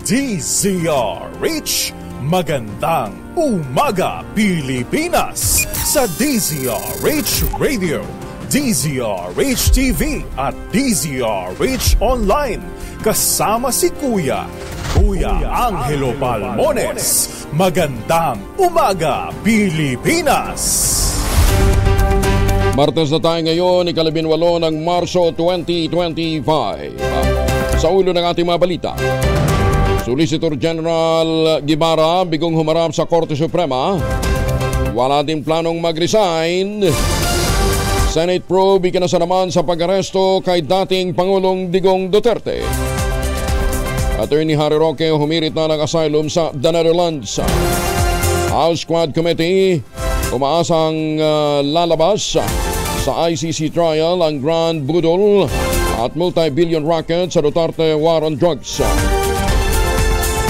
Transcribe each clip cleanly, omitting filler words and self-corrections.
DZRH. Magandang umaga Pilipinas sa DZRH Radio, DZRH TV at DZRH Online. Kasama si Kuya Angelo Palmones. Magandang umaga Pilipinas. Martes na tayo ngayon, ika-18 ng Marso 2025. Sa ulo ng ating mga balita, Solicitor General Guevara bigong humarap sa Korte Suprema. Wala din planong mag-resign. Senate probe ikinasa naman sa pag-aresto kay dating Pangulong Digong Duterte. Attorney Harry Roque humirit na ng asylum sa The Netherlands. House Quad Committee umaasang lalabas sa ICC trial ang Grand Budol at multi-billion racket sa Duterte War on Drugs.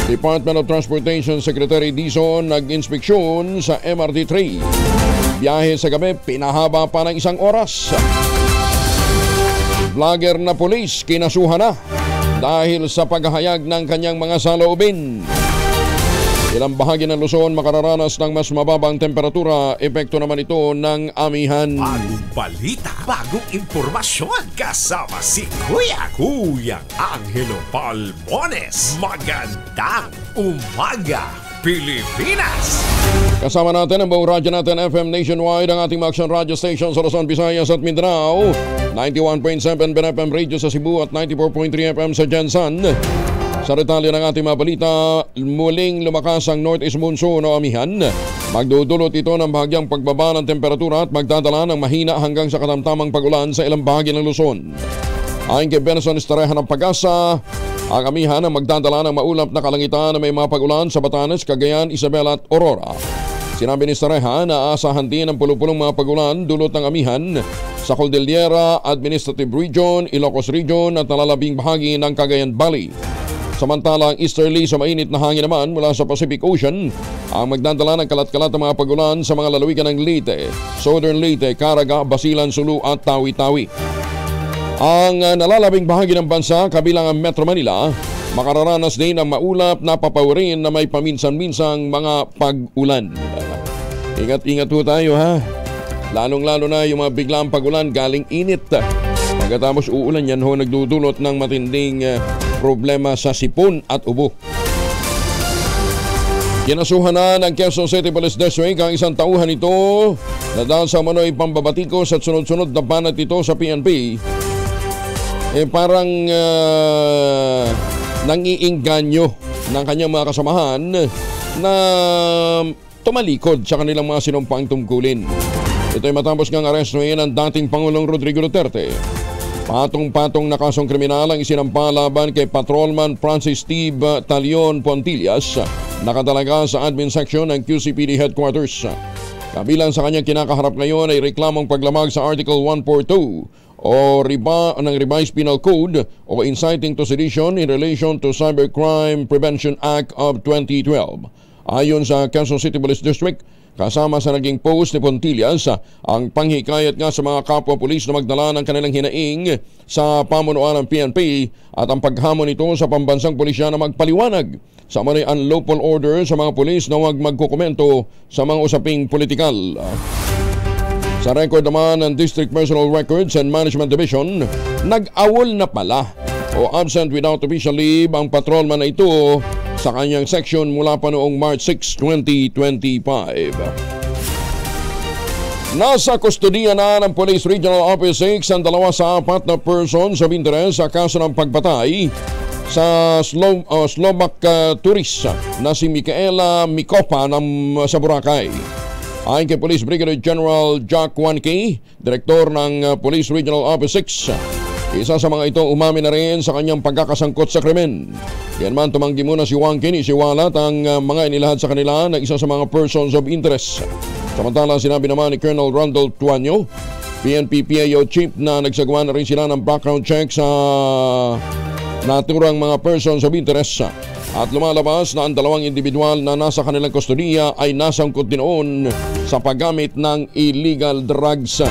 Department of Transportation Secretary Dizon nag-inspeksyon sa MRT-3. Biyahe sa gabi, pinahaba pa ng 1 oras. Vlogger na pulis kinasuhan na dahil sa paghahayag ng kanyang mga saloobin. Ilang bahagi ng Luzon makararanas ng mas mababang temperatura, epekto naman ito ng amihan. Bagong balita, bagong impormasyon, kasama si Kuya Angelo Palmones. Magandang umaga Pilipinas! Kasama natin ang buong radyo natin FM nationwide, ang ating Action Radio Station sa Luzon, Visayas at Mindanao, 91.7 BNFM Radio sa Cebu at 94.3 FM sa Jensan. Sa detalye ng ating mga balita, muling lumakas ang northeast monsoon o amihan. Magdudulot ito ng bahagyang pagbaba ng temperatura at magdadala ng mahina hanggang sa katamtamang pag-ulan sa ilang bahagi ng Luzon. Ayon kay Benson Estareja ng Pag-asa, ang amihan ang magdadala ng maulap na kalangitan na may mga pag-ulan sa Batanes, Cagayan, Isabela at Aurora. Sinabi ni Estareja na aasahan din ang pulupulong mga pag-ulan dulot ng amihan sa Cordillera Administrative Region, Ilocos Region at nalalabing bahagi ng Cagayan Valley. Samantalang easterly sa mainit na hangin naman mula sa Pacific Ocean ang magdadala ng kalat-kalat ng mga pag-ulan sa mga lalawigan ng Leyte, Southern Leyte, Caraga, Basilan, Sulu at Tawi-Tawi. Ang nalalabing bahagi ng bansa kabilang ang Metro Manila makararanas din ng maulap na papawirin na may paminsan-minsang mga pag-ulan. Ingat-ingat po tayo ha. Lalong-lalo na yung mga biglang pag-ulan galing init. Pagkatapos uulan yan ho nagdudulot ng matinding problema sa sipon at ubo. Kinasuhan na ng Quezon City Police District ang isang tauhan ito na dahil sa manoy pambabatikos at sunod-sunod na banat ito sa PNP, parang nangiingganyo ng kanyang mga kasamahan na tumalikod sa kanilang mga sinumpang tungkulin. Ito ay matapos ngang arestuhin ang dating Pangulong Rodrigo Duterte. Patong-patong na kasong kriminal ang isinampa laban kay Patrolman Francis Steve Talion Pontillas, nakatalaga sa admin section ng QCPD headquarters. Kabilang sa kanyang kinakaharap ngayon ay reklamong paglamag sa Article 142 o ng Revised Penal Code o inciting to sedition in relation to Cybercrime Prevention Act of 2012. Ayon sa Quezon City Police District, kasama sa naging post ni Pontillas ang panghikayat nga sa mga kapwa-pulis na magdala ng kanilang hinaing sa pamunuan ng PNP at ang paghamon nito sa pambansang pulisya na magpaliwanag sa mga unlawful order sa mga pulis na huwag magkukomento sa mga usaping politikal. Sa record naman ng District Personal Records and Management Division, nag-awol na pala o absent without official leave ang patrolman na ito sa kanyang section mula pa noong March 6, 2025. Nasa kustodiya na ng Police Regional Office 6 ang 2 sa 4 na persons of interest sa kaso ng pagpatay sa Slovak tourist na si Micaela Micopa sa Boracay. Ayon kay Police Brigadier General Jack Juanque, Direktor ng Police Regional Office 6, isa sa mga ito umamin na rin sa kanyang pagkakasangkot sa krimen. Yan man tumanggi muna si Juanque ni isiwalat ang mga inilahad sa kanila na isa sa mga persons of interest. Samantala sinabi naman ni Colonel Randall Tuanyo, PNP PAO Chief, na nagsagawa na rin sila ng background check sa naturang mga persons of interest at lumalabas na ang 2 individual na nasa kanilang kustodiya ay nasangkot din noon sa paggamit ng illegal drugs.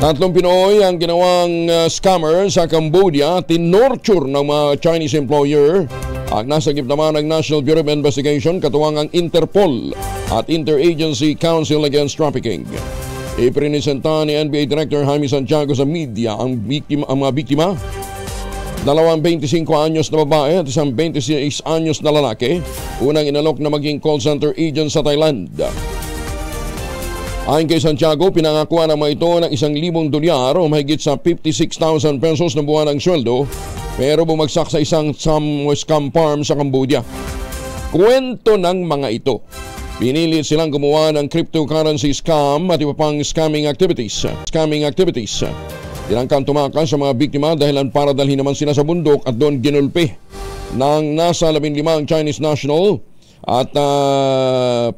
Tatlong Pinoy ang ginawang scammer sa Cambodia, tinorture ng mga Chinese employer. Ang nasagip naman ng National Bureau of Investigation, katuwang ang Interpol at Interagency Council Against Trafficking. Iprinisenta ni NBA Director Jaime Santiago sa media ang mga biktima. Dalawang 25 anyos na babae at isang 26 anyos na lalaki, unang inalok na maging call center agent sa Thailand. Ayon kay Santiago, pinangakuan ng mga ito ng $1,000 o mahigit sa 56,000 pesos na buwan ng sweldo, pero bumagsak sa isang scam farm sa Cambodia. Kwento ng mga ito. Pinilit silang gumawa ng cryptocurrency scam at iba pang scamming activities. Tinangkang tumakas sa mga biktima dahilan para dalhin naman sila sa bundok at doon ginulpi ng nasa 15 Chinese national at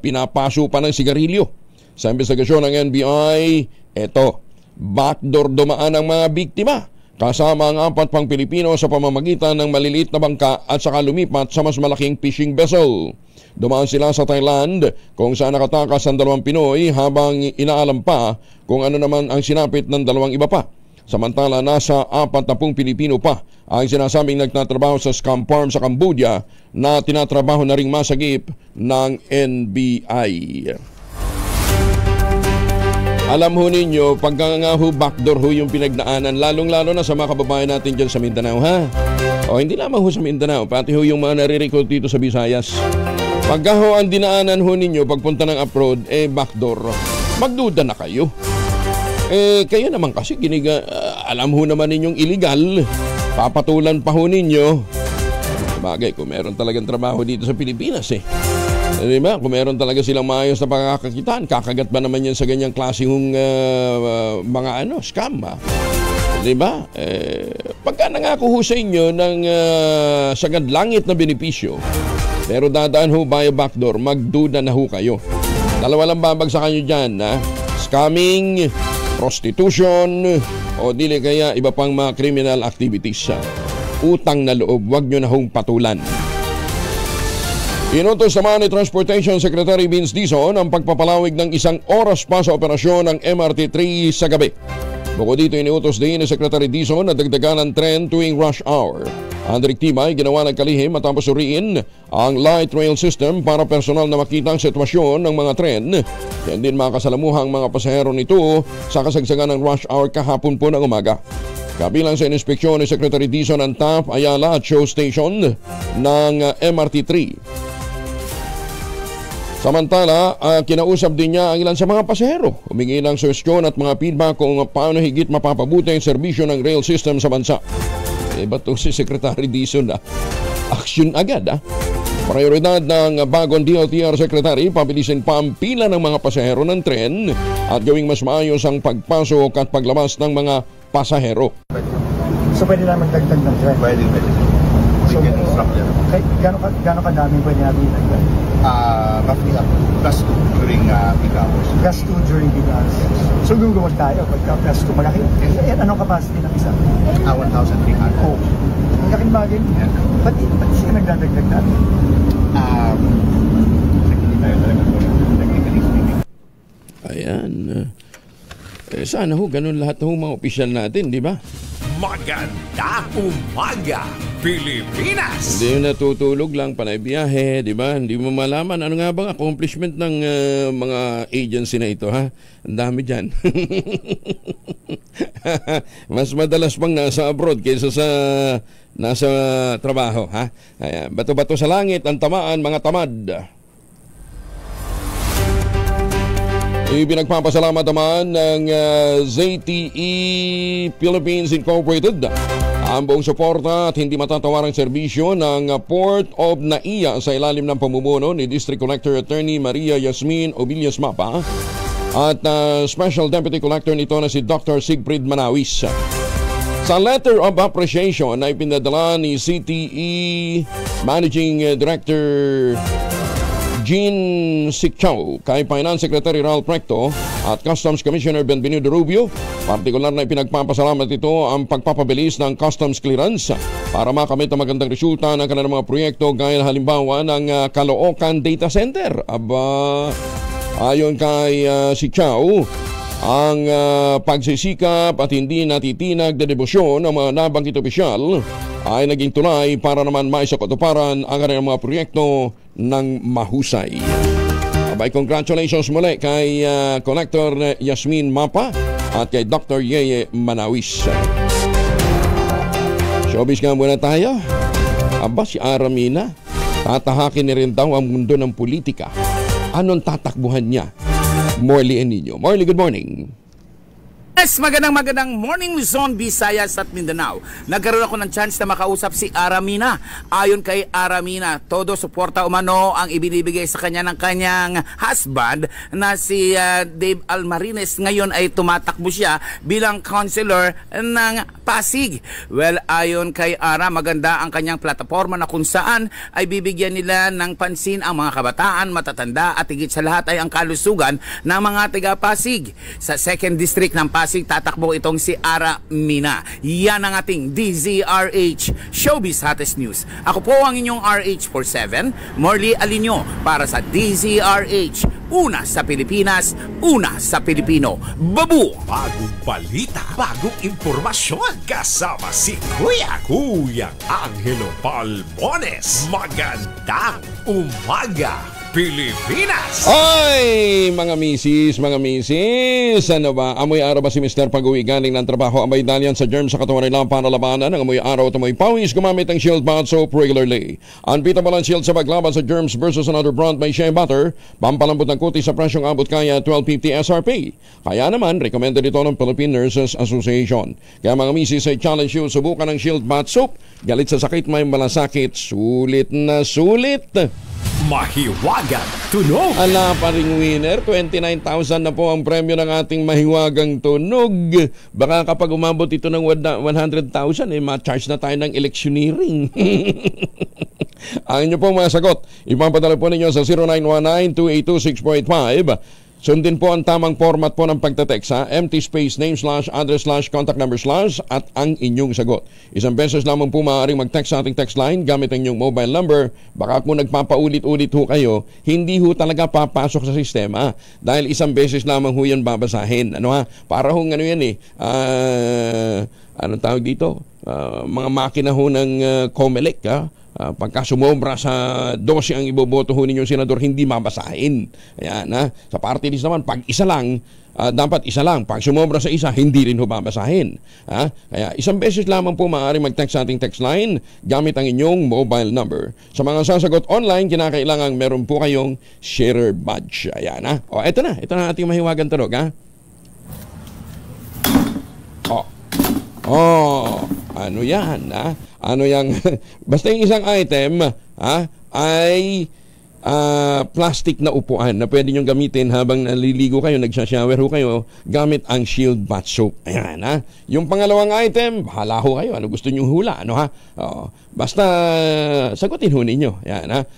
pinapaso pa ng sigarilyo. Sa investigasyon ng NBI, backdoor dumaan ang mga biktima kasama ang 4 pang Pilipino sa pamamagitan ng maliliit na bangka at saka lumipat sa mas malaking fishing vessel. Dumaan sila sa Thailand kung saan nakatakas ang 2 Pinoy habang inaalam pa kung ano naman ang sinapit ng 2 iba pa. Samantala, nasa 40 Pilipino pa ang sinasabing nagtatrabaho sa scam farm sa Cambodia na tinatrabaho na ring masagip ng NBI. Alam ho ninyo, pagka nga ho backdoor ho yung pinagnaanan, lalong-lalo na sa mga kababayan natin dyan sa Mindanao, ha? O hindi lamang ho sa Mindanao, pati ho yung mga nare-recruit dito sa Visayas. Pagka ho ang dinaanan ho ninyo, pagpunta ng abroad, backdoor, magduda na kayo. Kayo naman kasi alam ho naman ninyong illegal, papatulan pa ho ninyo. Bagay, kung meron talagang trabaho dito sa Pilipinas diba? Kung meron talaga silang maayos na pagkakakitaan, kakagat ba naman yan sa ganyang klaseng mga scam, ha? Diba? Pagka nangako ho sa inyo ng sagad langit na benepisyo, pero dadaan ho via backdoor, magduda na ho kayo. Dalawa lang babagsakan nyo dyan, ha? Scamming, prostitution, o dili kaya iba pang mga criminal activities. Utang na loob, wag nyo na hong patulan. Inutos naman ni Transportation Secretary Vince Dizon ang pagpapalawig ng 1 oras pa sa operasyon ng MRT3 sa gabi. Bukod dito, iniutos din ni Secretary Dizon na dagdagan ang tren tuwing rush hour. Ang direktiba ay ginawa ng kalihim matapos suriin ang light rail system para personal na makita ang sitwasyon ng mga tren. Yan din makasalamuhang mga pasahero nito sa kasagsagan ng rush hour kahapon po ng umaga. Kabilang sa inspeksyon ni Secretary Dizon ang TAP, Ayala at Show Station ng MRT3. Samantala, kinausap din niya ang ilan sa mga pasahero. Humingi ng suwestyon at mga feedback kung paano higit mapapabuti ang serbisyo ng rail system sa bansa. Ba't si Secretary Dizon action agad, Prioridad ng bagong DOTR Secretary, pabilisin pa ang pila ng mga pasahero ng tren at gawing mas maayos ang pagpasok at paglabas ng mga pasahero. So pwede naman dagdag ng tren? Pwede. So, gano'n kadami pwede natin dagdag? Roughly +2 during peak hours. +2 during peak hours. So gugawag tayo pagka +2 malaki. Anong capacity ng isa? 1,300. Oh, malaking bagay. Yeah. Ba't siya nagdadagdag natin? Hindi tayo talaga technically speaking. Ayan. Sana ho, ganun lahat ho mga opisyal natin, di ba? Magandang umaga, Pilipinas! Hindi yung natutulog lang, panay biyahe, di ba? Hindi mo malaman ano nga bang accomplishment ng mga agency na ito, ha? Ang dami dyan. Mas madalas pang nasa abroad kaysa sa nasa trabaho, ha? Ayan, bato-bato sa langit, ang tamaan, mga tamad. Ipinagpapasalamat naman ng ZTE Philippines Incorporated ang buong suporta at hindi matatawarang serbisyo ng Port of Naiya sa ilalim ng pamumuno ni District Collector Attorney Maria Yasmin Obillas Mapa at Special Deputy Collector nito na si Dr. Siegfried Manawis. Sa letter of appreciation na ipinadala ni CTE Managing Director Jean Sicchao kay Finance Secretary Ralph Recto at Customs Commissioner Benvenido Rubio. Partikular na ipinagpapasalamat ito ang pagpapabilis ng customs clearance para makamit ang magandang resulta ng kanilang mga proyekto gaya halimbawa ng Caloocan Data Center. Ayon kay Sicchao, ang pagsisikap at hindi natitinag na debosyon ng mga nabanggit opisyal ay naging tulay para naman maisakatuparan ang kanilang mga proyekto ng mahusay. Abay, congratulations muli kay Collector Yasmin Mapa at kay Dr. Yeye Manawis. Showbiz nga muna tayo. Aba, si Aramina, tatahakin na rin daw ang mundo ng politika. Anong tatakbuhan niya? Morley Enino. Morley, good morning. Yes, magandang morning Luzon, Visayas at Mindanao. Nagkaroon ako ng chance na makausap si Aramina. Ayon kay Aramina, todo suporta umano ang ibinibigay sa kanya ng kanyang husband na si Dave Almarines. Ngayon ay tumatakbo siya bilang councilor ng Pasig. Well, ayon kay Ara, maganda ang kanyang plataforma na kung saan ay bibigyan nila ng pansin ang mga kabataan, matatanda at higit sa lahat ay ang kalusugan ng mga taga Pasig. Sa 2nd District ng Pasig, tatakbo itong si Aramina. Yan ang ating DZRH Showbiz Hottest News. Ako po ang inyong RH47, Morley Alinio, para sa DZRH. Una sa Pilipinas, una sa Pilipino. Babu! Bagong balita, bagong impormasyon. Kasama si Kuya Angelo Palmones. Magandang umaga, Pilipinas! Ay, mga misis, ano ba? Amoy araw ba si Mr. Pag-uwi galing ng trabaho? Amoy dalian sa germs sa katawan nila para labanan ang amoy araw at amoy pawis gumamit ng Shield Bath Soap regularly. Unbeatable ang Shield sa paglaban sa germs versus another brand may shea butter. Pampalambot ng kutis sa presyong abot kaya 12.50 SRP. Kaya naman, recommended ito ng Philippine Nurses Association. Kaya mga misis, ay challenge you, subukan ng Shield Bath Soap. Galit sa sakit, may malasakit. Sulit na sulit! Mahiwagang tunog. Ala pa ring winner, 29,000 na po ang premyo ng ating mahiwagang tunog. Baka kapag umabot ito ng 100,000, ma-charge na tayo ng electioneering. Ang inyo pong mga sagot, ipapadala po ninyo sa 0919-282-6.5. Sundin po ang tamang format po ng pagtatext sa empty space name / address / contact number / at ang inyong sagot. Isang beses lamang po maaaring mag-text sa ating text line gamit ang inyong mobile number. Baka kung nagpapaulit-ulit ho kayo, hindi ho talaga papasok sa sistema dahil isang beses lamang ho yan babasahin. Ano ha? Para ho ano yan anong tawag dito? Mga makina ho ng COMELEC ha? Pagka sumobra sa 12 ang iboboto ho ninyong senador, hindi mabasahin. Ayan, ha? Sa party list naman, pag isa lang, dapat isa lang. Pag sumobra sa isa, hindi rin ho babasahin. Ha? Kaya isang beses lamang po maaari mag-text sa ating text line gamit ang inyong mobile number. Sa mga sasagot online, kinakailangan meron po kayong sharer badge. Ayan, ha? O, eto na ating mahiwagan tunog, ha? Ano yan, ha? Ano yang basta yung isang item ay plastic na upuan na pwede nyo gamitin habang naliligo kayo, nagsashower ho kayo gamit ang Shield Bath Soap. Ayan, ha? Yung pangalawang item, bahala ho kayo. Ano gusto nyo hula? Ano, ha? Basta sagutin ho ninyo. Ayan, ha?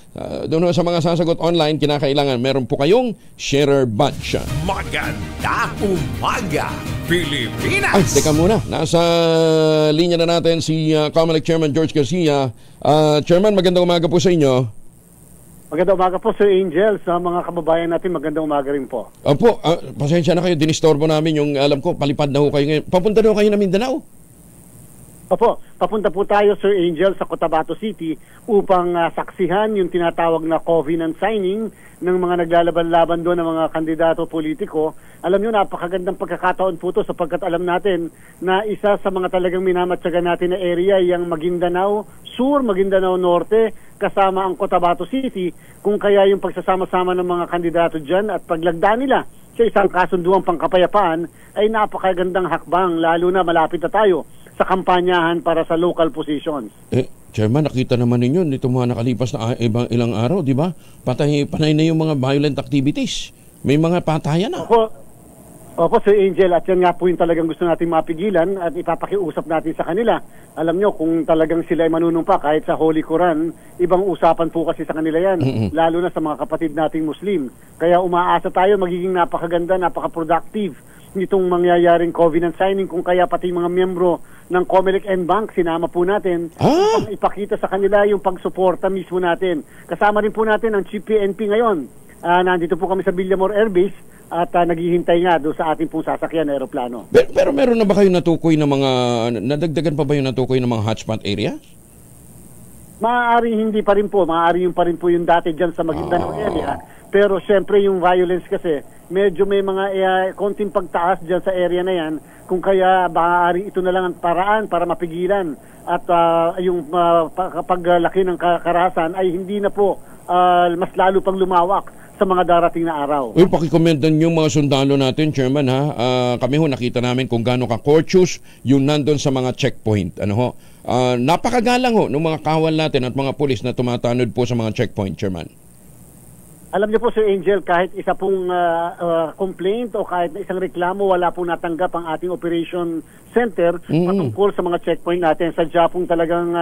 Doon ho sa mga sasagot online, kinakailangan meron po kayong sharer badge. Magandang umaga, Pilipinas! Ay, teka muna. Nasa linya na natin si COMELEC Chairman George Garcia. Chairman, magandang umaga po sa inyo. Magandang umaga po, Sir Angel. Sa mga kababayan natin, magandang umaga rin po. Opo, pasensya na kayo. Dinistorbo namin yung alam ko, palipad na ho kayo ngayon. Papunta na ho kayo na Mindanao? Opo, papunta po tayo, Sir Angel, sa Cotabato City upang saksihan yung tinatawag na covenant signing ng mga naglalaban-laban doon ng mga kandidato politiko. Alam nyo, napakagandang pagkakataon po ito sapagkat alam natin na isa sa mga talagang minamatsaga natin na area yung Maguindanao Sur, Maguindanao Norte, kasama ang Cotabato City, kung kaya yung pagsasama-sama ng mga kandidato dyan at paglagda nila sa isang kasunduang pangkapayapaan ay napakagandang hakbang, lalo na malapit na tayo sa kampanyahan para sa local positions. Chairman, nakita naman ninyo nito mga nakalipas na ilang araw, di ba? Panay na yung mga violent activities. May mga patayan na. Opo, Sir Angel, at yan nga po yung talagang gusto natin mapigilan at ipapakiusap natin sa kanila. Alam nyo, kung talagang sila ay manunumpa kahit sa Holy Quran, ibang usapan po kasi sa kanila yan, lalo na sa mga kapatid nating Muslim. Kaya umaasa tayo, magiging napakaganda, napaka-productive nitong mangyayaring covenant signing, kung kaya pati mga miyembro ng COMELEC N-Bank, sinama po natin upang ipakita sa kanila yung pagsuporta mismo natin. Kasama rin po natin ang Chief PNP ngayon. Nandito po kami sa Villamor Air Base at naghihintay nga doon sa ating pong sasakyan na aeroplano. Pero meron na ba kayo natukoy na mga, nadagdagan pa ba yung natukoy ng mga hotspot area? Maaari hindi pa rin po, maaari yung pa rin po yung dati dyan sa Maguindanao area. Pero syempre yung violence kasi, medyo may mga konting pagtaas dyan sa area na yan, kung kaya maaari ito na lang ang paraan para mapigilan. At yung paglaki ng karahasan ay hindi na po mas lalo pang lumawak sa mga darating na araw. Uy, pakikomendan yung mga sundalo natin, Chairman, ha? Kami nakita namin kung gaano ka-courteous yung nandun sa mga checkpoint. Ano ho? Napakagalang ho ng mga kawal natin at mga pulis na tumatanod po sa mga checkpoint, Chairman. Alam niyo po, Sir Angel, kahit isa pong complaint o kahit isang reklamo, wala pong natanggap ang ating operation center patungkol sa mga checkpoint natin. Sadya pong talagang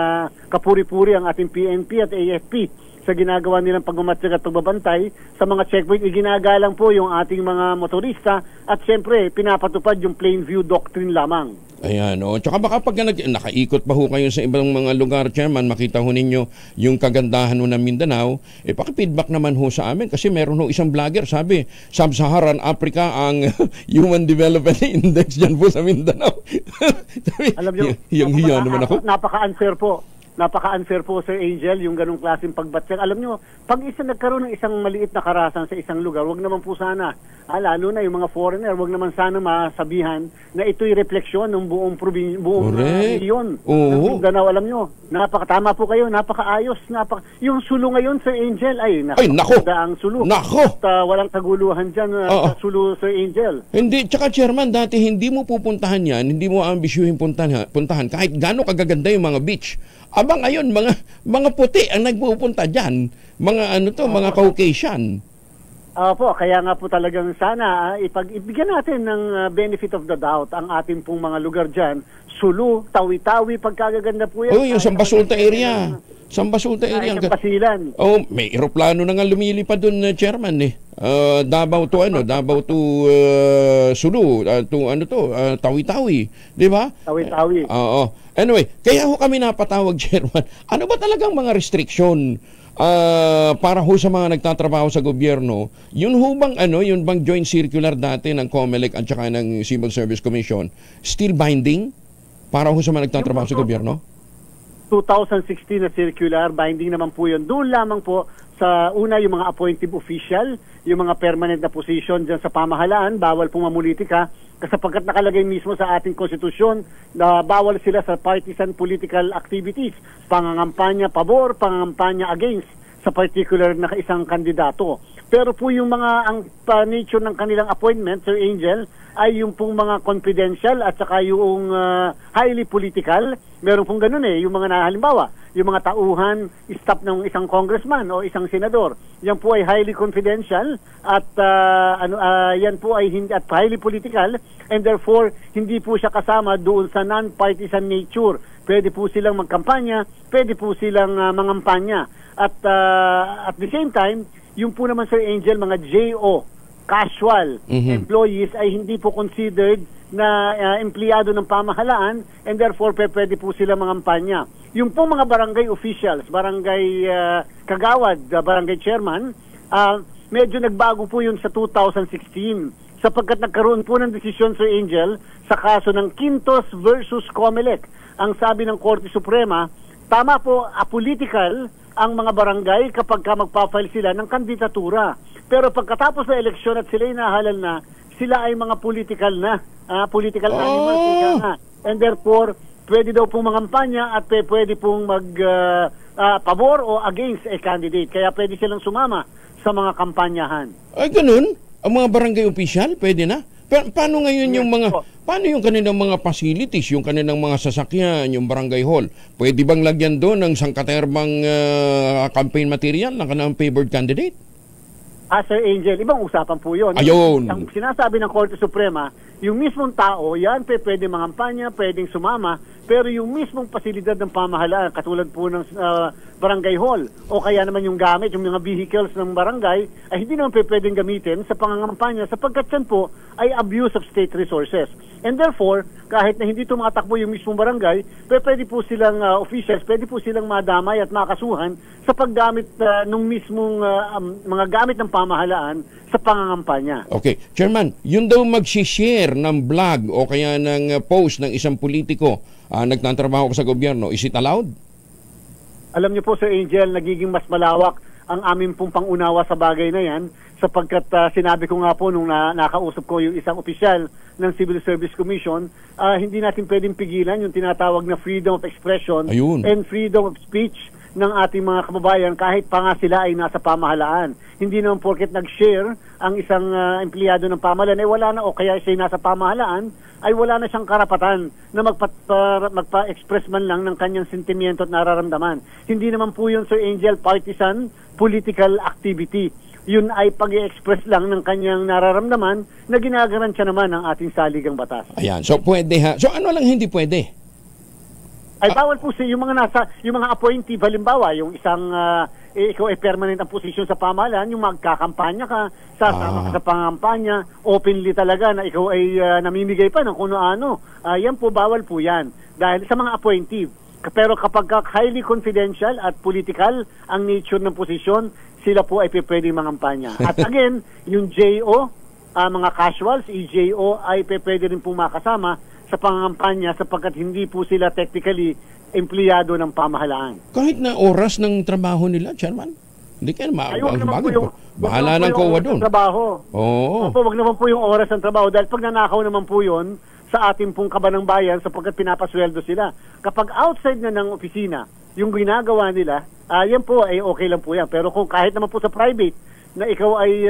kapuri-puri ang ating PNP at AFP sa ginagawa nilang pagmamatsyag at pagbabantay sa mga checkpoint. Iginagalang po yung ating mga motorista at siyempre pinapatupad yung plain view doctrine lamang. Ayan, o. Tsaka baka pag nakaikot pa ho kayo sa ibang mga lugar, Chairman, makita ho ninyo yung kagandahan ho ng Mindanao, paki-feedback naman ho sa amin kasi meron ho isang vlogger, sabi, Sub-Saharan Africa ang Human Development Index dyan po sa Mindanao. Sabi, alam niyo, hiyang-hiya naman ako. Napaka-unfair po. Napaka-unfair po, Sir Angel, yung ganong klaseng pagbatsag. Alam nyo, pag nagkaroon ng isang maliit na karahasan sa isang lugar, wag naman po sana, lalo na yung mga foreigner, wag naman sana masabihan na ito'y refleksyon ng buong region ng Mindanao. Alam nyo, napakatama po kayo, napakaayos, yung sulo ngayon, Sir Angel, nako! Ang sulo. Nako! At walang kaguluhan dyan sa sulo, Sir Angel. Hindi, tsaka Chairman, dati hindi mo pupuntahan yan, hindi mo ambisyuhin puntahan, kahit gaano kagaganda yung mga beach. Aba ngayon, mga puti ang nagpupunta dyan. Mga Caucasian. Po, kaya nga po talagang sana ibigyan natin ng benefit of the doubt ang ating pong mga lugar dyan. Sulu, Tawi-Tawi, pagkagaganda po yan. Yung Sambasulta area. Sambasulta area. Pasilan. May eroplano na nga lumilipad doon, Chairman, Davao to Sulu, Tawi-Tawi, di ba? Tawi-Tawi. Oo. Anyway, kaya ho kami napatawag, Chairman. Ano ba talagang mga restriction para ho sa mga nagtatrabaho sa gobyerno? Yun bang joint circular dati ng COMELEC at saka ng Civil Service Commission, still binding para ho sa mga nagtatrabaho sa gobyerno? 2016 na circular, binding naman po yun. Doon lamang po sa una yung mga appointive official, yung mga permanent na position dyan sa pamahalaan, bawal pong mamulitika sapagkat nakalagay mismo sa ating konstitusyon na bawal sila sa partisan political activities, pangangampanya pabor, pangangampanya against sa particular na isang kandidato. Pero po yung ang nature ng kanilang appointment, Sir Angel, ay yung pong mga confidential at saka yung highly political. Meron pong ganun yung mga halimbawa, yung mga tauhan, staff ng isang congressman o isang senador. Yan po ay highly confidential at yan po ay at highly political and therefore hindi po siya kasama doon sa non-partisan nature. Pwede po silang magkampanya, pwede po silang mangampanya. At at the same time, yung po naman Sir Angel, mga JO, casual employees ay hindi po considered na empleyado ng pamahalaan and therefore pwede po sila mangampanya. Yung po mga barangay officials, barangay kagawad, barangay chairman, medyo nagbago po yun sa 2016 sapagkat nagkaroon po ng desisyon, Sir Angel, sa kaso ng Quintos versus COMELEC. Ang sabi ng Korte Suprema, tama po, apolitical ang mga barangay kapag magpa-file sila ng kandidatura. Pero pagkatapos ng eleksyon at sila nahalal na, sila ay mga political na, political animals na. And therefore, pwede daw pong mangampanya at pwede pong pabor o against a candidate. Kaya pwede silang sumama sa mga kampanyahan. Ay, ganun? Ang mga barangay official, pwede na? Paano ngayon yung paano yung kanilang mga facilities, yung kanilang mga sasakyan, yung barangay hall? Pwede bang lagyan doon ng sangkaterbang campaign material ng kanilang favored candidate? Sir Angel, ibang usapan po yun. Ayun. Ang sinasabi ng Korte Suprema, yung mismong tao, yan pwede mangampanya, pwedeng sumama Pero yung mismong pasilidad ng pamahalaan, katulad po ng barangay hall, o kaya naman yung gamit, yung mga vehicles ng barangay, ay hindi naman pwedeng gamitin sa pangangampanya sapagkat yan po ay abuse of state resources. And therefore, kahit na hindi tumatakbo yung mismong barangay, pwede po silang officials, pwede po silang madamay at makasuhan sa paggamit ng mismong mga gamit ng pamahalaan sa pangangampanya. Okay. Chairman, yun daw mag-share ng vlog o kaya ng post ng isang politiko nagtatrabaho sa gobyerno, is it allowed? Alam niyo po, Sir Angel, nagiging mas malawak ang aming pong pangunawa sa bagay na yan sapagkat sinabi ko nga po nung nakausap ko yung isang opisyal ng Civil Service Commission, hindi natin pwedeng pigilan yung tinatawag na freedom of expression and freedom of speech ng ating mga kababayan kahit pa nga sila ay nasa pamahalaan. Hindi naman porket nag-share ang isang empleyado ng pamahalaan ay wala na, o kaya siya nasa pamahalaan ay wala na siyang karapatan na magpa-express man lang ng kanyang sentimiento at nararamdaman. Hindi naman po yun, Sir Angel, partisan political activity. Yun ay pag-i-express lang ng kanyang nararamdaman na ginagaransya naman ng ating saligang batas. Ayan, so pwede ha. So ano lang hindi pwede? Ay bawal po yung mga appointee, halimbawa, yung isang ikaw ay permanent ang posisyon sa pamahalaan, yung magkakampanya ka, sasama ka sa pangampanya, openly talaga na ikaw ay namimigay pa ng kuno ano. Yan po, bawal po yan. Dahil sa mga appointee. Pero kapag highly confidential at political ang nature ng posisyon, sila po ay pwedeng mangampanya. At again, yung JO, mga casuals, EJO ay pwede rin po makasama sa pangampanya sapagkat hindi po sila technically empleyado ng pamahalaan. Kahit na oras ng trabaho nila, Chairman? Hindi kaya bahala ng COA doon. Oo. Wag naman po yung oras ng trabaho dahil pag nanakaw naman po yun sa ating pong kaba ng bayan sapagkat pinapasweldo sila. Kapag outside na ng opisina, yung ginagawa nila, yan po ay okay lang po yan. Pero kung kahit naman po sa private na ikaw ay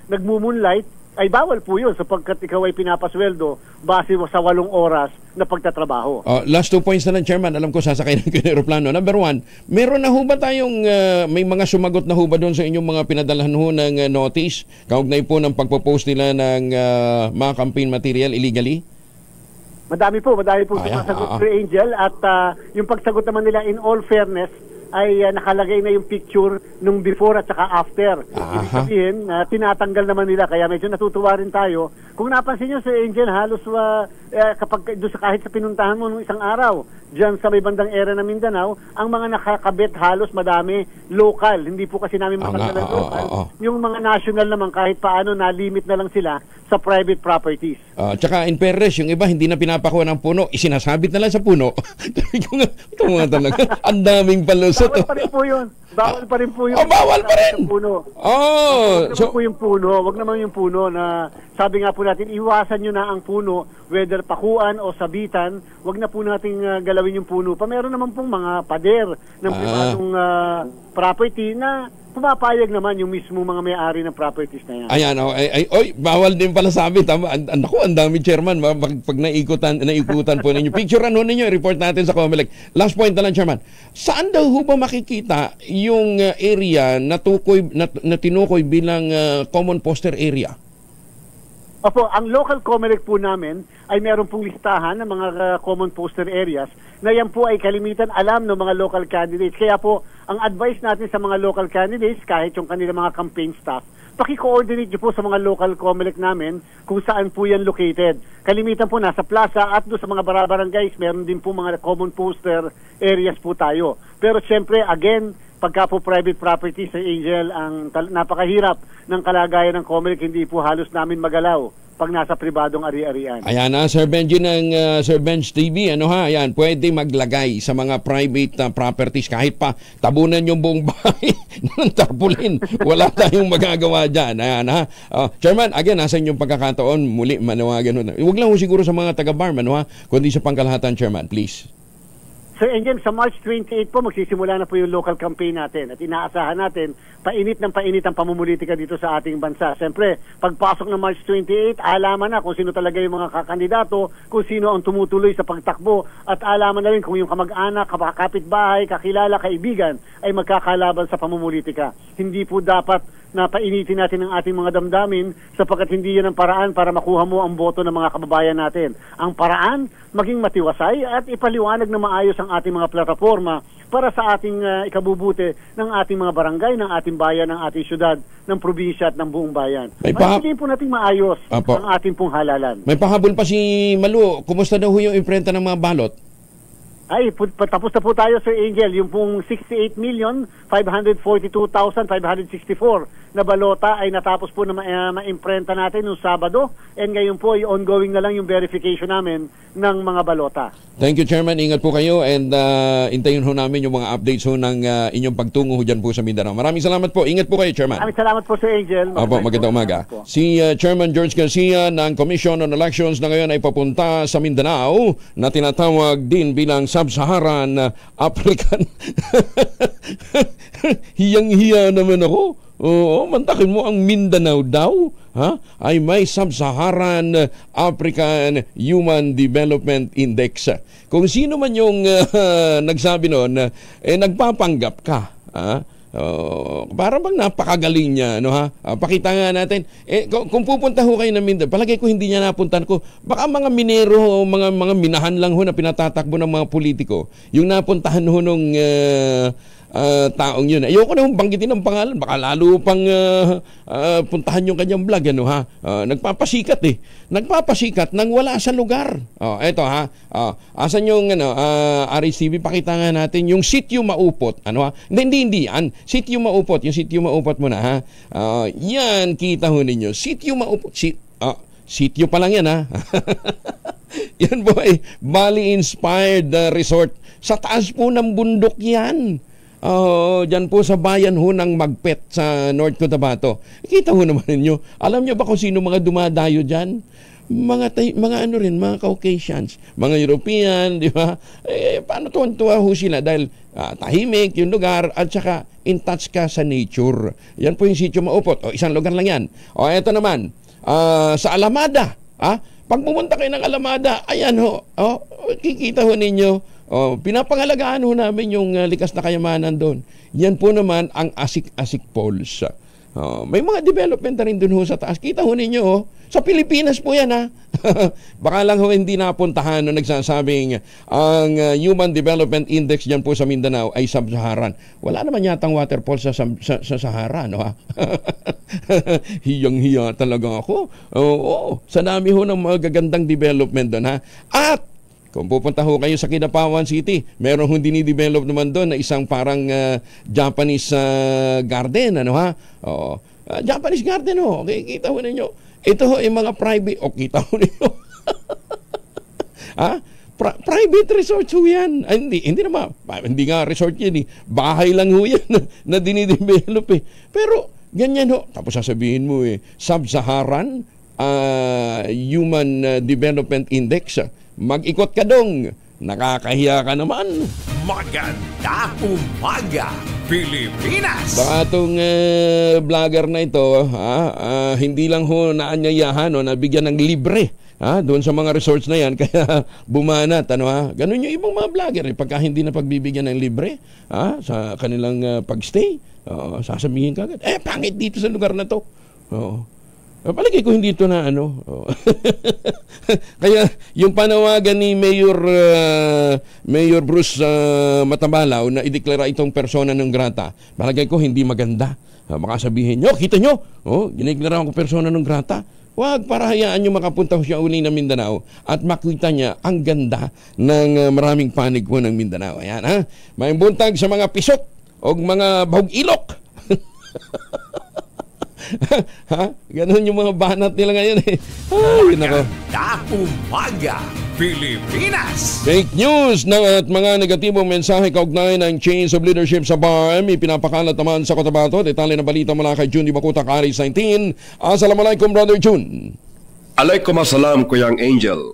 nagmumoonlight, ay bawal po yun sapagkat ikaw ay pinapasweldo base sa 8 oras na pagtatrabaho. Last 2 points na lang, Chairman. Alam ko sasakay ng aeroplano. Number 1, meron na ho ba tayong may mga sumagot na ho ba doon sa inyong mga pinadalahan ho ng notice kaugnay po ng pagpo-post nila ng mga campaign material illegally? Madami po sumasagot, Sir Angel, at yung pagsagot naman nila in all fairness ay nakalagay na yung picture nung before at saka after. Ibig sabihin, tinatanggal naman nila, kaya medyo natutuwa rin tayo. Kung napansin nyo, Sir Angel, halos kapag kahit sa pinuntahan mo nung isang araw, dyan sa may bandang area ng Mindanao, ang mga nakakabit halos madami local. Hindi po kasi namin matanggal ng local. Yung mga national naman, kahit paano, na-limit na lang sila sa private properties. Tsaka in fairness, yung iba hindi na pinapakuha ng puno, isinasabit na lang sa puno. Ito mga talaga, ang daming palusot. Bawal pa rin po yun. Bawal pa rin po yun. Bawal pa rin? Wag naman yung puno na sabi nga po natin, iwasan nyo na ang puno, whether pakuan o sabitan, wag na po nating galawin yung puno. Meron naman pong mga pader ng pribadong property na pumapayag naman yung mismo mga may-ari ng properties na yan. Ayan, bawal din pala sabit. Naku, ang dami, Chairman. Pag naikutan po ninyo. Picturean ho ninyo, report natin sa COMELEC. Last point na lang, Chairman. Saan daw ho ba makikita yung area na tinukoy bilang common poster area? Opo, ang local COMELEC po namin ay meron pong listahan ng mga common poster areas na yan po ay kalimitan alam ng mga local candidates. Kaya po, ang advice natin sa mga local candidates, kahit yung kanilang mga campaign staff, paki-coordinate nyo po sa mga local COMELEC namin kung saan po yan located. Kalimitan po nasa plaza at doon sa mga barangays, meron din po mga common poster areas po tayo. Pero siyempre, again, pagka po private property sa Angel, ang napakahirap ng kalagayan ng COMELEC, hindi po halos namin magalaw pag nasa pribadong ari-arian. Ayan na, Sir Benji ng Sir Benj TV, ayan, pwede maglagay sa mga private properties kahit pa tabunan yung buong bahay ng tarpaulin. Wala tayong magagawa dyan. Ayan ha. Chairman, again, nasa inyong pagkakataon, muli manawagan. Huwag lang siguro sa mga taga-Barman, kundi sa pangkalahatan, Chairman, please. Sir Angel, sa March 28 po, magsisimula na po yung local campaign natin at inaasahan natin painit ang pamumulitika dito sa ating bansa. Siyempre, pagpasok ng March 28, alaman na kung sino talaga yung mga kakandidato, kung sino ang tumutuloy sa pagtakbo, at alaman na rin kung yung kamag-anak, kapitbahay, kakilala, kaibigan ay magkakalaban sa pamumulitika. Hindi po dapat na painitin natin ang ating mga damdamin sapagkat hindi yan ang paraan para makuha mo ang boto ng mga kababayan natin. Ang paraan, maging matiwasay at ipaliwanag na maayos ang ating mga plataforma para sa ating ikabubuti ng ating mga barangay, ng ating bayan, ng ating syudad, ng probinsya at ng buong bayan. Pagpiliin po natin maayos ang ating pong halalan. May pahabol pa si Malu. Kumusta daw yung imprenta ng mga balot? Ay, tapos na po tayo, Sir Angel. Yung pong 68,542,564 na balota ay natapos po na ma-imprenta natin noong Sabado. And ngayon po ay ongoing na lang yung verification namin ng mga balota. Thank you, Chairman. Ingat po kayo and intayin ho namin yung mga updates ho ng inyong pagtungo dyan po sa Mindanao. Maraming salamat po. Ingat po kayo, Chairman. Maraming salamat po, Sir Angel. Opo, magandang umaga. Si Chairman George Garcia ng Commission on Elections na ngayon ay papunta sa Mindanao na tinatawag din bilang Sub-Saharan African. Hiyang-hiya naman ako. Oo, mantakin mo ang Mindanao daw, ha? Ay may Sub-Saharan African Human Development Index. Kung sino man yung nagsabi noon, nagpapanggap ka, ha? Para bang napakagaling niya, no, ha? Pakita nga natin. Kung pupunta ho kayo ng Mindanao, palagay ko hindi niya napuntahan ko. Baka mga minero, mga minahan lang ho na pinatatakbo ng mga politiko. Yung napuntahan ho nung taong yun. Ayoko na banggitin ang pangalan. Baka lalo pang puntahan yung kanyang vlog. Ano, ha? Nagpapasikat eh. Nagpapasikat nang wala sa lugar. Eto ha. Asan yung RHTV? Pakita nga natin yung sitio Maupot. Ano, ha? Hindi yan. Sitio Maupot. Yung sitio Maupot mo na, ha? Yan, kita ho ninyo. Sitio Maupot. Sitio pa lang yan, ha? Yan po ay Bali-inspired resort. Sa taas po ng bundok yan. Dyan po sa bayan ho ng Magpet sa North Cotabato. Kita ho naman ninyo. Alam nyo ba kung sino mga dumadayo dyan? Mga ano rin, mga Caucasians, mga European, di ba? Paano tuwan-tuwa ho sila? Dahil tahimik yung lugar at saka in touch ka sa nature. Yan po yung sitio Maupot. Isang lugar lang yan. Eto naman, sa Alamada. Pag pumunta kayo ng Alamada, ayan ho. Kikita ho ninyo. Pinapangalagaan ho namin yung likas na kayamanan doon. Yan po naman ang Asik-Asik Falls. May mga development na rin doon ho sa taas. Kita ho ninyo, sa Pilipinas po yan, ha. Baka lang ho hindi napuntahan no nagsasabing ang Human Development Index dyan po sa Mindanao ay Sub-Saharan. Wala naman yatang waterfall sa Sahara, no, ha. Hiyang-hiya talaga ako. Sa dami ho ng mga gagandang development doon, ha. At kung pupunta ho kayo sa Kidapawan City, meron hong dinidevelop naman doon na isang parang Japanese garden, ano, ha? Japanese garden ho. Okay, kita ho ninyo. Ito ho yung mga private, kita ho ninyo. Private resort ho yan. Hindi naman, hindi nga resort yan eh. Bahay lang ho yan na dinidevelop eh. Pero ganyan ho. Tapos sasabihin mo Sub-Saharan Human Development Index. Mag-ikot ka dong. Nakakahiya ka naman. Maganda umaga, Pilipinas! Baka itong vlogger na ito, hindi lang ho naanyayahan o nabigyan ng libre doon sa mga resorts na yan, kaya bumanat. Ganun yung ibang mga vlogger. Pagka hindi na pagbibigyan ng libre sa kanilang pagstay, sasabihin ka agad, pangit dito sa lugar na to. Palagay ko hindi ito na Kaya yung panawagan ni Mayor Bruce Matabalaw na ideklara itong persona non grata, palagay ko hindi maganda. Baka sabihin nyo, kita nyo, gineklara ko persona non grata. Wag, para hayaan nyo makapunta siya uli ng Mindanao at makita niya ang ganda ng maraming panig po ng Mindanao. Ayan, ha? May buntag sa mga pisok o mga bahog ilok. Ganun yung mga banat nila ngayon eh. Maganda umaga, Pilipinas! Fake news at mga negatibong mensahe kaugnay ng change of leadership sa BARM ipinapakalat naman sa Cotabato. Detalye ng balita mula kay June Di Bakuta, Aris 19. Assalamualaikum, Brother June. Alaikum assalam, Kuyang Angel.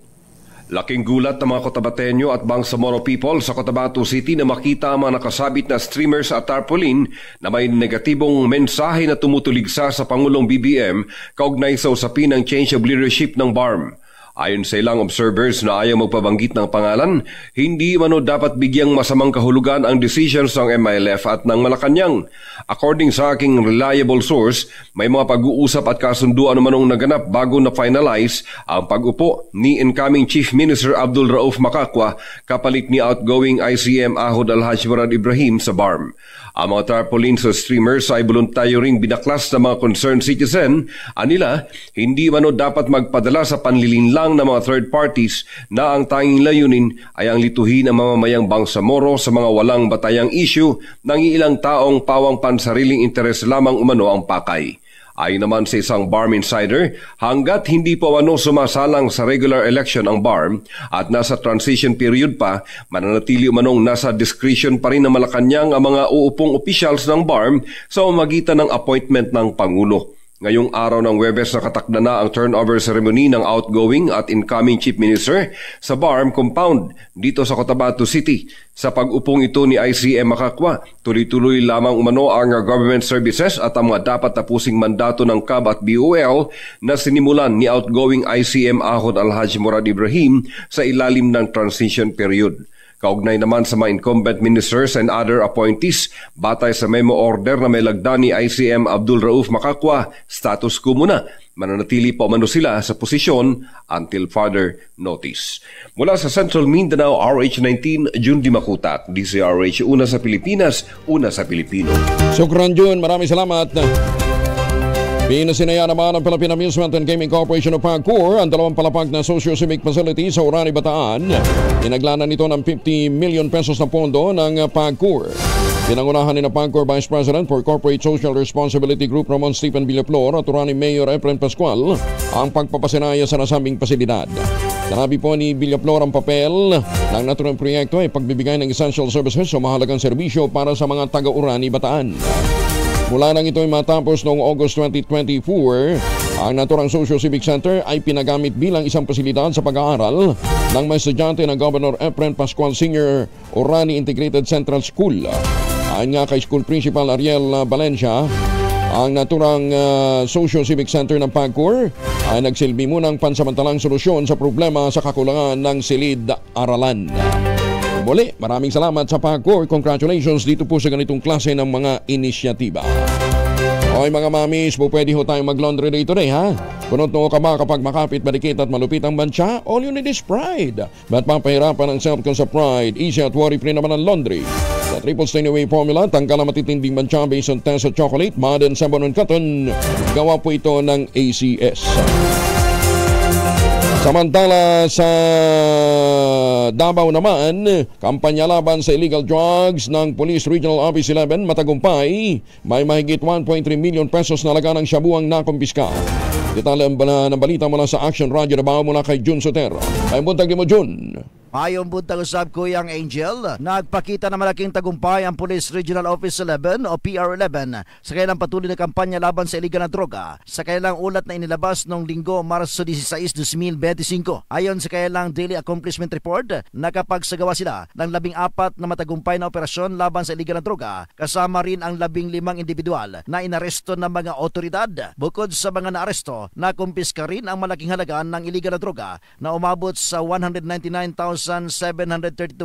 Laking gulat ng mga Cotabateño at Bangsamoro people sa Cotabato City na makita ang mga nakasabit na streamers at tarpaulin na may negatibong mensahe na tumutuligsa sa Pangulong BBM kaugnay sa usapin ng change of leadership ng BARM. Ayon sa ilang observers na ayaw magpabanggit ng pangalan, hindi mano dapat bigyang masamang kahulugan ang decisions ng MILF at ng Malacanang. According sa aking reliable source, may mga pag-uusap at kasunduan manong naganap bago na finalize ang pag-upo ni incoming Chief Minister Abdul Rauf Makakwa kapalit ni outgoing ICM Ahod Alhaj Murad Ibrahim sa BARM. Ang mga tarpaulin sa streamers ay voluntaryo ring binaklas ng mga concerned citizen. Anila, hindi mano dapat magpadala sa panlilinlang ng mga third parties na ang tanging layunin ay ang lituhin ang mamamayang Bangsamoro sa mga walang batayang issue ng ilang taong pawang pansariling interes lamang umano ang pakay. Ayon naman sa isang BARM insider, hanggat hindi pa umano sumasalang sa regular election ang BARM at nasa transition period pa, mananatili umanong nasa discretion pa rin ng Malacanang ang mga uupong officials ng BARM sa pamamagitan ng appointment ng Pangulo. Ngayong araw ng Huwebes nakatakda na ang turnover ceremony ng outgoing at incoming Chief Minister sa BARM compound dito sa Cotabato City. Sa pag-upong ito ni ICM Makakwa, tuloy-tuloy lamang umano ang government services at ang mga dapat tapusing mandato ng CAB at BOL na sinimulan ni outgoing ICM Ahod Alhaj Murad Ibrahim sa ilalim ng transition period. Kaugnay naman sa mga incumbent ministers and other appointees, batay sa memo order na may lagda ni ICM Abdul Rauf Makakwa, status quo muna. Mananatili pa umano sila sa posisyon until further notice. Mula sa Central Mindanao, RH19, Jun Dimakutak, DZRH, una sa Pilipinas, una sa Pilipino. Sukran Jun, maraming salamat. Pinasinaya naman ng Philippine Amusement and Gaming Corporation of PAGCOR ang dalawang palapag na socio-civic facility sa Orani, Bataan. Inaglanan nito ng 50 million pesos na pondo ng PAGCOR. Pinangunahan ni na PAGCOR Vice President for Corporate Social Responsibility Group Ramon Stephen Villaflor at Orani Mayor Efren Pascual ang pagpapasinaya sa nasabing pasilidad. Sanabi po ni Villaflor ang papel ng naturang proyekto ay pagbibigay ng essential services o mahalagang serbisyo para sa mga taga-Orani, Bataan. Mula nang ito ay matapos noong August 2024, ang naturang Socio-Civic Center ay pinagamit bilang isang pasilidad sa pag-aaral ng mga estudyante ng Governor Efren Pascual Sr. Orani Integrated Central School. Ayon nga kay School Principal Ariel Valencia, ang naturang Socio-Civic Center ng PAGCOR ay nagsilbi munang pansamantalang solusyon sa problema sa kakulangan ng silid-aralan. Muli, maraming salamat sa PAGCOR. Congratulations dito po sa ganitong klase ng mga inisyatiba. Hoy mga mamis, po pwede ho tayong mag-laundry day today, ha? Kunot noo ka ba kapag makapit, marikit at malupit ang bansya? All you need is Pride. Ba't papahirapan ang self-con sa Pride? Easy at worry-free naman ang laundry. Sa Triple Stain Away Formula, tanggal ang matitinding bansya based on Tessa Chocolate, Modern Sabon and Cotton. Gawa po ito ng ACS. Samantala sa Davao naman, kampanya laban sa illegal drugs ng Police Regional Office 11 matagumpay. May mahigit 1.3 million pesos na laga ng shabu ang nakumpiska. Detalye ng balita mula sa Action Radio Davao mula kay Jun Soter. Ay buntag mo, Jun. Mayong buntag usab ko yang Angel, nagpakita na malaking tagumpay ang Police Regional Office 11 o PR11 sa kanilang patuloy na kampanya laban sa iligal na droga sa kanilang ulat na inilabas noong Linggo, Marso 16, 2025. Ayon sa kanilang Daily Accomplishment Report, nakapagsagawa sila ng 14 na matagumpay na operasyon laban sa iligal na droga, kasama rin ang 15 individual na inaresto ng mga otoridad. Bukod sa mga naaresto, nakumpiska rin ang malaking halaga ng iligal na droga na umabot sa 199,732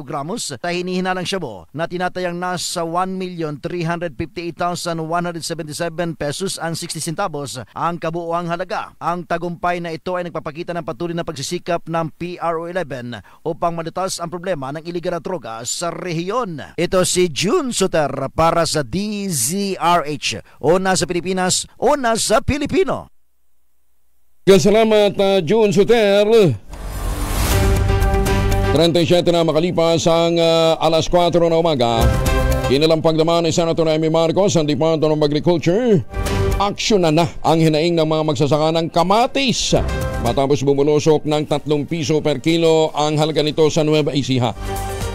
gramos sa hinihinalang shabu na tinatayang nasa 1,358,177 pesos ang 60 centavos ang kabuuang halaga. Ang tagumpay na ito ay nagpapakita ng patuloy na pagsisikap ng PRO11 upang malutas ang problema ng iligal na droga sa rehiyon. Ito si June Soter para sa DZRH. Una sa Pilipinas, una sa Pilipino. Salamat June Soter. 37 na makalipas ang alas 4 na umaga. Kinalampag naman ni Senator Amy Marcos ang Department of Agriculture. Aksyon na ang hinaing ng mga magsasaka ng kamatis matapos bumulusok ng 3 piso per kilo ang halaga nito sa Nueva Ecija.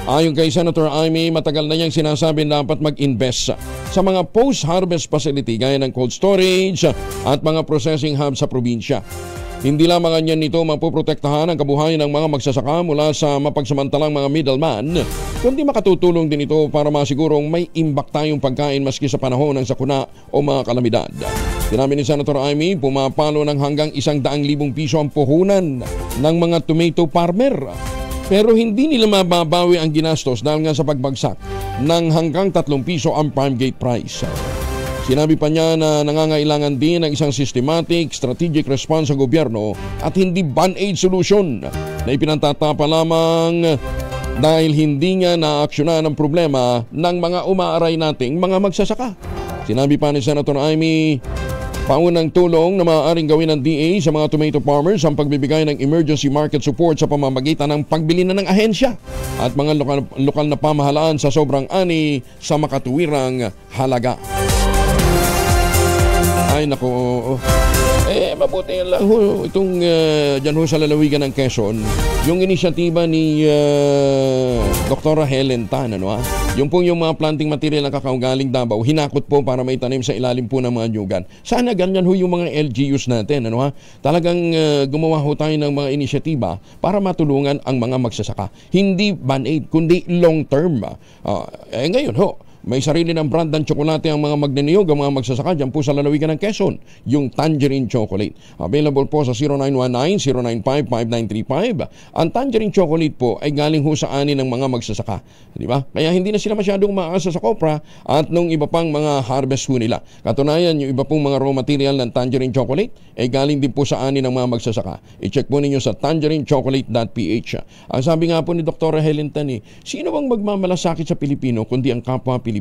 Ayon kay Senator Amy, matagal na niyang sinasabi dapat mag-invest sa mga post-harvest facility gaya ng cold storage at mga processing hub sa probinsya. Hindi lamang ganyan nito mapoprotektahan ang kabuhayan ng mga magsasaka mula sa mapagsamantalang mga middleman, kundi makatutulong din ito para masigurong may imbak tayong pagkain maski sa panahon ng sakuna o mga kalamidad. Sinabi ni Senator Amy, pumapalo ng hanggang 100,000 piso ang puhunan ng mga tomato farmer. Pero hindi nila mababawi ang ginastos dahil nga sa pagbagsak ng hanggang 3 piso ang farm gate price. Sinabi pa niya na nangangailangan din ng isang systematic, strategic response sa gobyerno at hindi band-aid solution na ipinantatapa lamang dahil hindi niya naaksyonan ang problema ng mga umaaray nating mga magsasaka. Sinabi pa ni Senator Amy, paunang tulong na maaaring gawin ng DA sa mga tomato farmers ang pagbibigay ng emergency market support sa pamamagitan ng pagbili na ng ahensya at mga lokal na pamahalaan sa sobrang ani sa makatuwirang halaga. Ay nako, mabuti lang ho itong dyan ho sa lalawigan ng Quezon, yung inisyatiba ni Dr. Helen Tan, yung pong yung mga planting material na kakao galing Davao, hinakot po para may tanim sa ilalim po ng mga nyugan. Sana ganyan ho yung mga LGUs natin, talagang gumawa ho tayo ng mga inisyatiba para matulungan ang mga magsasaka. Hindi band-aid, kundi long term. Ngayon ho, may sarili ng brand ng tsokolate ang mga magniniyog, ang mga magsasaka dyan po sa lalawigan ng Quezon, yung Tangerine Chocolate. Available po sa 0919-095-5935. Ang Tangerine Chocolate po ay galing ho sa ani ng mga magsasaka. Di ba? Kaya hindi na sila masyadong maasa sa kopra at nung iba pang mga harvest ho nila. Katunayan, yung iba pong mga raw material ng Tangerine Chocolate ay galing din po sa ani ng mga magsasaka. I-check po ninyo sa tangerinechocolate.ph. Ang sabi nga po ni Dr. Helen Tan, sino bang magmamalasakit sa Pilipino kundi ang kapwa Pilipino?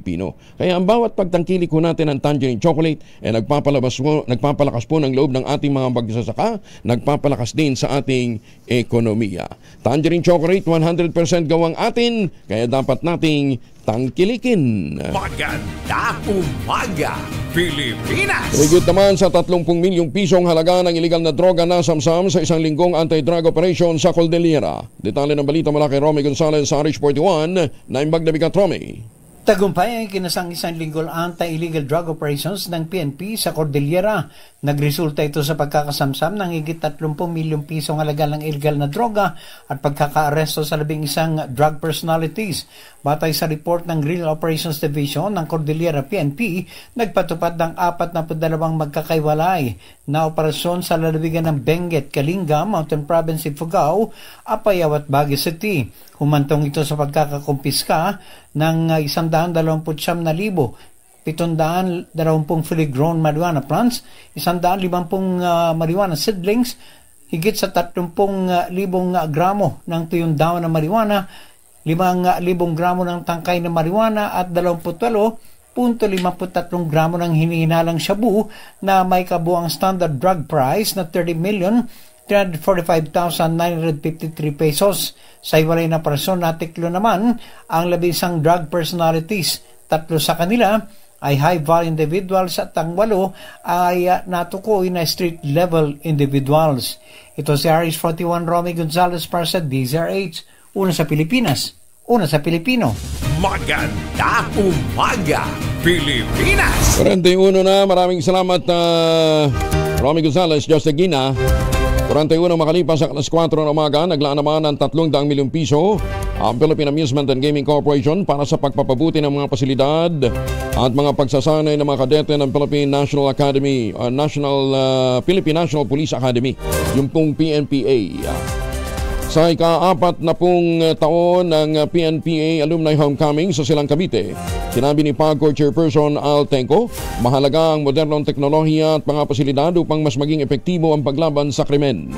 Kaya ang bawat pagtangkilik ko natin ng Tangerine Chocolate ay nagpapalakas po ng loob ng ating mga magsasaka, nagpapalakas din sa ating ekonomiya. Tangerine Chocolate, 100% gawang atin, kaya dapat nating tangkilikin. Maganda umaga, Pilipinas! Higit naman sa 30 milyong pisong halaga ng iligal na droga na samsam sa isang linggong anti-drug operation sa Cordillera. Detalye ng balita mula kay Romy Gonzalez sa RH41, naimbag na bigat Romy. Tagumpay ang kinasang isang linggong anti-illegal drug operations ng PNP sa Cordillera. Nagresulta ito sa pagkakasamsam ng higit 30 milyong pisong halaga ng illegal na droga at pagkakaaresto sa 11 drug personalities. Batay sa report ng Real Operations Division ng Cordillera PNP, nagpatupad ng 42 magkakaiwalay na operasyon sa lalawigan ng Benguet, Kalinga, Mountain Province, Ifugao, Apayao at Baguio City. Humantong ito sa pagkakakumpiska ng 129,720 fully grown marijuana plants, 150 marijuana seedlings, higit sa 30,000 gramo ng tuyong daon ng marijuana, 5,000 gramo ng tangkay ng marijuana at 28.53 gramo ng hinihinalang shabu na may kabuang standard drug price na 30,345,953 pesos. Sa iwalay na operasyon, natiklo naman ang 11 drug personalities. 3 sa kanila ay high-value individuals at ang 8 ay natukoy na street-level individuals. Ito si RH41 Romy Gonzalez para sa DZRH. Una sa Pilipinas, una sa Pilipino. Maganda umaga, Pilipinas! 41 na, maraming salamat Romy Gonzalez, Just Gina. 41 makalipas sa alas 4 ng umaga, naglaan naman ng 300 milyong piso ang Philippine Amusement and Gaming Corporation para sa pagpapabuti ng mga pasilidad at mga pagsasanay ng mga kadete ng Philippine National Academy, Philippine National Police Academy, yung pong PNPA. Sa ika-4 na pong taon ng PNPA Alumni Homecoming sa Silang Cavite, sinabi ni PAGCOR Chairperson Al Tenco, mahalaga ang modernong teknolohiya at mga pasilidad upang mas maging epektibo ang paglaban sa krimen.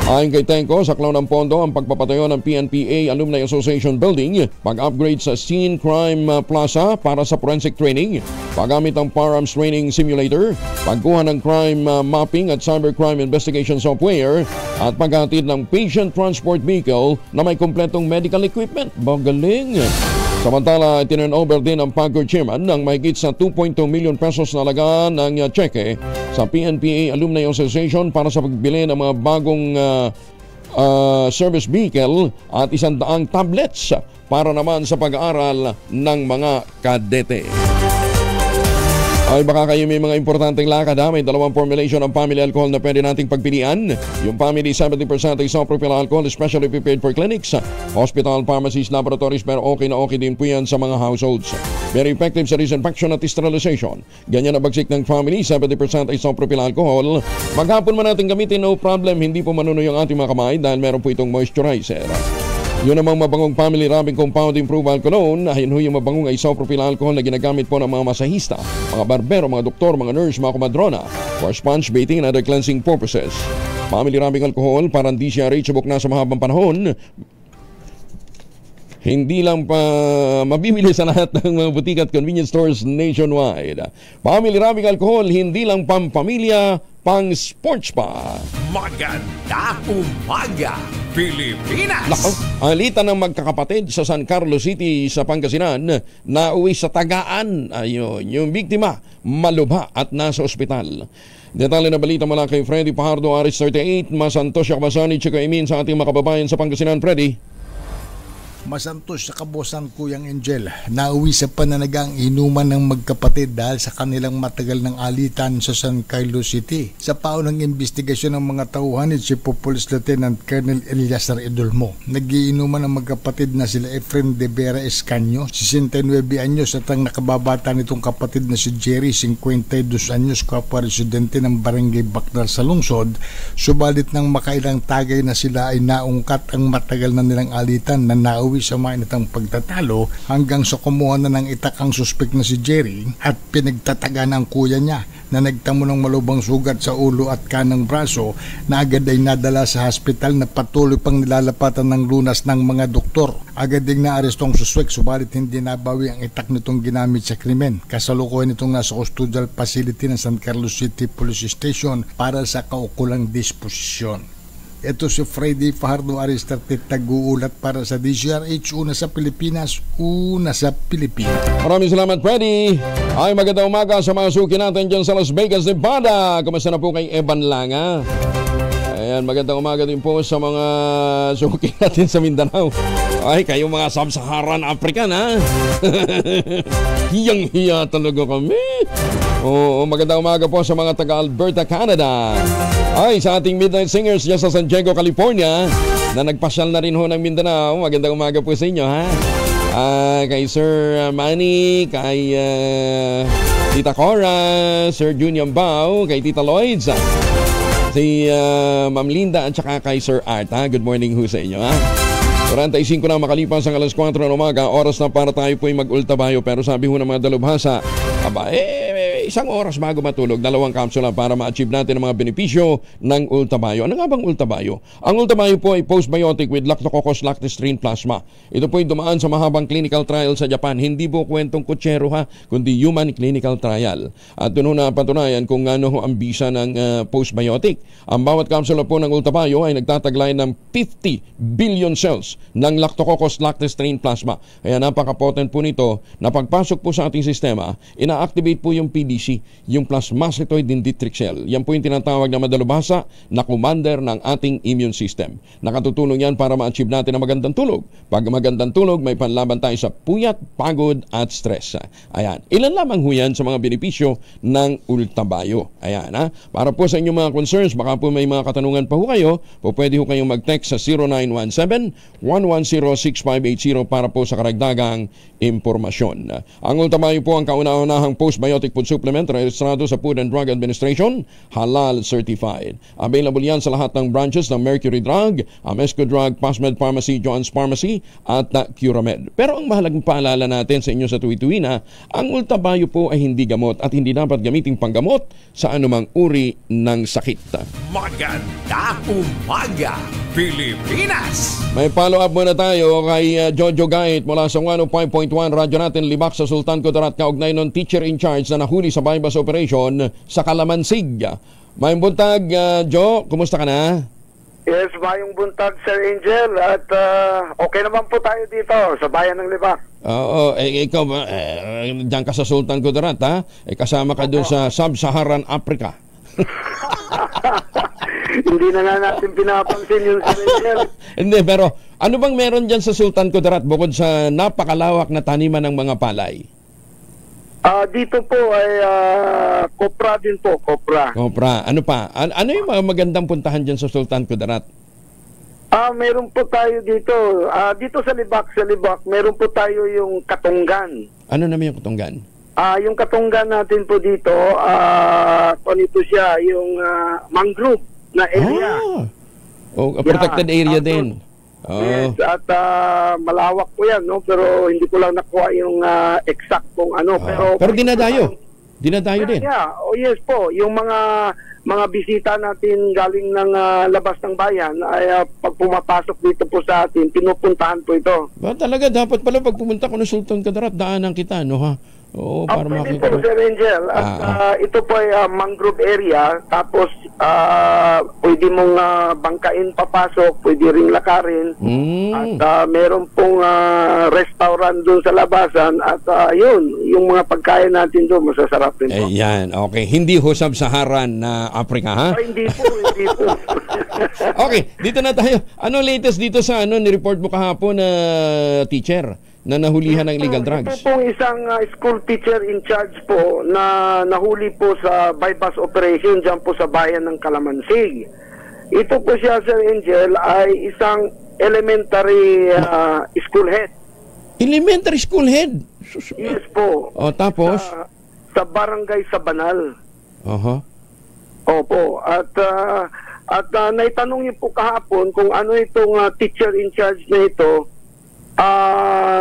Ayon kay Tenco, saklaw ng pondo ang pagpapatayo ng PNPA Alumni Association Building, pag-upgrade sa Scene Crime Plaza para sa forensic training, paggamit ng Firearms Training Simulator, pagkuha ng crime mapping at cybercrime investigation software, at paghatid ng patient transport vehicle na may kompletong medical equipment. Magaling! Samantala, tinurn over din ang PAGCOR chairman ng mahigit sa 2.2 million pesos na halaga ng cheque sa PNPA Alumni Association para sa pagbili ng mga bagong service vehicle at 100 tablets para naman sa pag-aaral ng mga kadete. Ay baka kayo may mga importanteng lakad ha. May dalawang formulation ng family alcohol na pwede nating pagpilian. Yung family 70% isopropyl alcohol, especially prepared for clinics, hospital, pharmacies, laboratories, pero okay na okay din po yan sa mga households. Very effective sa disinfection at sterilization. Ganyan na bagsik ng family 70% isopropyl alcohol. Maghapon man natin gamitin, no problem. Hindi po manunoy ang ating mga kamay dahil meron po itong moisturizer. Yun namang mabangong family rubbing compound improved alcohol. Ayun ho yung mabangong isopropyl alcohol na ginagamit po ng mga masahista, mga barbero, mga doktor, mga nurse, mga kumadrona for sponge bathing and other cleansing purposes. Family rubbing alcohol parang di siya subok na sa mahabang panahon. Hindi lang pa mabibili sa lahat ng mga butika at convenience stores nationwide. Family rubbing alcohol, hindi lang pampamilya, pang sports pa. Maganda umaga, Pilipinas! Nako, alitan ng magkakapatid sa San Carlos City sa Pangasinan na uwi sa tagaan. Ayun, yung biktima malubha at nasa ospital. Detalye na balita mula kay Freddy Pajardo, Aris 38, Masantos, Yakbasani, Chico Emin sa ating mga kababayan sa Pangasinan. Freddy. Masantos sa kabosan Kuyang Angel, nauwi sa pananagang inuman ng magkapatid dahil sa kanilang matagal ng alitan sa San Carlos City. Sa paunang investigasyon ng mga tauhan ni Chief of Police Lieutenant Colonel Eliasar Edolmo, nagiinuman ng magkapatid na sila Efren de Vera Escanio, 69 anyos, at ang nakababata nitong kapatid na si Jerry, 52 anyos, kapwa residente ng Barangay Bacnar sa lungsod. Subalit nang makailang tagay na sila ay naungkat ang matagal na nilang alitan na nauwi sa mainitang pagtatalo hanggang sa kumuha na ng itak ang suspek na si Jerry at pinagtatagan ang kuya niya na nagtamo ng malubang sugat sa ulo at kanang braso na agad ay nadala sa hospital na patuloy pang nilalapatan ng lunas ng mga doktor. Agad ding naaresto ang suspek, subalit hindi nabawi ang itak nitong ginamit sa krimen. Kasalukuyan itong nasa custodial facility ng San Carlos City Police Station para sa kaukulang disposisyon. Ito si Freddy Fajardo, Aris 38, nag-uulat para sa DZRH, una sa Pilipinas, una sa Pilipinas. Maraming salamat, Freddy. Ay, magandang umaga sa mga suki natin dyan sa Las Vegas, Nevada. Kamusta na po kay Evan Langa? Ayan, magandang umaga din po sa mga suki natin sa Mindanao. Ay, kayong mga Sub-Saharan African, ha? Hiyang-hiya talaga kami. Oo, magandang umaga po sa mga taga-Alberta, Canada. Ay, sa ating Midnight Singers dyan sa San Diego, California, na nagpasyal na rin ho ng Mindanao. Magandang umaga po sa inyo, ha? Kay Sir Manny, kay Tita Cora, Sir Junior Bao, kay Tita Lloyds, si Ma'am Linda, at saka kay Sir Art, ha? Good morning ho sa inyo, ha? 45 na makalipas ang alas 4 ng umaga, oras na para tayo po ay mag-ultabayo. Pero sabi ho ng mga dalubhasa, isang oras bago matulog, 2 kapsula para ma-achieve natin ang mga benepisyo ng ultabayo. Ano nga bang ultabayo? Ang ultabayo po ay postbiotic with Lactococcus lactostream plasma. Ito po ay dumaan sa mahabang clinical trial sa Japan. Hindi po kwentong kutsero, ha, kundi human clinical trial. At doon na patunayan kung ano ang bisa ng postbiotic. Ang bawat kapsula po ng ultabayo ay nagtataglay ng 50 billion cells ng Lactococcus lactostream plasma. Kaya napaka-potent po nito na pagpasok po sa ating sistema, ina-activate po yung PDC, yung plasmacytoid dendritic cell. Yan po yung tinatawag na madalubhasa na commander ng ating immune system. Nakatutulong yan para ma-achieve natin ang magandang tulog. Pag magandang tulog, may panlaban tayo sa puyat, pagod at stress. Ayan. Ilan lamang ho yan sa mga benepisyo ng ultabayo. Ayan, ha. Para po sa inyong mga concerns, baka po may mga katanungan pa ho kayo, po pwede ho kayong mag-text sa 0917-110-6580 para po sa karagdagang impormasyon. Ang ultabayo po ang kauna-unahang postbiotic food supplement rehistrado sa Food and Drug Administration, halal certified. Available yan sa lahat ng branches ng Mercury Drug, Amesco Drug, Pasmed Pharmacy, John's Pharmacy at Curamed. Pero ang mahalagang paalala natin sa inyo sa tuwi-tuwi na ang ultabayo po ay hindi gamot at hindi dapat gamiting panggamot sa anumang uri ng sakit. Maganda umaga, Pilipinas! May follow-up muna tayo kay Jojo Gait mula sa 105.1 radyo natin Libak sa Sultan Kudarat, kaugnay ng teacher in charge na nahuli sa bypass operation sa Kalamansig. Mayong buntag, Jo, kumusta ka na? Yes, mayong buntag, Sir Angel, at okay naman po tayo dito sa bayan ng Libak. Oo, ikaw ba, dyan ka sa Sultan Kudarat, ha? Kasama ka doon sa Sub-Saharan Africa. Hindi na nga natin pinapansin yung Sir Angel. Hindi, pero ano bang meron dyan sa Sultan Kudarat bukod sa napakalawak na taniman ng mga palay? Dito po ay Kopra din po, Kopra. Kopra. Ano pa? Ano yung mga magandang puntahan dyan sa Sultan Kudarat? Meron po tayo dito. Dito sa Libak, meron po tayo yung Katunggan. Ano naman yung Katunggan? Yung Katunggan natin po dito, ito siya, yung mangrove na area. Protected area din. Yes, at malawak po yan, no? Pero hindi ko lang nakuha yung exact kung ano. Pero dinadayo din. Yeah. Yes po, yung mga bisita natin galing ng labas ng bayan ay pag pumapasok dito po sa atin, pinupuntahan po ito. Talaga, dapat pala pag pumunta ko ng Sultan Kudarat, daanan kita, no ha? Oo, para pwede makita. po, Sir Angel. At ito po ay mangrove area. Tapos, pwede mong bangkain papasok, pwede ring lakarin. At meron pong restaurant doon sa labasan. At yung mga pagkain natin doon, masasarap rin po. Ayan, okay. Hindi ho sub-Saharan na Africa, ha? Hindi po. Okay, dito na tayo. Ano latest dito sa ni-report mo kahapon na teacher na nahulihan ng illegal drugs? Ito pong isang school teacher in charge po na nahuli po sa bypass operation dyan po sa bayan ng Calamansig. Ito po siya, Sir Angel, ay isang elementary school head. Elementary school head? Yes po. Tapos? Sa barangay Sabanal. Opo. At naitanong niyo po kahapon kung ano itong teacher in charge na ito.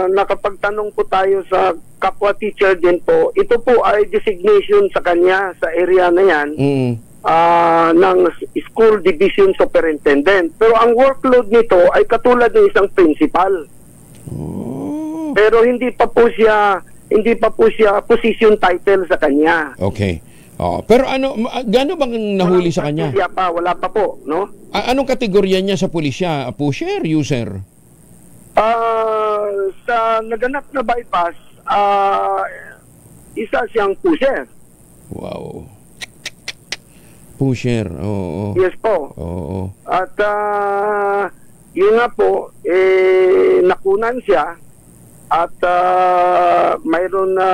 Nakapagtanong po tayo sa kapwa teacher din po. Ito po ay designation sa kanya sa area na yan ng school division superintendent. Pero ang workload nito ay katulad ng isang principal. Pero hindi pa po siya position title sa kanya. Okay. Pero gaano bang nahuli sa kanya? Wala pa po, no? Anong kategorya niya sa pulisya? Pusher, user? Sa naganap na bypass, isa siyang pusher. Wow. Pusher, oo. Yes po. Oo. At yun nga po, nakunan siya at mayroon na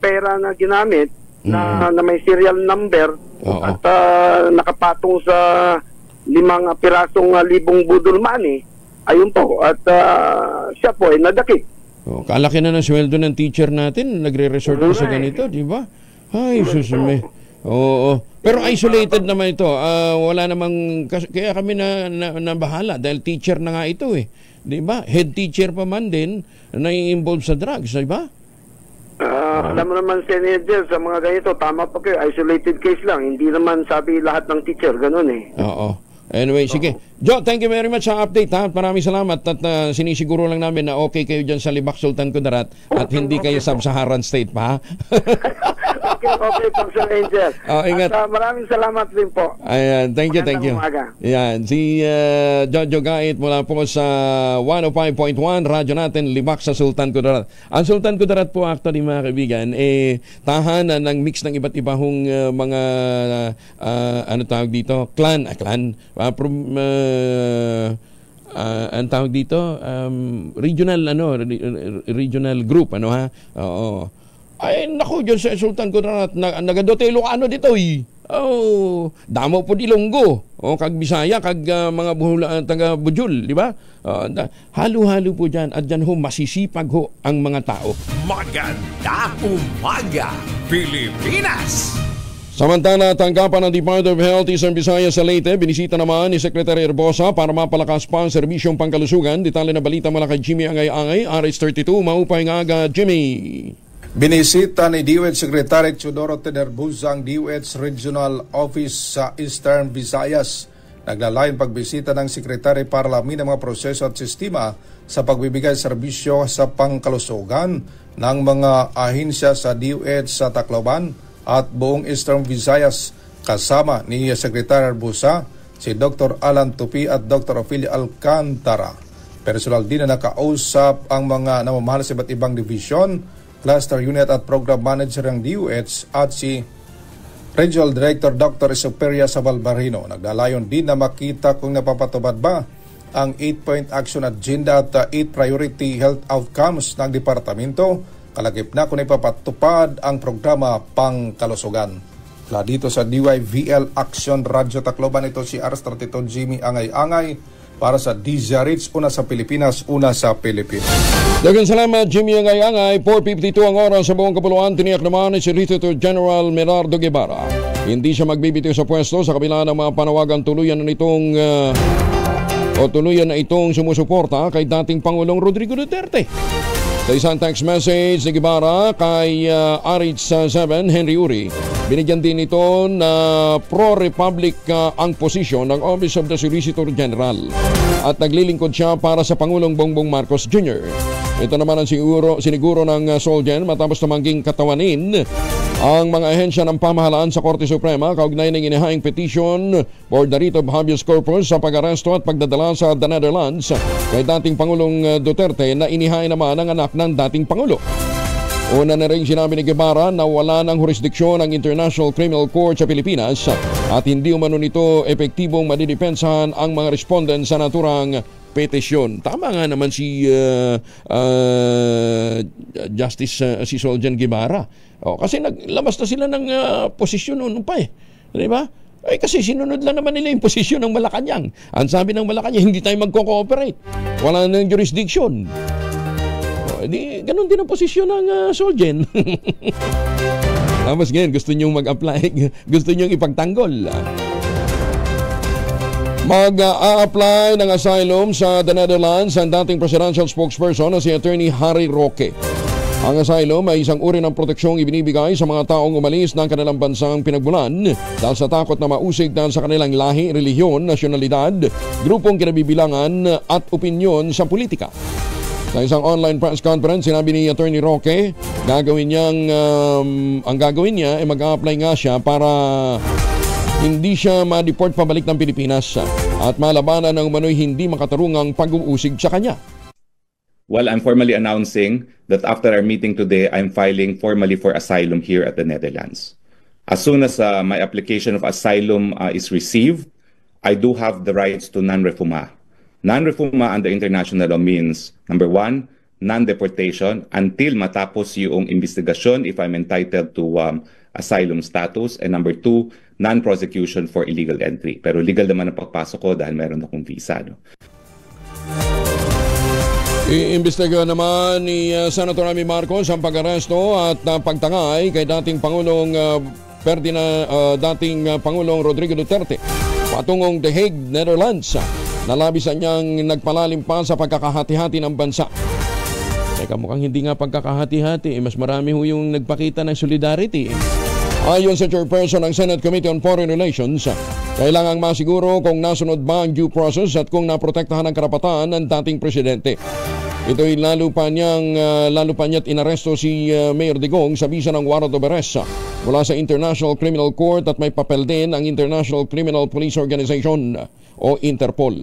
pera na ginamit na may serial number at nakapatong sa 5 pirasong libong budol money. Ayun po, at siya po ay nadakip. Kalaki na ng sweldo ng teacher natin, nagre-resort pa sa ganito, di ba? Ay, susume. Oo. Pero isolated naman ito. Wala namang, kaya kami na bahala dahil teacher na nga ito eh. Di ba? Head teacher pa man din na involved sa drugs, di ba? Alam mo naman, Senator, sa mga ganito, tama pa kayo, isolated case lang. Hindi naman sabi lahat ng teacher, ganun eh. Oo. Anyway, sige. Joe, thank you very much sa update, ha? Maraming salamat at sinisiguro lang namin na okay kayo dyan sa Libak, Sultan Kudarat at hindi kayo sub-Saharan state pa, ha? Okay po, Sir Angel. Ingat. At maraming salamat din po. Ayan, thank you. Umaga. Ayan, si Jojo Gait mula po sa 105.1 radyo natin, Libak sa Sultan Kudarat. Ang Sultan Kudarat po, actually, mga kaibigan, tahanan ng mix ng iba't ibang mga ano tawag dito? Clan. Ang tawag dito regional group oo. Ay naku, diyan sa Sultan Kudarat nagadote Ilocano dito damo po di Ilonggo kag Bisaya kag mga taga Bujul, di ba? Halo-halo po diyan at diyan ho masisipag ho ang mga tao. Magandang umaga, Pilipinas! Samantala, tanggapan ng Department of Health Eastern Visayas sa Leyte, binisita naman ni Secretary Herbosa para mapalakas pa ang serbisyong pangkalusugan. Detalye na balita mula kay Jimmy Angay-Angay, RH32, maupay nga aga, Jimmy. Binisita ni DOH Secretary Teodoro Herbosa ang DOH Regional Office sa Eastern Visayas. Naglalayon pagbisita ng Secretary para alamin ang mga proseso at sistema sa pagbibigay serbisyo sa pangkalusugan ng mga ahensya sa DOH sa Tacloban at buong Eastern Visayas, kasama ni Secretary Herbosa, si Dr. Alan Tupi at Dr. Ophelia Alcantara. Personal din na nakausap ang mga namamahala sa iba't ibang division, cluster unit at program manager ng DOH at si Regional Director Dr. Superia Sabalbarino. Nagdalayon din na makita kung napapatubad ba ang 8-point action agenda at 8 priority health outcomes ng departamento kalakip na kung ipapatupad ang programa Pangkalusugan. Dito sa DYVL Action Radio Tacloban, ito si Ars32 Jimmy Angay-Angay para sa DZRH, una sa Pilipinas, una sa Pilipinas. Daghang salamat, Jimmy Angay-Angay. 4:52 ang oras sa buong kapuluan. Tiniyak naman ni Solicitor General Merardo Guevara. Hindi siya magbibitiw sa pwesto sa kabila ng mga panawagang tuluyan na itong sumusuporta kay dating Pangulong Rodrigo Duterte. Sa isang text message ni Guevara kay RH7 Henry Uri, binigyan din ito na pro-republic ang posisyon ng Office of the Solicitor General at naglilingkod siya para sa Pangulong Bongbong Marcos Jr. Ito naman ang siniguro ng Solgen matapos namangging katawanin ang mga ahensya ng pamahalaan sa Korte Suprema kaugnay ng inihaing petition for the writ of habeas corpus sa pag-aresto at pagdadala sa the Netherlands kay dating Pangulong Duterte na inihain naman ang anak ng dating Pangulo. Una na rin sinabi ni Guevara na wala ng jurisdiksyon ang International Criminal Court sa Pilipinas at hindi umano nito epektibong madidepensahan ang mga respondent sa naturang petisyon. Tama nga naman si Justice si Solgen Guevara. Kasi naglabas na sila ng posisyon noon pa eh. Di ba? Kasi sinunod lang naman nila yung posisyon ng Malacanang. Ang sabi ng Malacanang, hindi tayo magko-cooperate. Wala nang jurisdiction. Ganun din ang posisyon ng Solgen. Tapos ngayon, gusto nyong mag-apply, gusto nyong ipagtanggol. Mag-a-apply ng asylum sa the Netherlands ang dating presidential spokesperson na si Attorney Harry Roque. Ang asylum ay isang uri ng proteksyong ibinibigay sa mga taong umalis ng kanilang bansang pinagmulan dahil sa takot na mausig dahil sa kanilang lahi, relihiyon, nasyonalidad, grupong kinabibilangan at opinyon sa politika. Sa isang online press conference, sinabi ni Attorney Roque, ang gagawin niya ay mag-a-apply nga siya para hindi siya ma-deport pabalik ng Pilipinas at malabanan ng umano'y hindi makatarungang pag-uusig sa kanya. Well, I'm formally announcing that after our meeting today, I'm filing formally for asylum here at the Netherlands. As soon as my application of asylum is received, I do have the rights to non-refoulement. Non-refoulement under international law means, number one, non-deportation until matapos yung investigasyon if I'm entitled to asylum status, and number two, non-prosecution for illegal entry. Pero legal naman ang pagpasok ko dahil meron akong visa. No? Iimbestiga naman ni Senator Amy Marcos ang pag-aresto at pagtangay kay dating Pangulong Pangulong Rodrigo Duterte patungong The Hague, Netherlands. Nalabisan niyang nagpalalim pa sa pagkakahati-hati ng bansa. Teka, mukhang hindi nga pagkakahati-hati. Mas marami yung nagpakita ng solidarity. Ayon sa chairperson ng Senate Committee on Foreign Relations, kailangang masiguro kung nasunod ba ang due process at kung naprotektahan ang karapatan ng dating presidente. Ito'y lalo pa niya't inaresto si Mayor Digong sa bisa ng warrant of arrest mula sa International Criminal Court at may papel din ang International Criminal Police Organization o Interpol.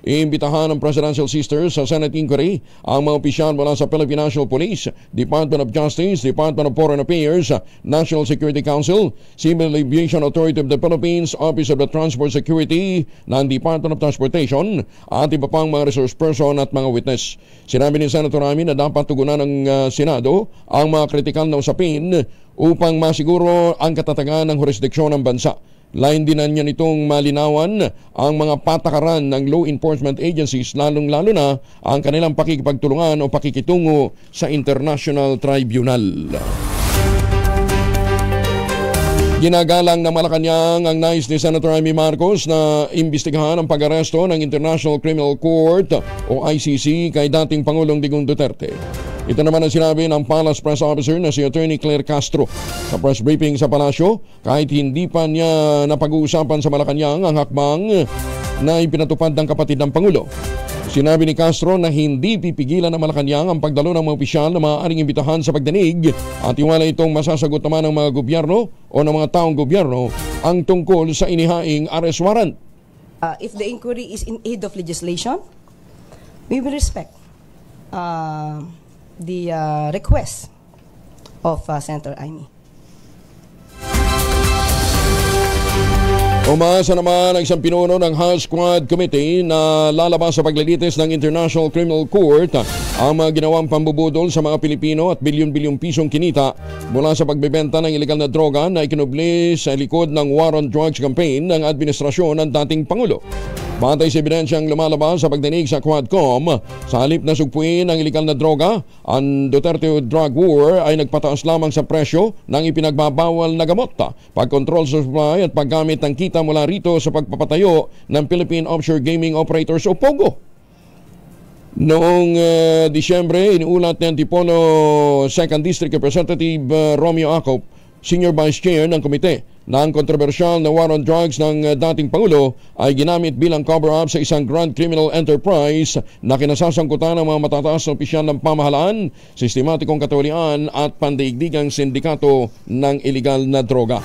Iimbitahan ng Presidential Sisters sa Senate Inquiry ang mga opisyal mula sa Philippine National Police, Department of Justice, Department of Foreign Affairs, National Security Council, Civil Aviation Authority of the Philippines, Office of the Transport Security ng Department of Transportation at iba pang mga resource person at mga witness. Sinabi ni Senator Rami na dapat tugunan ng Senado ang mga kritikal na usapin upang masiguro ang katatagan ng jurisdiksyon ng bansa. Lain din niya nitong malinawan ang mga patakaran ng law enforcement agencies, lalong-lalo na ang kanilang pakikipagtulungan o pakikitungo sa International Tribunal. Ginagalang na Malacanang ang nais ni Senator Amy Marcos na imbestigahan ang pag-aresto ng International Criminal Court o ICC kay dating Pangulong Digong Duterte. Ito naman ang sinabi ng Palace Press Officer na si Attorney Claire Castro sa press briefing sa Palasyo kahit hindi pa niya napag-uusapan sa Malacanang ang hakbang na ipinatupad ng kapatid ng Pangulo. Sinabi ni Castro na hindi pipigilan ng Malacanang ang pagdalo ng mga opisyal na maaaring imbitahan sa pagdinig at iwala itong masasagot naman ng mga gobyerno o ng mga taong gobyerno ang tungkol sa inihaing arrest warrant. If the inquiry is in aid of legislation, we will respect the request of Senator Amy. Umasa naman ang isang pinuno ng House Squad Committee na lalabas sa paglilitis ng International Criminal Court ang mga ginawang pambubudol sa mga Pilipino at bilyon-bilyong pisong kinita mula sa pagbebenta ng ilegal na droga na ikinubli sa likod ng War on Drugs campaign ng administrasyon ng dating Pangulo. Batay sa ebidensyang lumalabas sa pagdinig sa Quadcom, sa halip na sugpuin ang ilegal na droga, ang Duterte Drug War ay nagpataas lamang sa presyo ng ipinagbabawal na gamot, pagkontrol sa supply at paggamit ng kita mula rito sa pagpapatayo ng Philippine Offshore Gaming Operators o POGO. Noong Disyembre, inuulat ni Antipolo 2nd District Representative Romeo Acop, Senior Vice Chair ng komite, na ang kontrobersyal na war on drugs ng dating Pangulo ay ginamit bilang cover-up sa isang grand criminal enterprise na kinasasangkutan ng mga matataas na opisyal ng pamahalaan, sistematikong katiwalian at pandaigdigang sindikato ng ilegal na droga.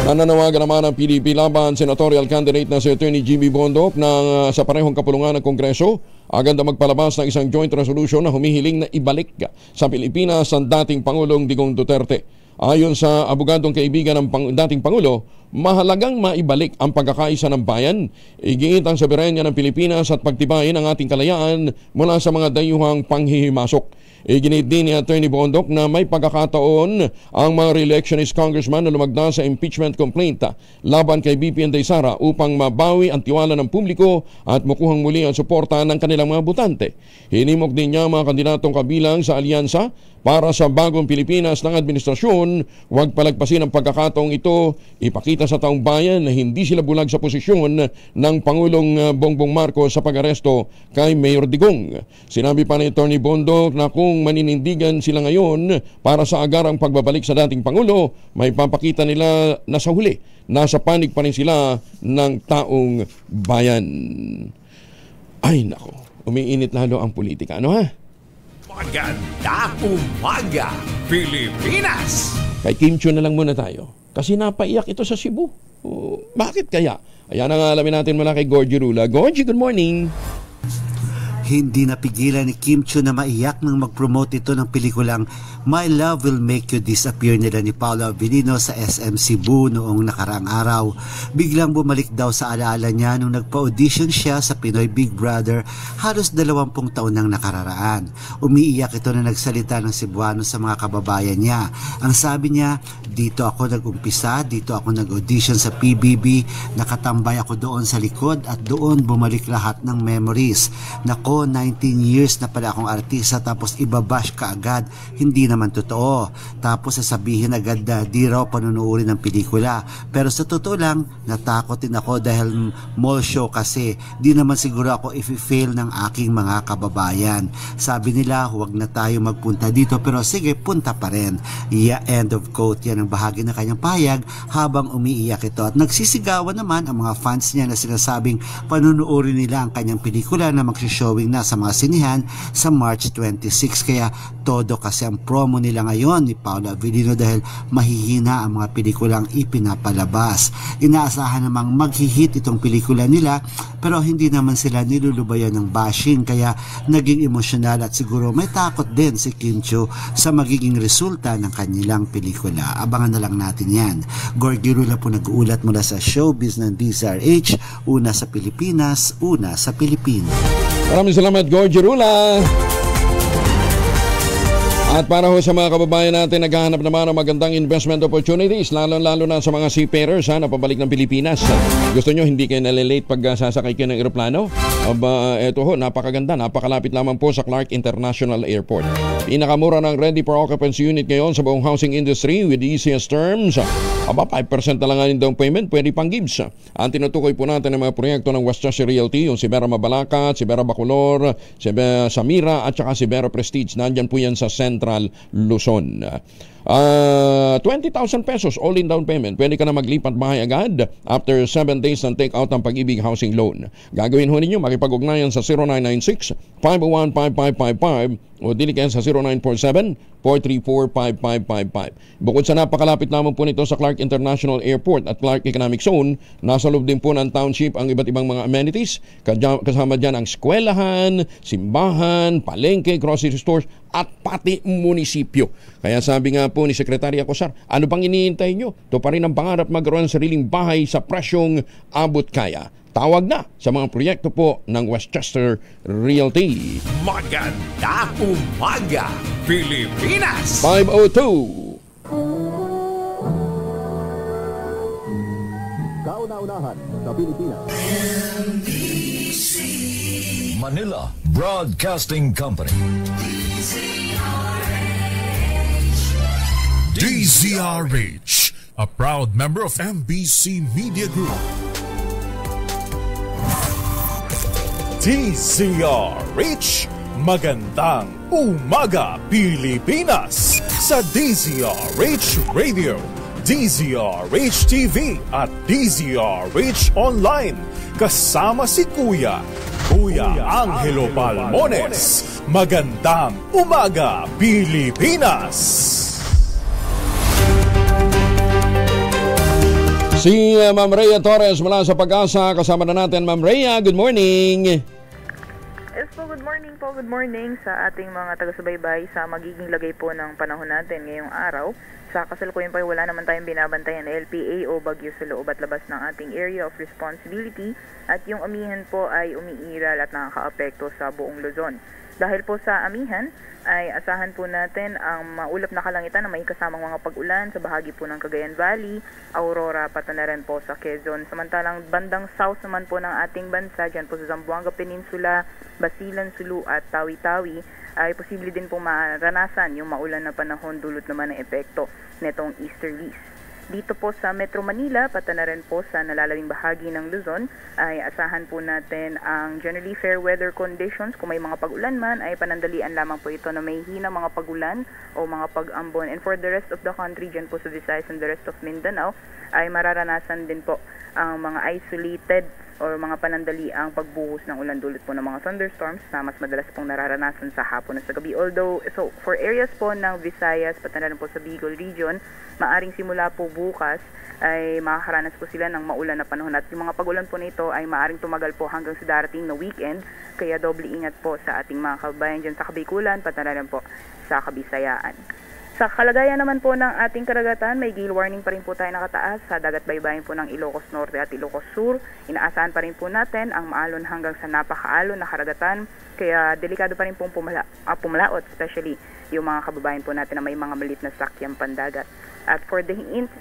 Nananawagan naman ang PDP laban senatorial candidate na si Attorney Jimmy Bondoc na sa parehong kapulungan ng Kongreso agad na magpalabas ng isang joint resolution na humihiling na ibalik sa Pilipinas ang dating Pangulong Digong Duterte. Ayon sa abogadong kaibigan ng dating Pangulo, mahalagang maibalik ang pagkakaisa ng bayan, igiit ang soberanya ng Pilipinas at pagtibayin ang ating kalayaan mula sa mga dayuhang panghihimasok. Iginit din ni Attorney Bondoc na may pagkakataon ang mga re-electionist congressman na lumagda sa impeachment complaint laban kay BP Inday Sara upang mabawi ang tiwala ng publiko at mukuhang muli ang suporta ng kanilang mga botante. Hinimok din niya mga kandidatong kabilang sa alyansa para sa bagong Pilipinas ng administrasyon, huwag palagpasin ang pagkakataong ito, ipakita sa taong bayan na hindi sila bulag sa posisyon ng Pangulong Bongbong Marcos sa pag-aresto kay Mayor Digong. Sinabi pa ni Attorney Bondoc na kung maninindigan sila ngayon para sa agarang pagbabalik sa dating Pangulo, may papakita nila na sa huli, nasa panig pa rin sila ng taong bayan. Ay nako, umiinit lalo ang politika, ano ha? Magandang umaga, Pilipinas! Kay Kim Chiu na lang muna tayo. Kasi napaiyak ito sa Cebu. Bakit kaya? Ayan ang alamin natin mula kay Gorgie Rula. Gorgie, good morning! Hindi napigilan ni Kim Chiu na maiyak nang mag-promote ito ng pelikulang My Love Will Make You Disappear nila ni Paolo Avellino sa SM Cebu noong nakaraang araw. Biglang bumalik daw sa alaala niya nung nagpa-audition siya sa Pinoy Big Brother halos 20 taon nang nakararaan. Umiiyak ito na nagsalita ng Cebuano sa mga kababayan niya. Ang sabi niya, dito ako nag-umpisa, dito ako nag-audition sa PBB, nakatambay ako doon sa likod at doon bumalik lahat ng memories. Nako, 19 years na pala akong artista tapos ibabash ka agad, hindi naman totoo. Tapos sasabihin agad na di raw panunuorin ng pelikula. Pero sa totoo lang, natakot din ako dahil mall show kasi di naman siguro ako i-fail ng aking mga kababayan. Sabi nila huwag na tayo magpunta dito pero sige, punta pa rin. Yeah, end of quote. Yan ang bahagi ng kanyang pahayag habang umiiyak ito. At nagsisigawan naman ang mga fans niya na sinasabing panunuorin nila ang kanyang pelikula na magsishowing na sa mga sinihan sa March 26. Kaya todo kasi ang promo nila ngayon ni Paolo Avellino dahil mahihina ang mga pelikulang ipinapalabas. Inaasahan namang maghihit itong pelikula nila pero hindi naman sila nilulubayan ng bashing kaya naging emosyonal at siguro may takot din si Kim Chiu sa magiging resulta ng kanilang pelikula. Abangan na lang natin yan. Gorgie Rula po nag-uulat mula sa showbiz ng DZRH, una sa Pilipinas, una sa Pilipinas. Maraming salamat, Gorgie Rula. At para ho sa mga kababayan natin naghahanap naman ng magandang investment opportunities, lalo na sa mga seafarers na pabalik ng Pilipinas. Gusto nyo hindi kayo nalilate pag sasakay kayo ng eroplano? Eto ho, napakaganda, napakalapit lamang po sa Clark International Airport. Pinakamura ng ready for occupancy unit ngayon sa buong housing industry with easiest terms. 5% na lang ang down payment, pwede pang gives. Ang tinutukoy po natin ng mga proyekto ng Westchester Realty, yung si Vera Mabalacat, si Vera Bacolor, si Samira at saka si Vera Prestige. Nandyan po yan sa Central Luzon. 20,000 pesos all-in down payment. Pwede ka na maglipat bahay agad after 7 days ng take-out ng Pag-ibig Housing Loan. Gagawin ho ninyo, makipag-ugnayan sa 0996-501-5555 o dili kayo sa 0947-434-5555. Bukod sa napakalapit naman po nito sa Clark International Airport at Clark Economic Zone, nasa loob din po ng township ang iba't ibang mga amenities. Kasama dyan ang eskwelahan, simbahan, palengke, grocery stores at pati munisipyo. Kaya sabi nga po ni Secretary Acosar, ano pang iniintay nyo? Ito pa rin ang pangarap magkaroon ng sariling bahay sa presyong abot kaya. Tawag na sa mga proyekto po ng Westchester Realty. Magandang umaga, Pilipinas! 5:02. Kauna-unahan sa Pilipinas. NBC Manila Broadcasting Company. DZRH, a proud member of MBC Media Group. DZRH, magandang umaga Pilipinas sa DZRH Radio, DZRH TV at DZRH Online. Kasama si Kuya Angelo Palmones. Magandang umaga Pilipinas. Si Ma'am Rhea Torres mula sa Pag-asa, kasama na natin. Ma'am Rhea, good morning. Yes po, good morning po. Good morning sa ating mga taga-subaybay sa magiging lagay po ng panahon natin ngayong araw. Sa kasalukuyan po ay wala naman tayong binabantayan na LPA o bagyo sa loob at labas ng ating area of responsibility, at yung amihan po ay umiiral at nakakaapekto sa buong Luzon. Dahil po sa amihan ay asahan po natin ang maulap na kalangitan na may kasamang mga pag-ulan sa bahagi po ng Cagayan Valley, Aurora, pati na rin po sa Quezon. Samantalang bandang south naman po ng ating bansa, dyan po sa Zamboanga Peninsula, Basilan, Sulu at Tawi-Tawi, ay posible din po maranasan yung maulan na panahon dulot naman ng epekto netong easterlies. Dito po sa Metro Manila, pati na rin po sa nalalabing bahagi ng Luzon, ay asahan po natin ang generally fair weather conditions. Kung may mga pag-ulan man, ay panandalian lamang po ito na may hina mga pag-ulan o mga pag-ambon. And for the rest of the country, dyan po sa Visayas and the rest of Mindanao, ay mararanasan din po ang mga isolated o mga panandali ang pagbuhos ng ulan dulot po ng mga thunderstorms na mas madalas pong nararanasan sa hapon at sa gabi. Although, so for areas po ng Visayas, pati na rin po sa Bicol region, maaring simula po bukas ay makakaranas po sila ng maulan na panahon. At yung mga pag-ulan po nito ay maaring tumagal po hanggang sa darating na weekend. Kaya doble ingat po sa ating mga kababayan dyan sa Kabikulan, pati na rin po sa Kabisayaan. Sa kalagayan naman po ng ating karagatan, may gale warning pa rin po tayo nakataas sa dagat baybayin po ng Ilocos Norte at Ilocos Sur. Inaasahan pa rin po natin ang maalon hanggang sa napakaalon na karagatan. Kaya delikado pa rin pong pumalaot, especially yung mga kababayan po natin na may mga malit na sakyang pandagat. At for the heat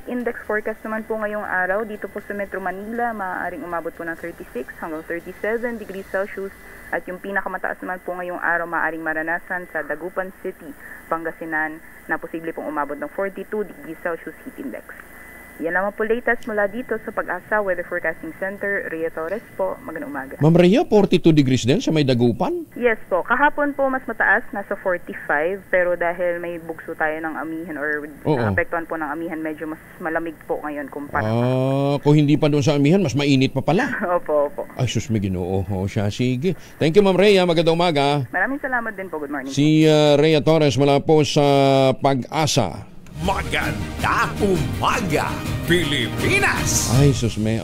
index forecast naman po ngayong araw, dito po sa Metro Manila, maaaring umabot po ng 36 hanggang 37 degrees Celsius. At yung pinakamataas naman po ngayong araw, maaaring maranasan sa Dagupan City, Pangasinan, na posible pong umabot ng 42 degrees Celsius heat index. Yan naman po latest mula dito sa Pag-asa Weather Forecasting Center. Rhea Torres po, magandang umaga. Ma'am Rhea, 42 degrees din sa may Dagupan? Yes po, kahapon po mas mataas, nasa 45, pero dahil may bugso tayo ng amihan or apektuhan po ng amihan, medyo mas malamig po ngayon kumpara. Kung hindi pa doon sa amihan, mas mainit pa pala. Opo. Ay, sus, may Ginoo. Siya, sige. Thank you, Ma'am Rhea. Magandang umaga. Maraming salamat din po. Good morning. Si Rhea Torres mula po sa Pag-asa. Magandang umaga, Pilipinas! Ay, susme.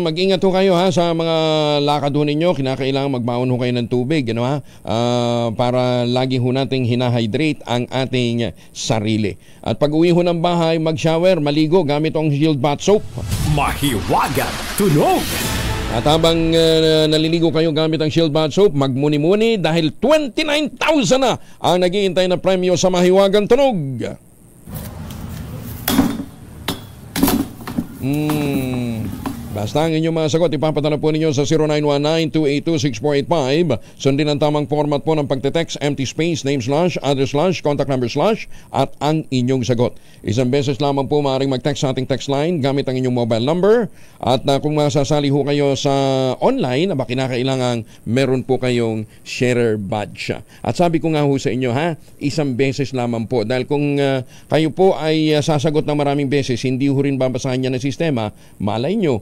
Mag-ingat ho kayo ha sa mga lakad ho ninyo. Kinakailangan magbaon ho kayo ng tubig, para lagi ho nating hinahydrate ang ating sarili. At pag uwi ho ng bahay, mag-shower, maligo gamit ang Shield Bath Soap. Mahiwagan, tunog! At habang naliligo kayo gamit ang Shield Bath Soap, magmuni-muni dahil 29,000 na ang naghihintay na premyo sa Mahiwagan Tunog. Basta ang inyong mga sagot, ipapadala po ninyo sa 0919-282-6485. Sundin ang tamang format po ng pagte-text, empty space, name / address / contact number / at ang inyong sagot. Isang beses lamang po maaaring mag-text sa ating text line gamit ang inyong mobile number. At kung masasali ho kayo sa online, kinakailangan meron po kayong sharer badge. At sabi ko nga ho sa inyo, isang beses lamang po. Dahil kung kayo po ay sasagot ng maraming beses, hindi ho rin babasahan niya ng sistema, malay nyo,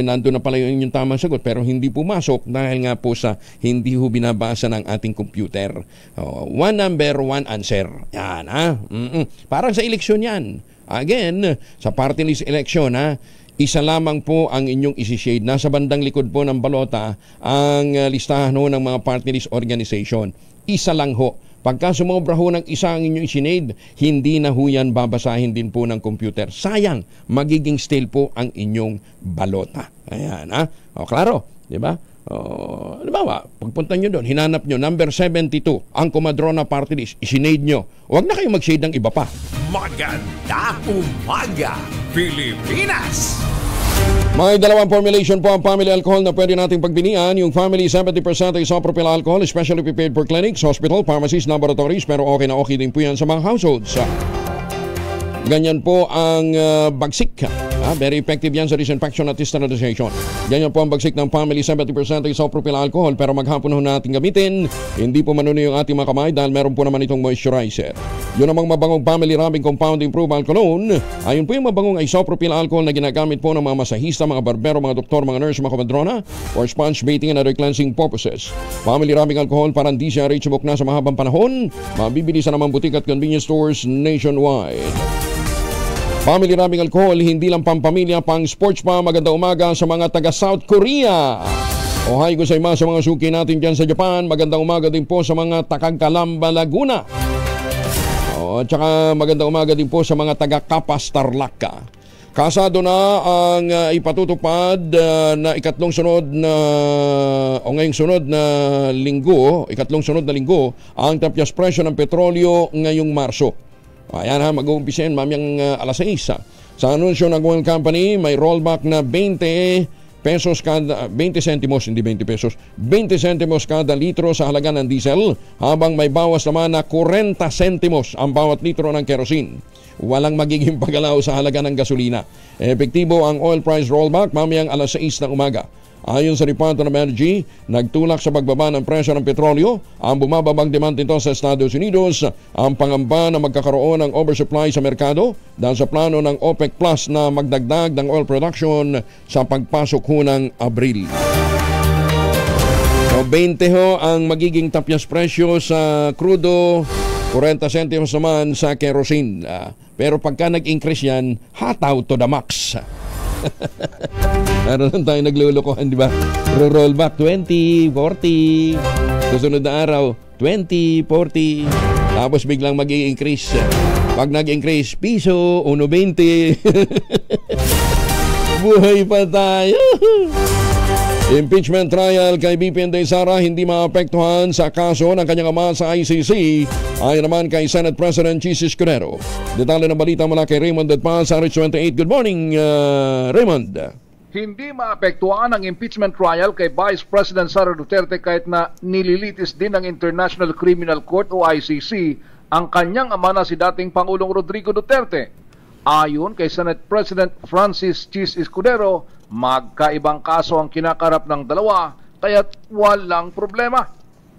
nandun na pala yung inyong tamang sagot pero hindi pumasok dahil nga po sa hindi ho binabasa ng ating computer. One number, one answer. Yan, Parang sa eleksyon yan. Again, sa party list election, isa lamang po ang inyong isi-shade. Nasa bandang likod po ng balota ang listahan ho ng mga party list organization. Isa lang ho. Pagka sumobra ho ng isa ang inyong isinave, hindi na ho yan babasahin din po ng computer. Sayang, magiging stale po ang inyong balota. Ayan, ha? O, klaro, di ba? Halimbawa, pagpunta nyo doon, hinanap nyo, number 72, ang Comadrona Party List, isinade nyo. Huwag na kayo mag-shade ng iba pa. Maganda umaga, Pilipinas! May dalawang formulation po ang family alcohol na pwede nating pagbinian. Yung family 70% isopropyl alcohol, especially prepared for clinics, hospital, pharmacies, laboratories, pero okay na okay din po yan sa mga households. Ganyan po ang bagsik. Very effective yan sa disinfection at sterilization. Ganyan po ang bagsik ng family 70% isopropyl alcohol, pero maghapon ho natin gamitin. Hindi po manunoy yung ating mga kamay dahil meron po naman itong moisturizer. Yun namang mabangong family rubbing compound improved alcohol. Ayun po yung mabangong isopropyl alcohol na ginagamit po ng mga masahista, mga barbero, mga doktor, mga nurse, mga comadrona for sponge bathing and other cleansing purposes. Family rubbing alcohol para hindi siya reachable na sa mahabang panahon. Mabibili sa namang butik at convenience stores nationwide. Family rubbing alcohol, hindi lang pampamilya, pang sports pa. Maganda umaga sa mga taga South Korea. Ohay gozaimasu sa mga suki natin dyan sa Japan. Maganda umaga din po sa mga taga Calamba, Laguna. At saka maganda umaga din po sa mga taga Capas, Tarlac. Kasado na ang ipatutupad na ikatlong sunod na linggo, ang tapyas presyo ng petrolyo ngayong Marso. Ayan ha, mag-uumpisa yan mamayang alas 6. Sa anunsyo ng oil company, may rollback na 20 pesos kada, 20 centimos, hindi 20 pesos, 20 centimos kada litro sa halaga ng diesel, habang may bawas naman na 40 centimos ang bawat litro ng kerosene. Walang magiging paggalaw sa halaga ng gasolina. Epektibo ang oil price rollback mamayang alas 6 ng umaga. Ayon sa Department of Energy, nagtulak sa pagbaba ng presyo ng petrolyo ang bumababang demand nito sa Estados Unidos, ang pangamba na magkakaroon ng oversupply sa merkado dahil sa plano ng OPEC Plus na magdagdag ng oil production sa pagpasok ho ng Abril. So 20 ho ang magiging tapyas presyo sa crudo, 40 centimos naman sa kerosene. Pero pagka nag-increase yan, hataw to the max. Meron lang tayo naglulukohan, di ba? Rollback 20, 40. Susunod na araw, 20, 40. Tapos biglang mag-i-increase. Pag nag-increase, piso, 1.20. Buhay pa tayo. Impeachment trial kay BP Inday Sara hindi maapektuhan sa kaso ng kanyang ama sa ICC. Ayon naman kay Senate President Chis Escudero. Detalye ng balita mula kay Raymond Dedpa sa RH 28. Good morning, Raymond. Hindi maapektuhan ang impeachment trial kay Vice President Sara Duterte kahit na nililitis din ng International Criminal Court o ICC ang kanyang ama na si dating Pangulong Rodrigo Duterte. Ayon kay Senate President Francis Chis Escudero, magkaibang kaso ang kinakarap ng dalawa, kaya't walang problema.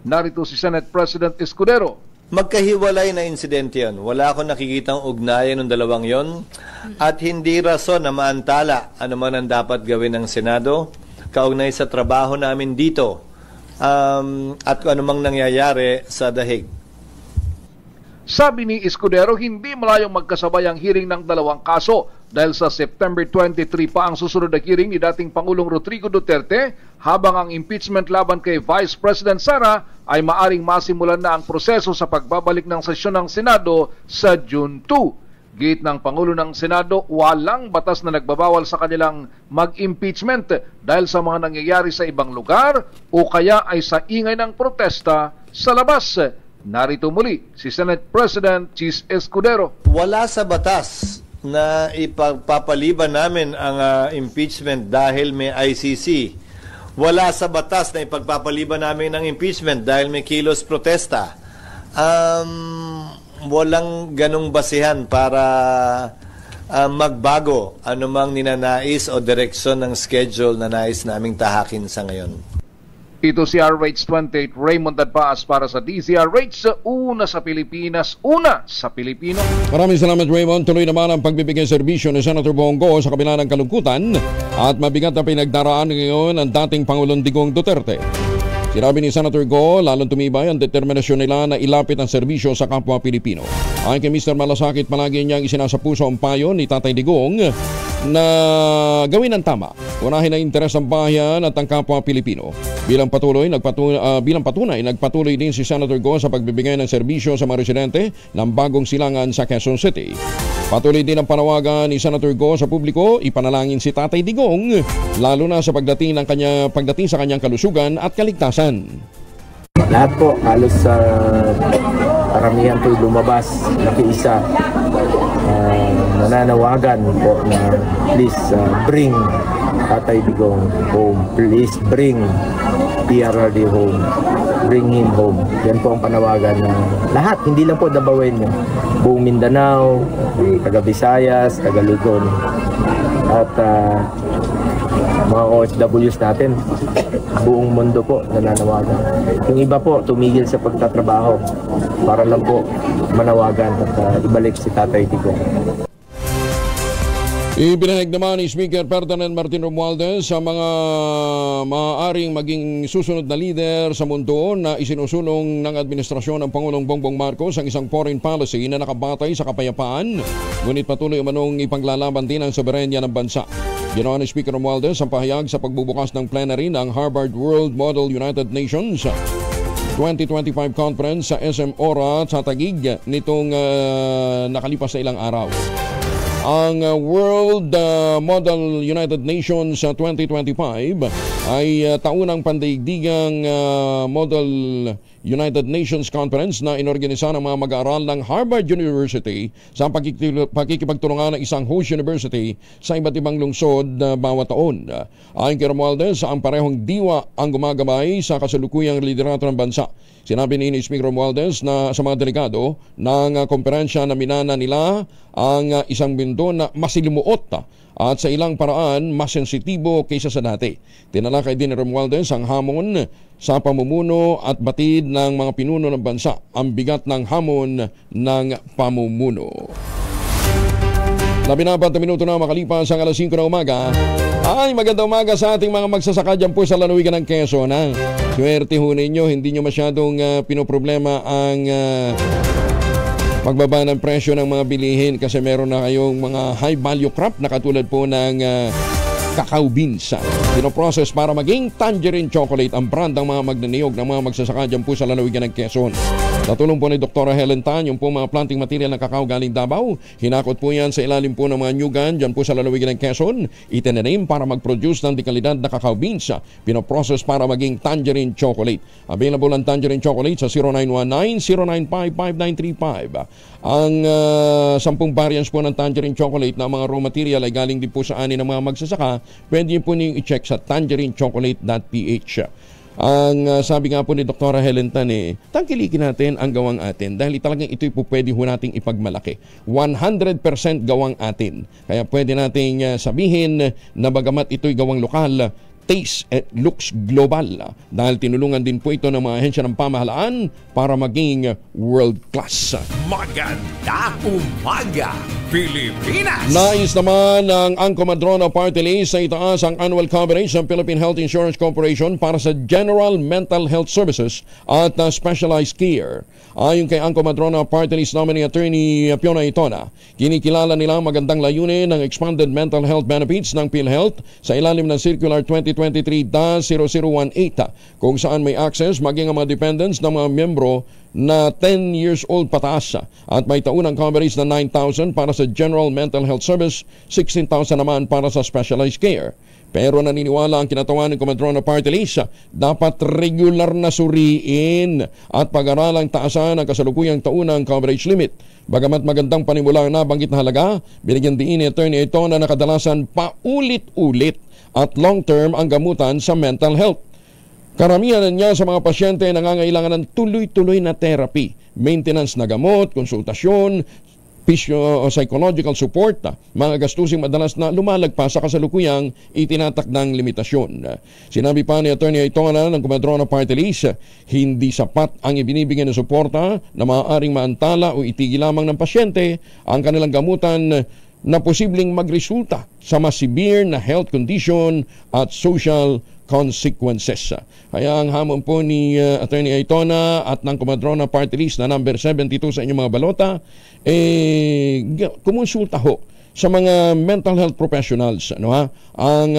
Narito si Senate President Escudero. Magkahiwalay na insidente yan. Wala akong nakikitang ugnayan ng dalawang yon at hindi rason na maantala ano man ang dapat gawin ng Senado kaugnay sa trabaho namin dito at kung ano mang nangyayari sa dahig. Sabi ni Escudero, hindi malayong magkasabay ang hearing ng dalawang kaso dahil sa September 23 pa ang susunod na hearing ni dating Pangulong Rodrigo Duterte, habang ang impeachment laban kay Vice President Sara ay maaring masimulan na ang proseso sa pagbabalik ng sesyon ng Senado sa June 2. Gate ng Pangulo ng Senado, walang batas na nagbabawal sa kanilang mag-impeachment dahil sa mga nangyayari sa ibang lugar o kaya ay sa ingay ng protesta sa labas. Narito muli si Senate President Chis Escudero. Wala sa batas na ipagpapaliban namin ang impeachment dahil may ICC. Wala sa batas na ipagpapaliban namin ang impeachment dahil may kilos protesta. Walang ganong basihan para magbago anumang ninanais o direksyon ng schedule na nais naming tahakin sa ngayon. Ito si RH28 Raymond Dadpaas para sa DZRH, una sa Pilipinas, una sa Pilipino. Maraming salamat, Raymond. Tuloy naman ang pagbibigay serbisyo ni Senator Bongo sa kabila ng kalungkutan at mabigat na pinagdaraan ngayon ang dating Pangulong Digong Duterte. Sinabi ni Senator Go, lalong tumibay ang determinasyon nila na ilapit ang serbisyo sa kapwa Pilipino. Ayon kay Mr. Malasakit, palagi niyang isinasapuso ang payo ni Tatay Digong na gawin ang tama. Unahin ang interes ng bayan at ang kapwa Pilipino. Bilang patunay, nagpatuloy din si Senator Go sa pagbibigay ng serbisyo sa mga residente ng bagong silangan sa Quezon City. Patuloy din ang panawagan ni Senator Go sa publiko, ipanalangin si Tatay Digong, lalo na sa pagdating sa kanyang kalusugan at kaligtasan. Lahat po, halos karamihan po lumabas, nakiisa. Nananawagan po na please bring Tatay Digong home. Please bring PRRD home. Bring him home. Yan po ang panawagan ng lahat. Hindi lang po Dabawenyo. Buong Mindanao, taga Visayas, taga Luzon. At mga OFWs natin, buong mundo po nananawagan. Yung iba po tumigil sa pagtatrabaho para lang po manawagan at ibalik si Tatay Digong. Ibinahig naman ni Speaker Ferdinand Martin Romualdez sa mga maaaring maging susunod na lider sa mundo na isinusulong ng administrasyon ng Pangulong Bongbong Marcos ang isang foreign policy na nakabatay sa kapayapaan, ngunit patuloy umanong ipaglalaban din ang soberenya ng bansa. Ginawa ni Speaker Romualdez ang pahayag sa pagbubukas ng plenary ng Harvard World Model United Nations 2025 Conference sa SM Ora sa Taguig nitong nakalipas na ilang araw. Ang World Model United Nations 2025 ay taunang pandaigdigang Model United Nations Conference na inorganisa ng mga mag-aaral ng Harvard University sa pakikipagtulungan ng isang host university sa iba't ibang lungsod bawat taon. Ayon kay Romualdez, ang parehong diwa ang gumagabay sa kasalukuyang liderato ng bansa. Sinabi ni Speaker Romualdez na sa mga delegado ng komperensya na minana nila ang isang mundo na masilimuot at sa ilang paraan mas sensitibo kaysa sa dati. Tinalakay din ni Romualdez ang hamon sa pamumuno at batid ng mga pinuno ng bansa, ang bigat ng hamon ng pamumuno. 14 minuto na makalipas ang alas 5 ng umaga. Ay, magandang umaga sa ating mga magsasaka dyan po sa lalawigan ng Quezon. Swerte ho ninyo, hindi nyo masyadong pinoproblema ang pagbaba ng presyo ng mga bilihin kasi meron na kayong mga high value crop na katulad po ng cacao beans. Pinoprocess para maging tangerine chocolate ang brand ng mga magnaniyog ng mga magsasaka dyan po sa lalawigan ng Quezon. Natulong po ni Dr. Helen Tan yung po mga planting material ng kakao galing Davao. Hinakot po yan sa ilalim po ng mga nyugan dyan po sa lalawigan ng Quezon. Itinanim para mag-produce ng dekalidad na cacao beans. Pinoprocess para maging tangerine chocolate. Available ang tangerine chocolate sa 0919-095-5935. Ang 10 variants po ng tangerine chocolate na mga raw material ay galing din po sa ani ng mga magsasaka. Pwede po niyong i-check sa tangerinechocolate.ph. Ang sabi nga po ni Dr. Helen Tan, tangkilikin natin ang gawang atin dahil talagang ito'y po pwede ho nating ipagmalaki. 100% gawang atin. Kaya pwede nating sabihin na bagamat ito'y gawang lokal, taste at looks global dahil tinulungan din po ito ng mga ahensya ng pamahalaan para maging world class. Maganda umaga, Pilipinas! Nais naman ng Angko Madrona Party List sa itaas ang annual coverage ng Philippine Health Insurance Corporation para sa General Mental Health Services at Specialized Care. Ayon kay Angko Madrona Party List nominee Attorney Fiona Itona, kinikilala nila ang magandang layunin ng expanded mental health benefits ng PhilHealth sa ilalim ng Circular 2023-0018 kung saan may access maging ang mga dependents ng mga miyembro na 10 years old pataas at may taunang coverage na 9,000 para sa General Mental Health Service, 16,000 naman para sa Specialized Care. Pero naniniwala ang kinatawan ng Comadrona Party List, dapat regular na suriin at pag-aralang taasan ang kasalukuyang taunang coverage limit. Bagamat magandang panimula ang nabanggit na halaga, binigyan din ni Attorney Itona na kadalasan paulit-ulit at long-term ang gamutan sa mental health. Karamihan niya sa mga pasyente nangangailangan ng tuloy-tuloy na therapy, maintenance na gamot, konsultasyon, psychological support, mga gastusing madalas na lumalagpas sa kasalukuyang itinatakdang limitasyon. Sinabi pa ni Attorney Itona ng Comadrona Party List, hindi sapat ang ibinibigay na suporta na maaaring maantala o itigil lamang ng pasyente ang kanilang gamutan na posibleng magresulta sa mas severe na health condition at social consequences. Kaya ang hamon po ni Attorney Itona at ng Comadrona Party List na number 72 sa inyong mga balota, kumonsulta ho sa mga mental health professionals, ang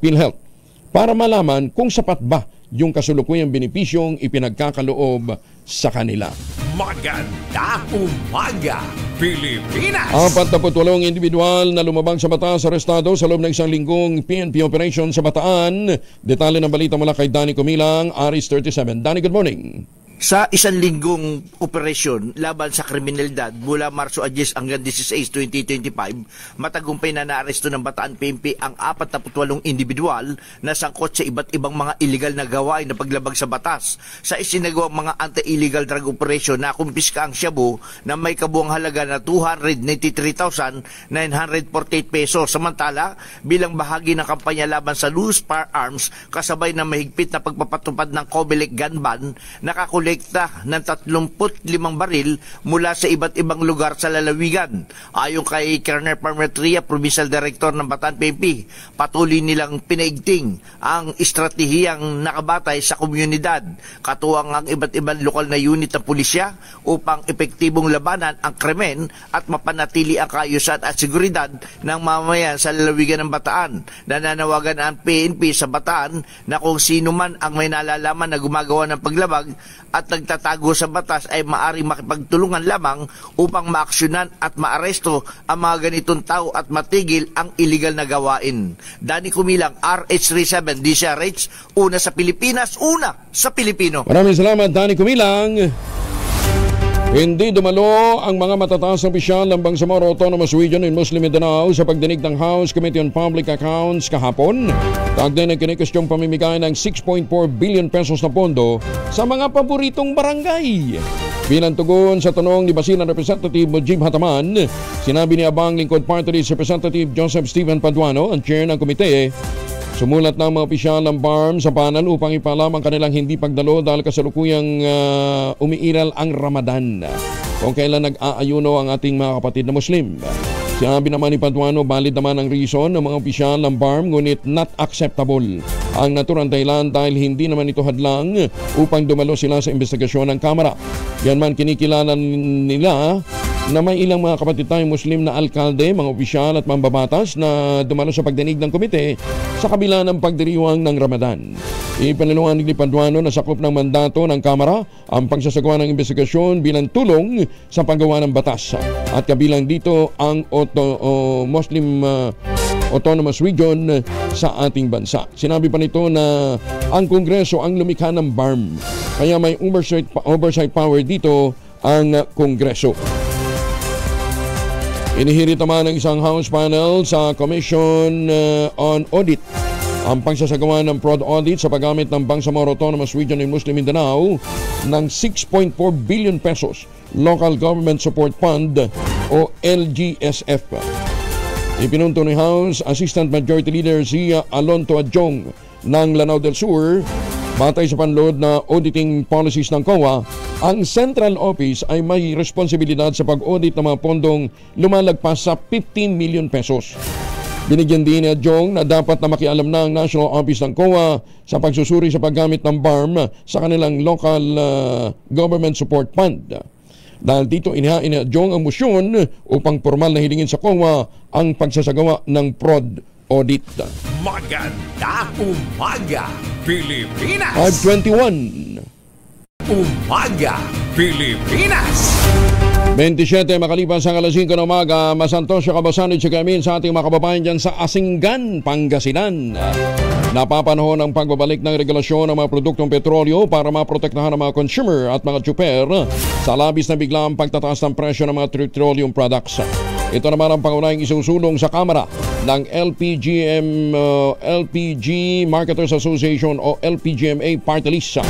PhilHealth, para malaman kung sapat ba yung kasulukuyang benepisyong ipinagkakaloob sa kanila. Magandang umaga, Pilipinas! 48 individual na lumabag sa batas arestado sa loob ng isang linggong PNP operation sa Bataan. Detalye ng balita mula kay Danny Comilang, Aris 37. Danny, good morning. Sa isang linggong operasyon laban sa kriminalidad mula Marso 10 hanggang 16, 2025, matagumpay na naaresto ng Bataan PNP ang 48 individual na sangkot sa iba't ibang mga illegal na gawain na paglabag sa batas. Sa isinagawang mga anti-illegal drug operation, nakumpiska ang shabu na may kabuang halaga na 293,948 pesos. Samantala, bilang bahagi ng kampanya laban sa loose firearms, kasabay ng mahigpit na pagpapatupad ng COMELEC gun ban, nakakulekta ng 35 baril mula sa iba't ibang lugar sa lalawigan. Ayon kay Colonel Parmetria, Provincial Director ng Bataan PNP, patuloy nilang pinaigting ang estratehiyang nakabatay sa komunidad, katuwang ang iba't ibang lokal na unit ng pulisya upang epektibong labanan ang krimen at mapanatili ang kaayusan at seguridad ng mamamayan sa lalawigan ng Bataan. Nananawagan ang PNP sa Bataan na kung sino man ang may nalalaman na gumagawa ng paglabag at nagtatago sa batas ay maaring makipagtulungan lamang upang maaksyonan at maaresto ang mga ganitong tao at matigil ang illegal na gawain. Danny Comilang, RH37, DCRH, una sa Pilipinas, una sa Pilipino. Maraming salamat, Danny Comilang. Hindi dumalo ang mga matataas na opisyal ng Bangsamoro Autonomous Region in Muslim Mindanao sa pagdinig ng House Committee on Public Accounts kahapon. Tagday ng kinikustyong pamimigay ng 6.4 billion pesos na pondo sa mga paboritong barangay. Bilang tugon sa tanong ni Basilan Representative Mujib Hataman, sinabi ni Abang Lingkod Party List Representative Joseph Stephen Paduano, ang chair ng komite, sumulat ng mga opisyal ng BARM sa panel upang ipaalam ang kanilang hindi pagdalo dahil kasalukuyang umiiral ang Ramadan, kung kailan nag-aayuno ang ating mga kapatid na Muslim. Sinabi naman ni Paduano, valid naman ang reason ng mga opisyal ng BARM, ngunit not acceptable ang naturang dahilan dahil hindi naman ito hadlang upang dumalo sila sa investigasyon ng Kamara. Yan man, kinikilala nila na may ilang mga kapatid tayong Muslim na alkalde, mga opisyal at mambabatas na dumalo sa pagdinig ng komite sa kabila ng pagdiriwang ng Ramadan. Ipaniluwanig ni Paduano na sakop ng mandato ng Kamara ang pagsasagawa ng investigasyon bilang tulong sa paggawa ng batas. At kabilang dito ang Muslim Autonomous Region sa ating bansa. Sinabi pa nito na ang Kongreso ang lumikha ng BARM, kaya may oversight power dito ang Kongreso. Inihirit naman ng isang House panel sa Commission on Audit ang pagsasagawa ng fraud audit sa paggamit ng Bangsamoro Autonomous Region in Muslim Mindanao ng 6.4 billion pesos Local Government Support Fund o LGSF. Ipinunto ni House Assistant Majority Leader si Alonto Adjong ng Lanao del Sur. Batay sa panload na auditing policies ng COA, ang Central Office ay may responsibilidad sa pag-audit ng mga pondong lumalagpas sa 15 million pesos. Binigyan din ni Adjong na dapat na makialam na ang National Office ng COA sa pagsusuri sa paggamit ng BARM sa kanilang Local Government Support Fund. Dahil dito inihain ni Adjong ang motion upang formal na hilingin sa COA ang pagsasagawa ng fraud audit. Magandang umaga, Pilipinas! 5:21. Umaga, Pilipinas! 27 makalipas ang alas 5 ng umaga, Masantosyo Kabasanid si Kamin sa ating mga kababayan dyan sa Asinggan, Pangasinan. Napapanahon ang pagbabalik ng regulasyon ng mga produktong petrolyo para maprotektahan ang mga consumer at mga tsuper sa labis na biglang pagtataas ng presyo ng mga petroleum products. Ito naman ang pangunahing isusulong sa Kamara ng LPG Marketers Association o LPGMA Party List.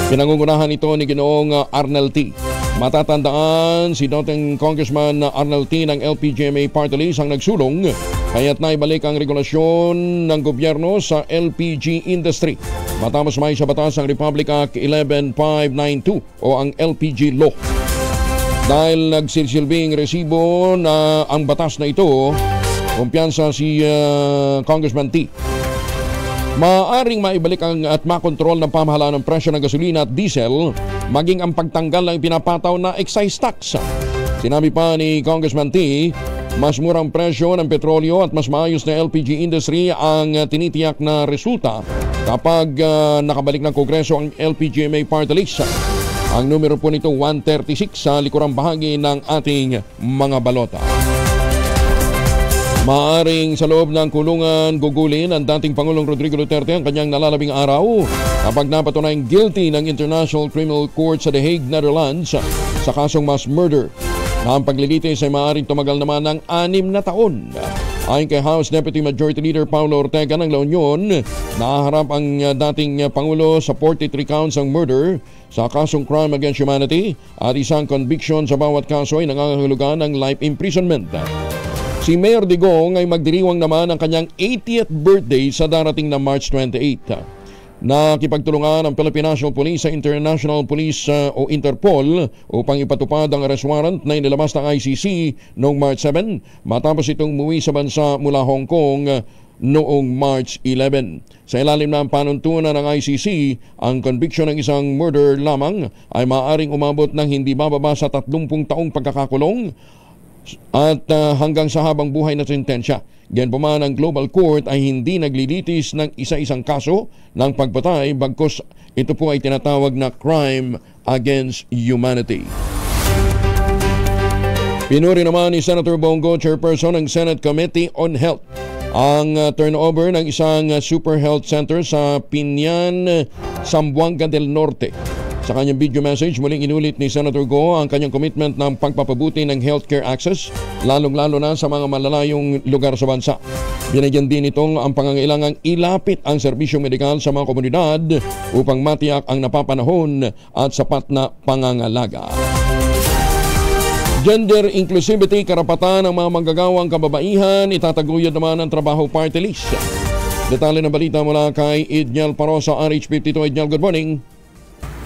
Pinangungunahan ito ni Ginoong Arnel T. Matatandaan si dating Congressman Arnel T ng LPGMA Party List ang nagsulong kaya't naibalik ang regulasyon ng gobyerno sa LPG industry matapos may sa batas ang Republic Act 11592 o ang LPG Law. Dahil nagsilsilbing resibo na ang batas na ito, kumpiyansa si Congressman T. Maaaring maibalik at makontrol ng pamahalaan ng presyo ng gasolina at diesel, maging ang pagtanggal ng pinapataw na excise tax. Sinabi pa ni Congressman T, Mas murang presyo ng petrolyo at mas maayos na LPG industry ang tinitiyak na resulta kapag nakabalik ng Kongreso ang LPGMA Party List. Ang numero po nito 136 sa likurang bahagi ng ating mga balota. Maaring sa loob ng kulungan gugulin ang dating Pangulong Rodrigo Duterte ang kanyang nalalabing araw kapag napatunayang guilty ng International Criminal Court sa The Hague, Netherlands sa kasong mass murder. Na ang paglilitis ay maaaring tumagal naman ng 6 na taon. Ayon kay House Deputy Majority Leader Paulo Ortega ng La Union, nahaharap ang dating Pangulo sa 43 counts ng murder sa kasong crime against humanity at isang conviction sa bawat kaso ay nangangahulugan ng life imprisonment. Si Mayor Digong ay magdiriwang naman ang kanyang 80th birthday sa darating na March 28. Nakipagtulungan ang Philippine National Police sa International Police o Interpol upang ipatupad ang arrest warrant na inilabas ng ICC noong March 7 matapos itong umuwi sa bansa mula Hong Kong noong March 11. Sa ilalim ng panuntunan ng ICC, ang conviction ng isang murder lamang ay maaaring umabot ng hindi bababa sa 30 taong pagkakakulong at hanggang sa habang buhay na sentensya. Ganyan pa man ang Global Court ay hindi naglilitis ng isa-isang kaso ng pagpatay bagkus ito po ay tinatawag na crime against humanity. Pinuri naman ni Senator Bongo, chairperson ng Senate Committee on Health, ang turnover ng isang super health center sa Piñan, Zamboanga del Norte. Sa kanyang video message, muling inulit ni Senator Go ang kanyang commitment ng pagpapabuti ng healthcare access, lalong-lalo na sa mga malalayong lugar sa bansa. Binigyan din itong ang pangangailangang ilapit ang serbisyong medikal sa mga komunidad upang matiyak ang napapanahon at sapat na pangangalaga. Gender inclusivity, karapatan ng mga manggagawang kababaihan, itataguyod naman ang trabaho party list. Detalye ng balita mula kay Idniel Parosa, RH52. Idniel, good morning.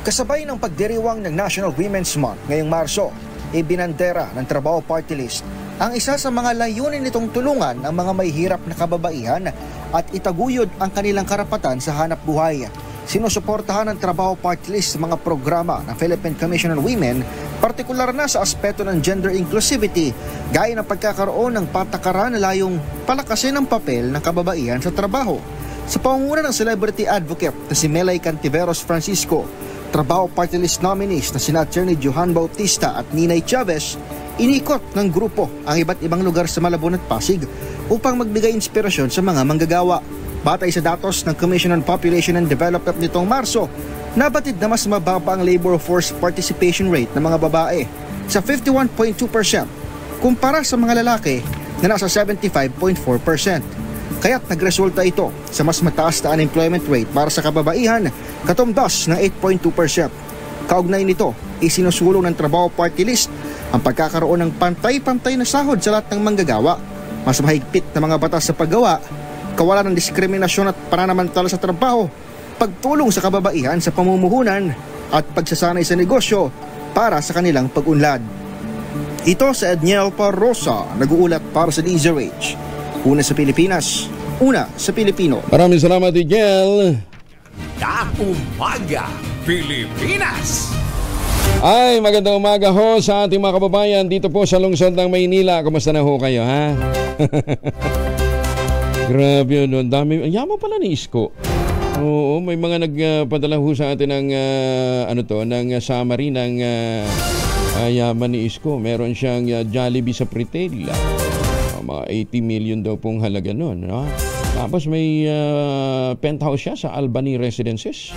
Kasabay ng pagdiriwang ng National Women's Month ngayong Marso, ibinandera ng Trabaho Party List ang isa sa mga layunin nitong tulungan ang mga may hirap na kababaihan at itaguyod ang kanilang karapatan sa hanap buhay. Sinusuportahan ng Trabaho Party List sa mga programa ng Philippine Commission on Women, partikular na sa aspeto ng gender inclusivity, gaya ng pagkakaroon ng patakaran na layong palakasin ang papel ng kababaihan sa trabaho. Sa pangunguna ng celebrity advocate na si Melay Cantiveros Francisco, Trabaho Party List nominees na sina Attorney Johan Bautista at Ninay Chavez, inikot ng grupo ang iba't ibang lugar sa Malabon at Pasig upang magbigay inspirasyon sa mga manggagawa. Batay sa datos ng Commission on Population and Development nitong Marso, nabatid na mas mababa ang labor force participation rate ng mga babae sa 51.2% kumpara sa mga lalaki na nasa 75.4%. Kaya't nagresulta ito sa mas mataas na unemployment rate para sa kababaihan, katumbas ng 8.2%. Kaugnay nito, isinusulong ng Trabaho Party List ang pagkakaroon ng pantay-pantay na sahod sa lahat ng manggagawa, mas mahigpit na mga batas sa paggawa, kawalan ng diskriminasyon at pananamantala sa trabaho, pagtulong sa kababaihan sa pamumuhunan at pagsasanay sa negosyo para sa kanilang pag-unlad. Ito sa Edniel Parosa, nag-uulat para sa DZRH. Una sa Pilipinas, una sa Pilipino. Maraming salamat, Igel. Umaga, Pilipinas! Ay, magandang umaga ho sa ating mga kababayan dito po sa lungsod ng Maynila. Kumusta na ho kayo, ha? Grabe yun, dami. Yaman pala ni Isko. Oo, may mga nagpadala ho sa atin ng ng summary ng yaman ni Isko. Meron siyang Jollibee sa Pretel. Mga 80 million daw pong halaga nun. No? Tapos may penthouse siya sa Albany Residences.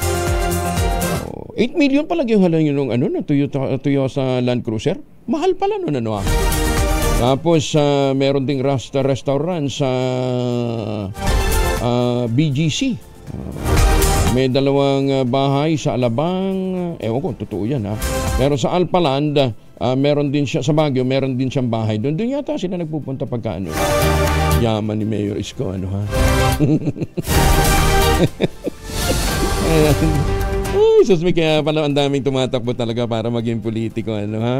8 million palagi yung halaga yung Toyota Land Cruiser. Mahal pala nun. Tapos meron ding restaurant sa BGC. May dalawang bahay sa Alabang. Ewan ko, totoo yan, ha. Pero sa Alpaland, meron din siya, sa Baguio, meron din siyang bahay. Doon yata sila nagpupunta pagka yaman ni Mayor Isko, ha. Ay, susmi, kaya pala ang daming tumatakbo talaga para maging politiko, ha.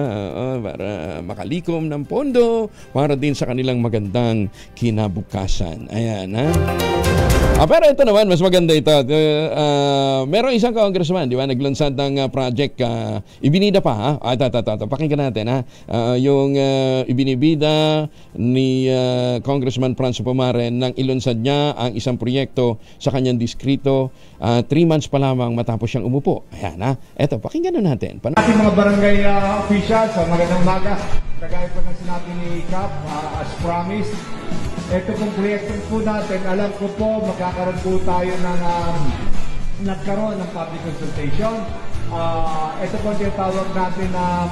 Para makalikom ng pondo, para din sa kanilang magandang kinabukasan. Ayan, ha. Pero ito naman, mas maganda ito. Merong isang congressman, di ba, naglansad ng project, ibinida pa, ha? Pakinggan natin, ha? Yung ibinibida ni Congressman Franz Pumaren nang ilunsad niya ang isang proyekto sa kanyang distrito 3 months pa lamang matapos siyang umupo. Ayan, ha? Ito, pakinggan natin. Ating mga barangay officials, magandang umaga. Kagaya po ng sinabi ni Cap, as promised, ito pong proyekto po natin, alam ko po, magkakaroon po tayo ng nagkaroon ng public consultation. Ito po ang tinatawag natin ng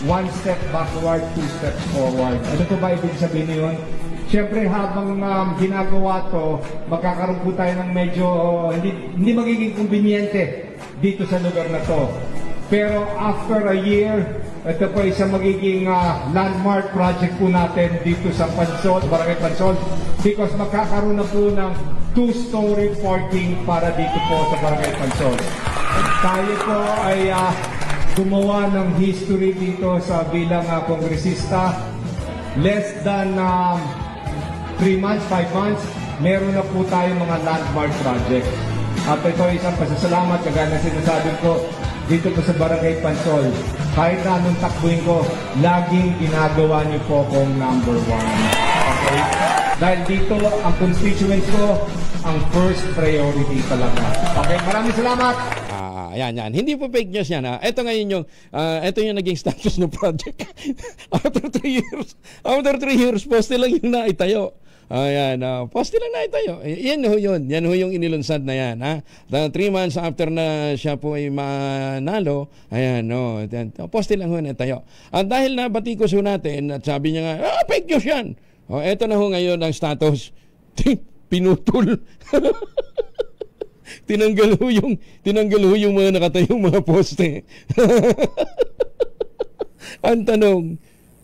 1 step backward, 2 steps forward. Ano po ba ibig sabihin yun? Siyempre habang ginagawa to, magkakaroon po tayo ng medyo hindi magiging kumbinyente dito sa lugar na to. Pero after a year, ito po isang magiging landmark project po natin dito sa Pansol, Barangay Pansol, because magkakaroon na po ng 2-story parking para dito po sa Barangay Pansol. Tayo po ay gumawa ng history dito sa bilang kongresista. Less than 3 months, 5 months, meron na po tayo mga landmark project. At ito ay isang pasasalamat, kagaya na sinasabi ko, dito po sa Barangay Pansol. Kahit na anong takbuhin ko, laging ginagawa niyo po kong number 1. Okay? Dahil dito, ang constituents ko, ang first priority talaga. Okay, maraming salamat! Ayan. Hindi po fake news yan, ha. Ito ngayon yung, ito yung naging status ng project. After 3 years, poste lang yung naitayo. Ayan, poste lang naitayo. Yan ho yung inilunsad na yan, ha. 3 months after na siya po ay manalo, ayan, no, poste lang ho naitayo. At dahil nabatikos ho natin, at sabi niya nga, fake news yan. Ito na ho ngayon ang status. Pinutol. Tinanggal ho yung mga nakatayong mga poste. Ang tanong,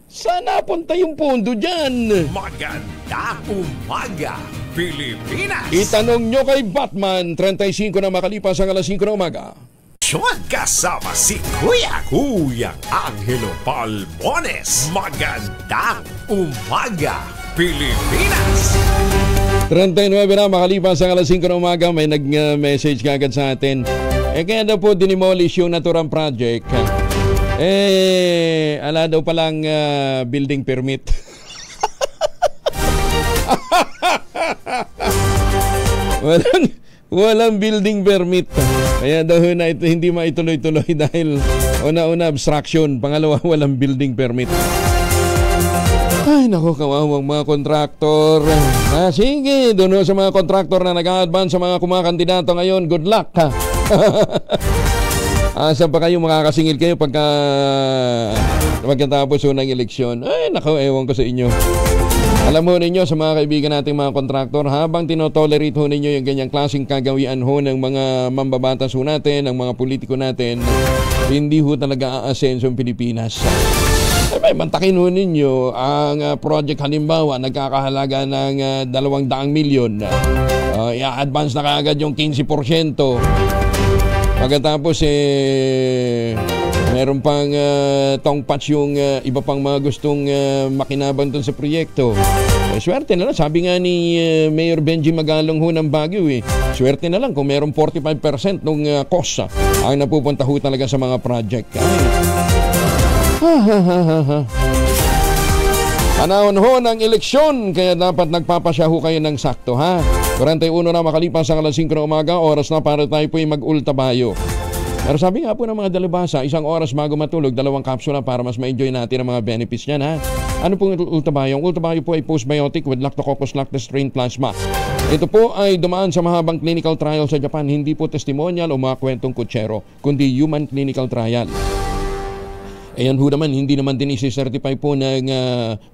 saan napunta yung pondo dyan? Magandang umaga, Pilipinas! Itanong nyo kay Batman, 35 na makalipas ang alas 5 ng umaga. Kasama si Kuyang Angelo Palmones. Magandang umaga, Pilipinas! 39 na makalipas ang alas 5 ng umaga, may nag-message kagad sa atin. Kaya daw po dinimolish yung naturang project. Ala daw palang building permit. Walang building permit. Kaya daw na ito hindi maituloy-tuloy dahil una-una obstruction, pangalawa walang building permit. Ay, naku, kawawang mga kontraktor. Sige, doon sa mga kontraktor na nag-a-advance sa mga kumakandidato ngayon, good luck, ha? Asa pa kayo makakasingil kayo pagkatapos ng eleksyon? Ay, naku, ewan ko sa inyo. Alam ho ninyo sa mga kaibigan nating mga kontraktor, habang tinotolerate ho ninyo yung ganyang klaseng kagawian ho ng mga mambabatas ho natin, ng mga politiko natin, hindi ho talaga aasenso ang Pilipinas. Ay, mantakin ho ninyo ang project halimbawa nagkakahalaga ng 200 milyon. I-advance na kaagad yung 15%. Pagkatapos meron pang tongpatch yung iba pang mga gustong makinabang dun sa proyekto. Swerte na lang, sabi nga ni Mayor Benji Magalong ho ng Baguio, swerte na lang kung meron 45% ng cost ang napupunta ho talaga sa mga project. Panahon ho ng eleksyon, kaya dapat nagpapasya ho kayo ng sakto, ha? 41 na makalipas ang alas 5 ng umaga, oras na para tayo po yung mag-ultabayo. Pero sabi nga po ng mga dalubhasa, 1 oras bago matulog, 2 kapsula para mas ma-enjoy natin ang mga benefits niyan, ha? Ano pong ultabayo? Ang ultabayo po ay postbiotic with Lactococcus lactis strain plasma. Ito po ay dumaan sa mahabang clinical trial sa Japan, hindi po testimonial o mga kwentong kutsero, kundi human clinical trial. Ayan ho naman, hindi naman din isi-certify po ng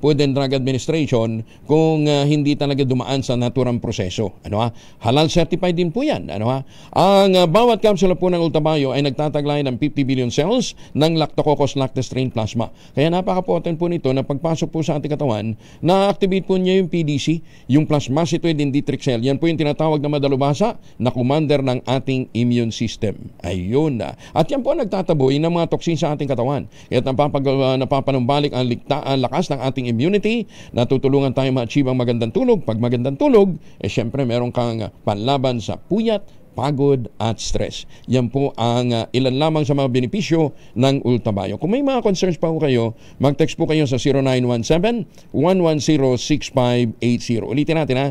Food and Drug Administration kung hindi talaga dumaan sa naturang proseso. Ano ha? Halal certified din po yan. Ano ha? Ang bawat kapsula po ng Ultabayo ay nagtataglay ng 50 billion cells ng Lactococcus lactis strain plasma. Kaya napaka-potent po nito na pagpasok po sa ating katawan, na-activate po niya yung PDC, yung plasmacetoid dendritic cell. Yan po yung tinatawag na madalubhasa na commander ng ating immune system. Ayun na. At yan po nagtataboy ng mga toxin sa ating katawan. at napapanumbalik ang lakas ng ating immunity, natutulungan tayo ma-achieve ang magandang tulog. Pag magandang tulog, syempre meron kang panlaban sa puyat, pagod at stress. Yan po ang ilan lamang sa mga benepisyo ng Ultabio. Kung may mga concerns pa po kayo, mag-text po kayo sa 0917-110-6580. Ulitin natin ha,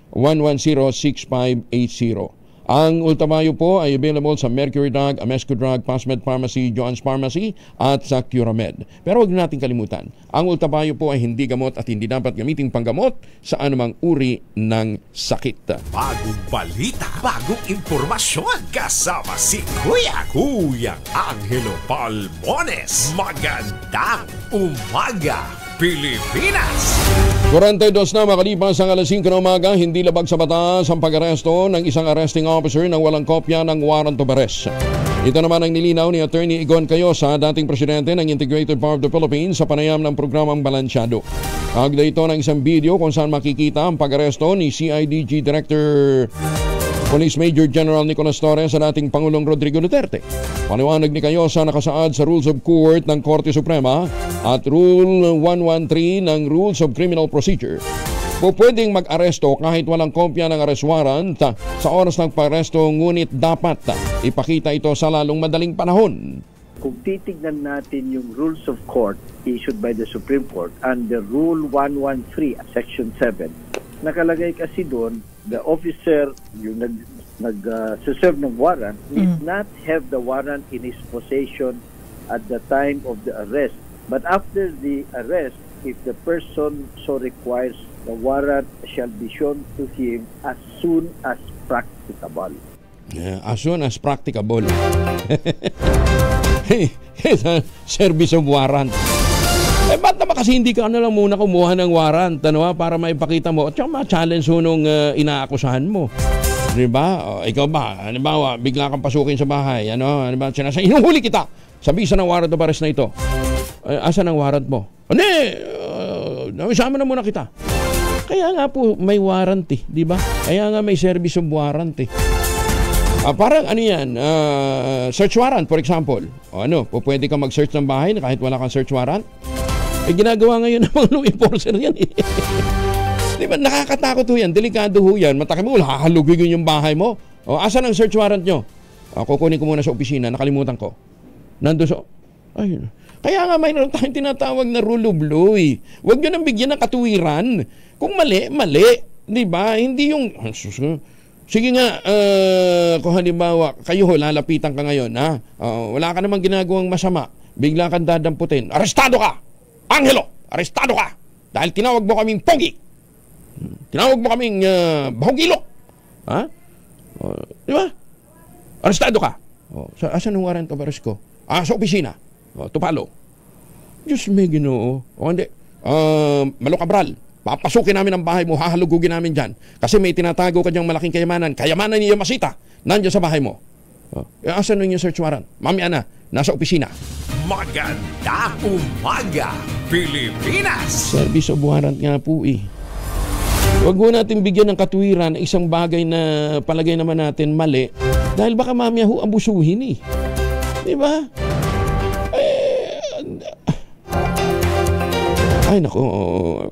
0917-110-6580. Ang Ultabio po ay available sa Mercury Drug, Amesco Drug, Pasmed Pharmacy, Joann's Pharmacy at sa Curamed. Pero huwag natin kalimutan, ang Ultabio po ay hindi gamot at hindi dapat gamitin panggamot sa anumang uri ng sakit. Bagong balita, bagong impormasyon, kasama si Kuya Angelo Palmones. Magandang umaga, Pilipinas! 42 na makalipas ang alas 5 ng umaga, hindi labag sa batas ang pag-aresto ng isang arresting officer nang walang kopya ng warrant of arrest. Ito naman ang nilinaw ni Attorney Igon Cayosa, dating presidente ng Integrated Power of the Philippines, sa panayam ng programang Balansyado. Kaugnay ito ng isang video kung saan makikita ang pag-aresto ni CIDG Director Police Major General Nicolas Torres sa dating Pangulong Rodrigo Duterte. Paniwanag ni Cayosa, nakasaad sa Rules of Court ng Korte Suprema at Rule 113 ng Rules of Criminal Procedure. Pwedeng mag-aresto kahit walang kopya ng arrest warrant sa oras ng pag-aresto, ngunit dapat ipakita ito sa lalong madaling panahon. Kung titignan natin yung Rules of Court issued by the Supreme Court under Rule 113, Section 7, nakalagay kasi doon, the officer yung nag-serve ng warrant need not have the warrant in his possession at the time of the arrest. But after the arrest, if the person so requires, the warrant shall be shown to him as soon as practicable. As soon as practicable. Service of warrant. Ba't naman kasi hindi ka lang muna kumuha ng warrant, para maipakita mo at saka ma-challenge nung inaakusahan mo. Diba? Ikaw ba? Halimbawa, bigla kang pasukin sa bahay. Inuhuli kita. Sabihin ng warrant of arrest na ito. Asan ang warrant mo? Isama na muna kita. Kaya nga po may warrant diba? Kaya nga may service of warrant parang yan, search warrant for example. Pwede ka mag-search ng bahay kahit wala kang search warrant? Ginagawa ngayon ng mga law enforcer yan Diba, nakakatakot yan, delikado yan. Matake mo, hahalugin yung bahay mo. Asan ang search warrant nyo? Kukunin ko muna sa opisina, nakalimutan ko. Nando sa... Ayun. Kaya nga mayroon tayong tinatawag na rule of law. Huwag nyo nang bigyan ng katuwiran. Kung mali, mali. Diba? Hindi yung... Sige nga, kung halimbawa, kayo lalapitan ka ngayon, wala ka namang ginagawang masama. Bigla kang dadamputin. Arestado ka! Angelo! Arestado ka! Dahil tinawag mo kaming pogi. Tinawag mo kaming bahugilok. Di ba? Arestado ka. Asan ang warrant of arrest ko? Sa opisina. Tupalo. Diyos may Ginoo. Hindi. Malo Cabral, papasukin namin ang bahay mo, hahalugugin namin dyan. Kasi may tinatago ka dyang malaking kayamanan. Kayamanan niya Masita. Nandiyan sa bahay mo. Asan nung yung search warrant? Mamaya na. Nasa opisina. Magandang umaga, Pilipinas! Service of warrant nga po Huwag mo natin bigyan ng katuwiran isang bagay na palagay naman natin mali dahil baka mamaya abusuhin Di ba? Ay nako,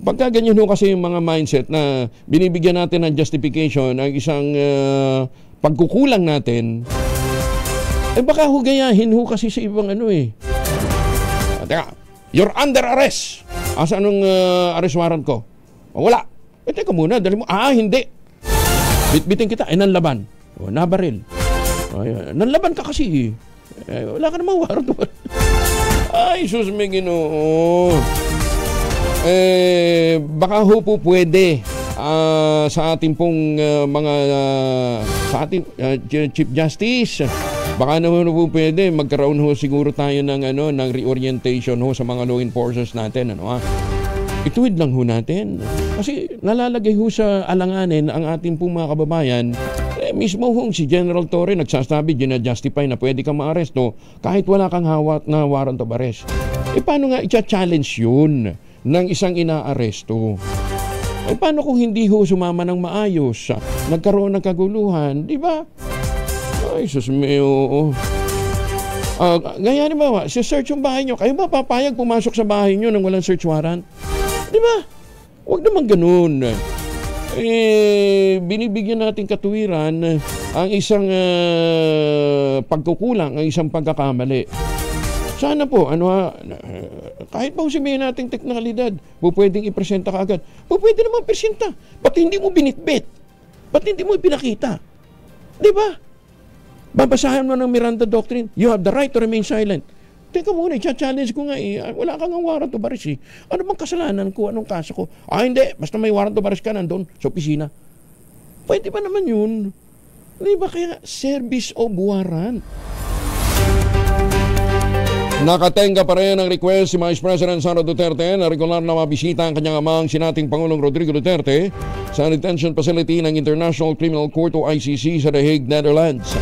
pagka ganyan kasi yung mga mindset na binibigyan natin ng justification ang isang pagkukulang natin, baka hugayahin kasi sa ibang Teka, you're under arrest. Asa anong arrest warrant ko? Wala. Teka muna, dali mo. Hindi. Bitbitin kita. Nanlaban. Nabaril. Nanlaban ka kasi. Wala ka namang warrant. Ay, sus may Ginoo. Baka po pwede sa ating pong sa ating Chief Justice. Baka naman po pwede magkaroon siguro tayo ng ng reorientation sa mga law enforcers natin Ituwid lang natin. Kasi nalalagay sa alanganin ang ating pong mga kababayan. Mismo si General Torre nagsasabi, gina-justify na pwede kang maaresto kahit wala kang hawak na warrant of arrest. Paano nga i-challenge yun ng isang inaaresto? Paano kung hindi sumama ng maayos? Nagkaroon ng kaguluhan, di ba? Ay, sus meo. Ngayon ba, si-search yung bahay nyo. Kayo ba papayag pumasok sa bahay nyo nang walang search warrant? Di ba? Huwag naman ganun. Binibigyan natin katuwiran ang isang pagkukulang, ang isang pagkakamali. Sana po, kahit pa sabihin natin teknikalidad, pwedeng ipresenta ka agad. Pwede naman presenta. Ba't hindi mo binitbit? Ba't hindi mo ipinakita? Di ba? Babasahan mo ng Miranda Doctrine, you have the right to remain silent. Teka muna, i-challenge ko nga wala kang warrant of arrest Ano bang kasalanan ko? Anong kaso ko? Hindi. Basta may warrant of arrest ka nandun sa opisina. Pwede ba naman yun? Di ba kaya service of warrant? Nakatenga pa rin ang request si Vice President Sara Duterte na regular na mabisita ang kanyang amang sinating Pangulong Rodrigo Duterte sa detention facility ng International Criminal Court o ICC sa The Hague, Netherlands.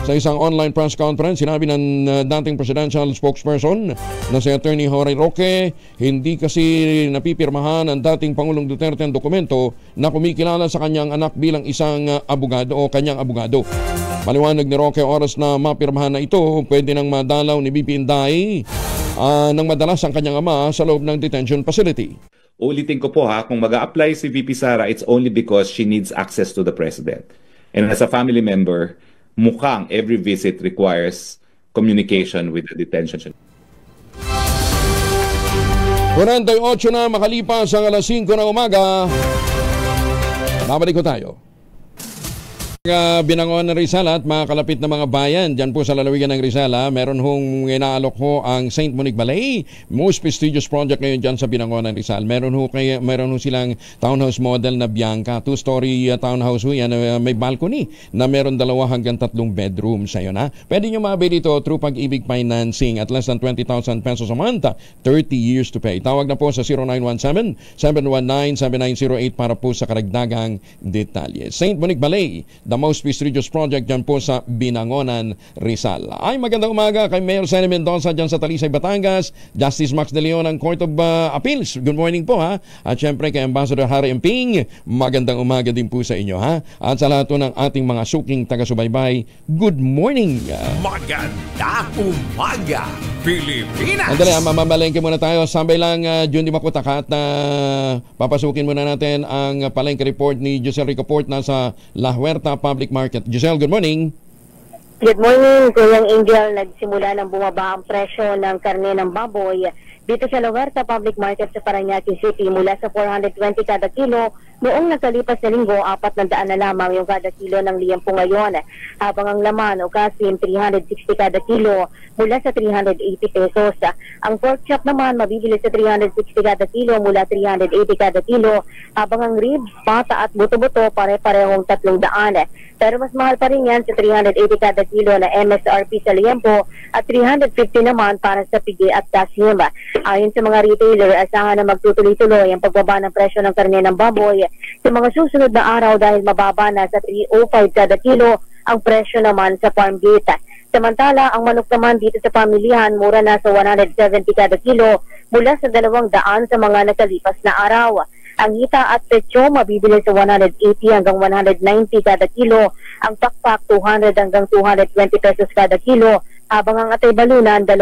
Sa isang online press conference, sinabi ng dating presidential spokesperson na si Attorney Jory Roque, hindi kasi napipirmahan ang dating Pangulong Duterte ang dokumento na kumikilala sa kanyang anak bilang isang abogado o kanyang abogado. Maliwanag ni Roque, oras na mapirmahan na ito, pwede nang madalaw ni BP Inday nang madalas ang kanyang ama sa loob ng detention facility. Ulitin ko po kung mag-a-apply si VP Sara, it's only because she needs access to the President. And as a family member, mukhang every visit requires communication with the detention. 48 na makalipas ang alas 5 ng umaga. Babalik ko tayo. Binangon ng Rizal at mga kalapit na mga bayan dyan po sa lalawigan ng Rizal, meron hong inaalok ho ang St. Monique Ballet, most prestigious project ngayon dyan sa Binangon ng Rizal. Meron ho silang townhouse model na Bianca, 2-story townhouse ho yan, may balcony na meron 2 hanggang 3 bedrooms. Ayun, pwede nyo mabili ito through Pag-ibig Financing at less than 20,000 pesos a month, 30 years to pay. Tawag na po sa 0917-719-7908 para po sa karagdagang detalye. St. Monique Ballet, the most prestigious project dyan po sa Binangonan, Rizal. Ay, magandang umaga kay Mayor Senny Mendoza dyan sa Talisay, Batangas, Justice Max De Leon ng Court of Appeals. Good morning po At syempre kay Ambassador Harry Emping, magandang umaga din po sa inyo At sa lahat ng ating mga suking taga-subaybay, good morning. Magandang umaga, Pilipinas. Andali, mamamalengke muna tayo. Sambay lang, Jun Di Makutak at papasukin muna natin ang palengke report ni Giselle Ricoport na sa La Huerta Public Market. Giselle, good morning. Good morning, Kuyang Angel. Nagsimula ng bumaba ang presyo ng karne ng baboy dito sa La Huerta Public Market sa Parañaque City mula sa 420 kada kilo noong nagkalipas na linggo, 400 na lamang yung kada kilo ng liempo ngayon. Habang ang laman o kasim 360 kada kilo mula sa 380 pesos. Ang pork chop naman mabibili sa 360 kada kilo mula 380 kada kilo. Habang ang ribs, pata at buto-buto pare-parehong 300. Pero mas mahal pa rin yan sa 380 kada kilo na MSRP sa liempo at 350 naman para sa pigi at kasim. Ayon sa mga retailer, asahan na magtutuloy-tuloy ang pagbaba ng presyo ng karne ng baboy sa mga susunod na araw dahil mababa na sa 305 kada kilo ang presyo naman sa farm gate. Samantala, ang manok naman dito sa pamilihan mura na sa 170 kada kilo mula sa 200 sa mga nakalipas na araw. Ang hita at pecho mabibili sa 180 hanggang 190 kada kilo. Ang pakpak 200 hanggang 220 pesos kada kilo. Habang ang atay balunan 200.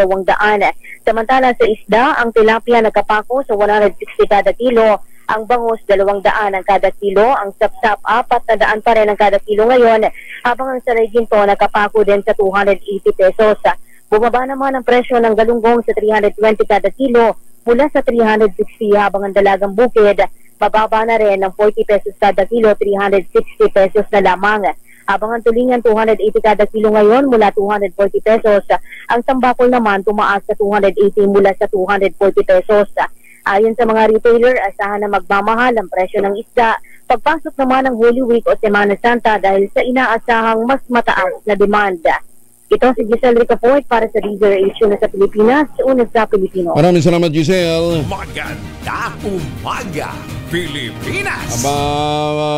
Samantala sa isda, ang tilapia nakapako sa 160 kada kilo. Ang bangus 200 ang kada kilo. Ang sapsap 400 pa rin ang kada kilo ngayon. Habang ang sarigin po nakapako din sa 280 pesos. Bumaba naman ang presyo ng galunggong sa 320 kada kilo mula sa 360 habang ang dalagang bukid bababa na rin ng 40 pesos kada kilo, 360 pesos na lamang. Habang ang tulingan 280 kada kilo ngayon mula 240 pesos. Ang tambakol naman tumaas sa 280 mula sa 240 pesos. Ayon sa mga retailer, asahan na magmamahal ang presyo ng isda pagpasok naman ng Holy Week o Semana Santa dahil sa inaasahang mas mataas na demanda. Ito si Giselle Ricoport para sa Regeneration na sa Pilipinas, una sa Pilipino. Maraming salamat, Giselle. Magandang umaga, Pilipinas.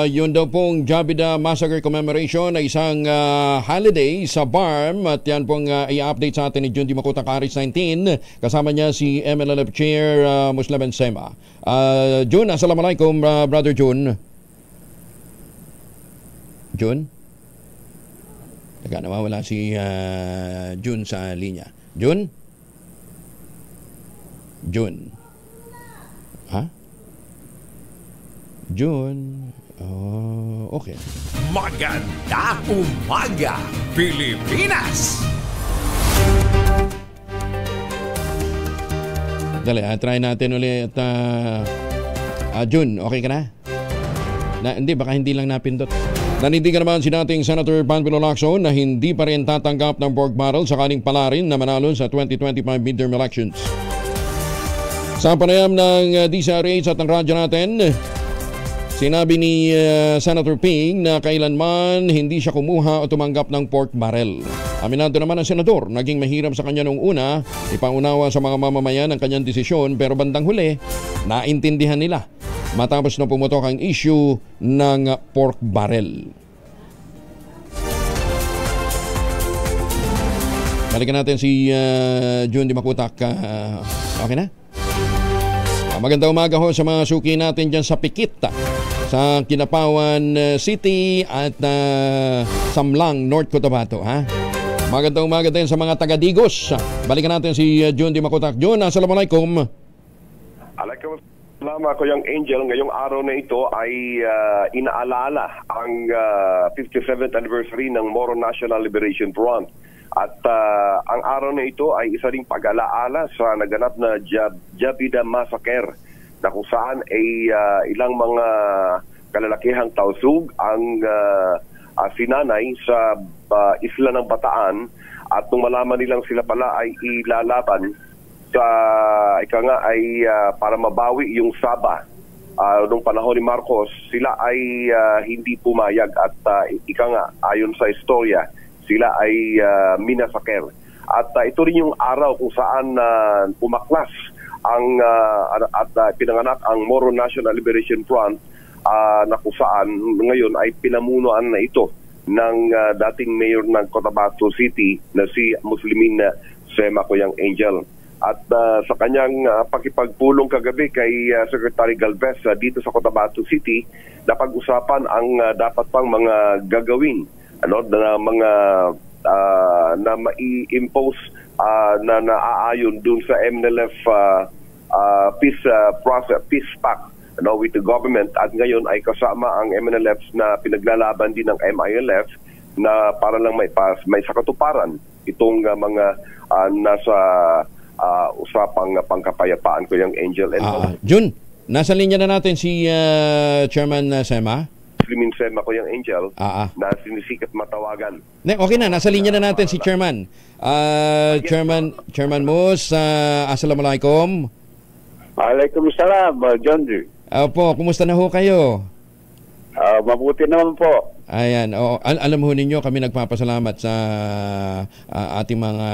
Yun daw pong Jabida Massacre Commemoration na isang holiday sa BARM at yan pong i-update sa atin ni Jun Di Makutak Aris 19. Kasama niya si MLLF Chair Muslim Bensema. Jun, assalamualaikum, Brother Jun. Jun? Nawawala si Jun sa linya. June? June. Ha? June. Oh, okay. Maganda umaga, Pilipinas! Dali, try natin ulit. June, okay ka na? Hindi, baka hindi lang napindot. Nanindigan naman si dating Senator Panfilo Lacson na hindi pa rin tatanggap ng pork barrel sakaling palarin na manalo sa 2025 midterm elections. Sa panayam ng DCRH at ng radyo natin, sinabi ni Senator Ping na kailanman hindi siya kumuha o tumanggap ng pork barrel. Aminado naman ang senador, naging mahirap sa kanya noong una, ipaunawa sa mga mamamayan ang kanyang desisyon, pero bandang huli, naintindihan nila matapos na pumutok ang issue ng pork barrel. Balikan natin si June Di Makutak. Okay na? Magandang umaga ho sa mga suki natin dyan sa Pikit, sa Kinapawan City at Samlang, North Cotabato. Magandang umaga din sa mga taga-Digos. Balikan natin si June Di Makutak. June, assalamualaikum. Alaikum. Salamat, Kuyang Angel. Ngayong araw na ito ay inaalala ang 57th anniversary ng Moro National Liberation Front. At ang araw na ito ay isa ring pag-alaala sa naganap na Jabida Massacre, na kung saan ay ilang mga kalalakihang tausug ang sinanay sa isla ng Bataan, at nung malaman nilang sila pala ay ilalaban sa para mabawi yung Sabah nung panahon ni Marcos, sila ay hindi pumayag at ayon sa istorya, sila ay minasaker. At ito rin yung araw kung saan umaklas at pinanganak ang Moro National Liberation Front, na kung saan ngayon ay pinamunuan na ito ng dating mayor ng Cotabato City na si Muslimin Sema, Kuyang Angel. At sa kanyang pakipagpulong kagabi kay Secretary Galvez dito sa Cotabato City, napag-usapan ang dapat pang mga gagawin, na mga na mai-impose na naaayon dun sa MNLF peace pact with the government, at ngayon ay kasama ang MNLF na pinaglalaban din ng MILF na para lang may sakatuparan itong mga nasa usapang pangkapayapaan, Kuyang Angel. June, nasa linya na natin si Chairman Sema. Muslimin Sema, Kuyang Angel, na sinisikap matawagan. Okay na, nasa linya na natin si Chairman. Chairman Mus, assalamualaikum. Waalaikumsalam, John D. Opo, kumusta na ho kayo? Mabuti naman po. Ayan, alam ho ninyo, kami nagpapasalamat sa ating mga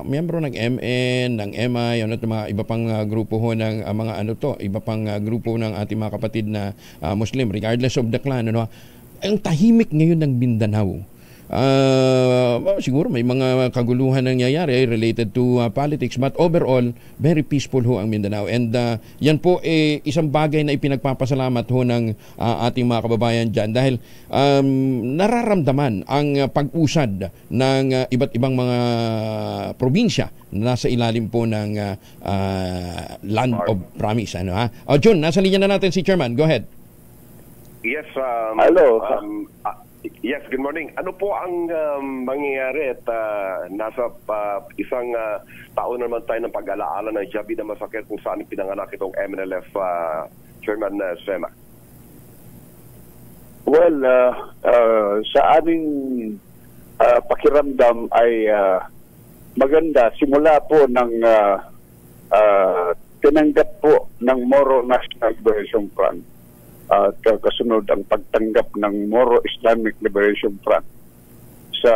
miyembro ng MN, ng MI, mga iba pang grupo ho ng mga iba pang grupo ng ating mga kapatid na Muslim, regardless of the clan. Ang tahimik ngayon ng Mindanao. Siguro may mga kaguluhan nangyayari related to politics, but overall very peaceful ho ang Mindanao, and yan po isang bagay na ipinagpapasalamat ho ng ating mga kababayan dyan, dahil nararamdaman ang pag-usad ng iba't ibang mga probinsya na nasa ilalim po ng Land of Promise. John, nasa linya na natin si Chairman. Go ahead. Yes, hello. Yes, good morning. Ano po ang mangyayari at nasa isang taon naman tayo ng pag-alaala ng Jabida Massacre kung saan pinanganak itong MNLF, Chairman Sema? Well, sa aming pakiramdam ay maganda. Simula po ng tinanggap po ng Moro National Liberation Front at kasunod ang pagtanggap ng Moro Islamic Liberation Front sa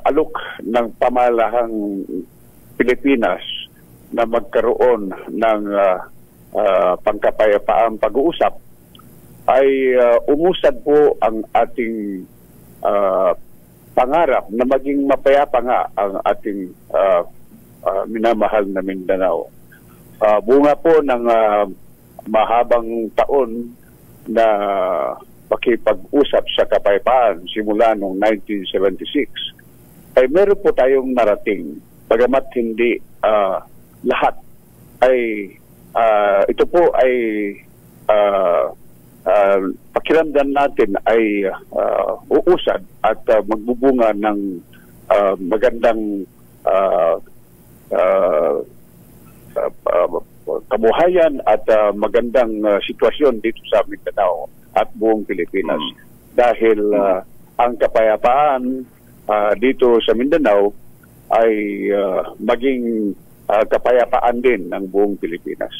alok ng pamalahang Pilipinas na magkaroon ng pangkapayapaang pag-uusap, ay umusad po ang ating pangarap na maging mapayapa nga ang ating minamahal na Mindanao. Bunga po ng mahabang taon na pakipag-usap sa kapayapaan simula noong 1976. ay meron po tayong narating. Bagamat hindi lahat ay ito po ay pakiramdam natin ay uusad at magbubunga ng magandang kabuhayan at magandang sitwasyon dito sa Mindanao at buong Pilipinas. Dahil ang kapayapaan dito sa Mindanao ay maging kapayapaan din ng buong Pilipinas.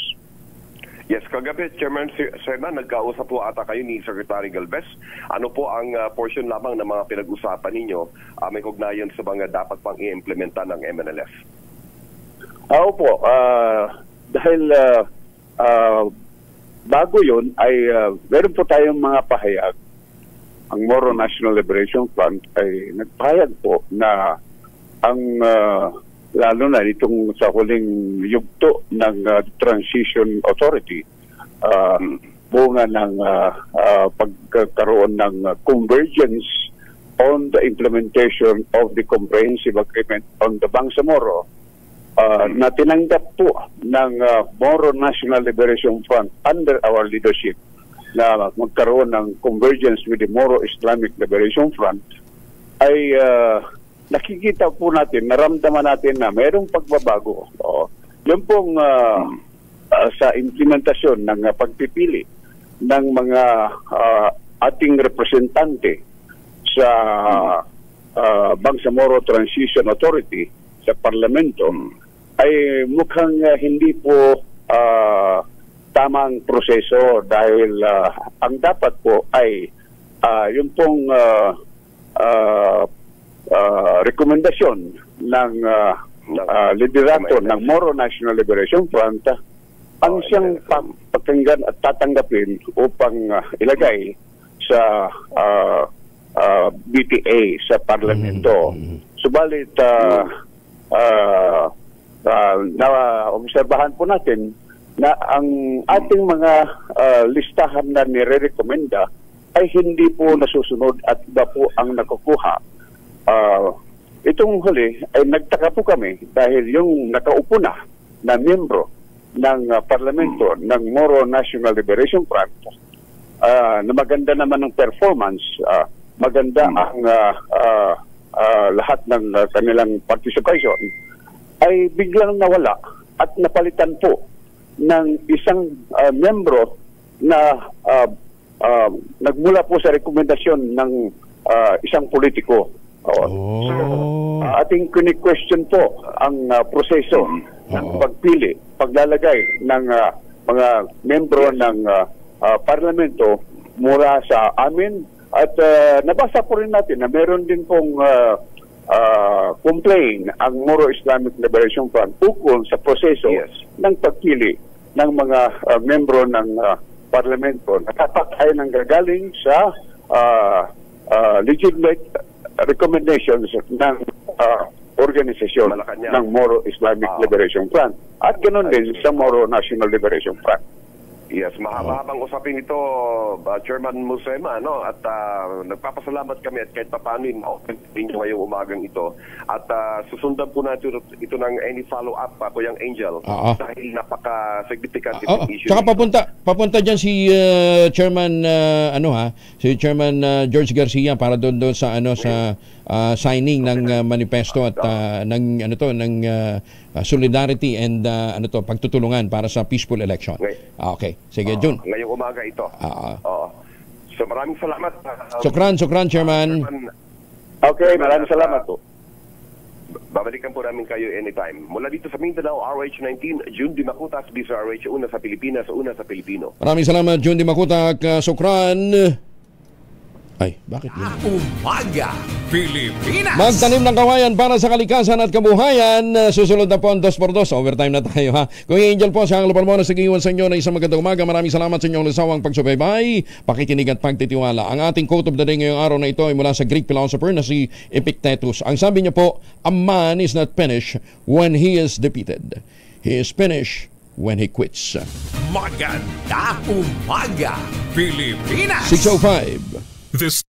Yes, kagabi, Chairman Sena, nagkausap po ata kayo ni Secretary Galvez. Ano po ang portion lamang ng mga pinag-usapan ninyo may ugnayan sa mga dapat pang i-implementa ng MNLF? Opo, dahil bago yun ay meron po tayong mga pahayag. Ang Moro National Liberation Front ay nagpahayag po na ang lalo na itong sa huling yugto ng Transition Authority, bunga ng pagkakaroon ng convergence on the implementation of the Comprehensive Agreement on the Bangsamoro, na tinanggap po ng Moro National Liberation Front under our leadership na magkaroon ng convergence with the Moro Islamic Liberation Front, ay nakikita po natin, naramdaman natin na mayroong pagbabago. Yun pong sa implementasyon ng pagpipili ng mga ating representante sa Bangsamoro Transition Authority sa Parlamento ay mukhang hindi po tamang proseso dahil ang dapat po ay yung pong rekomendasyon ng liderato ng Moro National Liberation Front ang siyang pakinggan at tatanggapin upang ilagay sa BTA sa Parlamento. Subalit na-obserbahan po natin na ang ating mga listahan na nire-recommenda ay hindi po nasusunod at iba po ang nakukuha. Itong huli ay nagtaka po kami dahil yung nakaupo na miyembro ng Parlamento ng Moro National Liberation Front na maganda naman ng performance, maganda ang lahat ng kanilang participation, ay biglang nawala at napalitan po ng isang miyembro na nagmula po sa rekomendasyon ng isang politiko. So, ating kini-question po ang proseso ng pagpili, paglalagay ng mga membro ng parlamento mula sa amin at nabasa po rin natin na meron din pong complain ang Moro Islamic Liberation Front ukol sa proseso ng pagpili ng mga membro ng parlamento na dapat ay nanggagaling sa legitimate recommendations ng organisasyon ng Moro Islamic Liberation Front at ganoon din sa Moro National Liberation Front. Yes, mahaba-habang usapin ito, Chairman Musema, no? At nagpapasalamat kami at kahit paano ma-open nyo ngayong umagang ito. At susundan po natin ito ng any follow-up pa, Kuyang Angel, dahil napaka-significant itong issue. Tsaka papunta dyan si Chairman si Chairman George Garcia para doon sa sa signing ng manifesto at ng solidarity and pagtutulungan para sa peaceful election. Okay. Sige, Jun. Ngayong umaga ito. So maraming salamat. Sukran, Chairman. Okay, maraming salamat po. Babalikan po namin kayo anytime. Mula dito sa Mindanao, RH19, June Dimacuta, DZRH, una sa Pilipinas, una sa Pilipino. Maraming salamat, June Dimacuta, Sukran. Ay, bakit yun? Umaga, Pilipinas! Magtanim ng kawayan para sa kalikasan at kabuhayan. Susunod na po ang 2x2. Overtime na tayo, ha? Kung Angel po, sa Anglo Palmona, sigiwan sa inyo na isang magandang umaga. Maraming salamat sa inyong lisawang pagsubaybay, pakikinig at pagtitiwala. Ang ating quote of the day ngayong araw na ito ay mula sa Greek philosopher na si Epictetus. Ang sabi niya po, a man is not finished when he is defeated. He is finished when he quits. Maganda umaga, Pilipinas! 6:05. This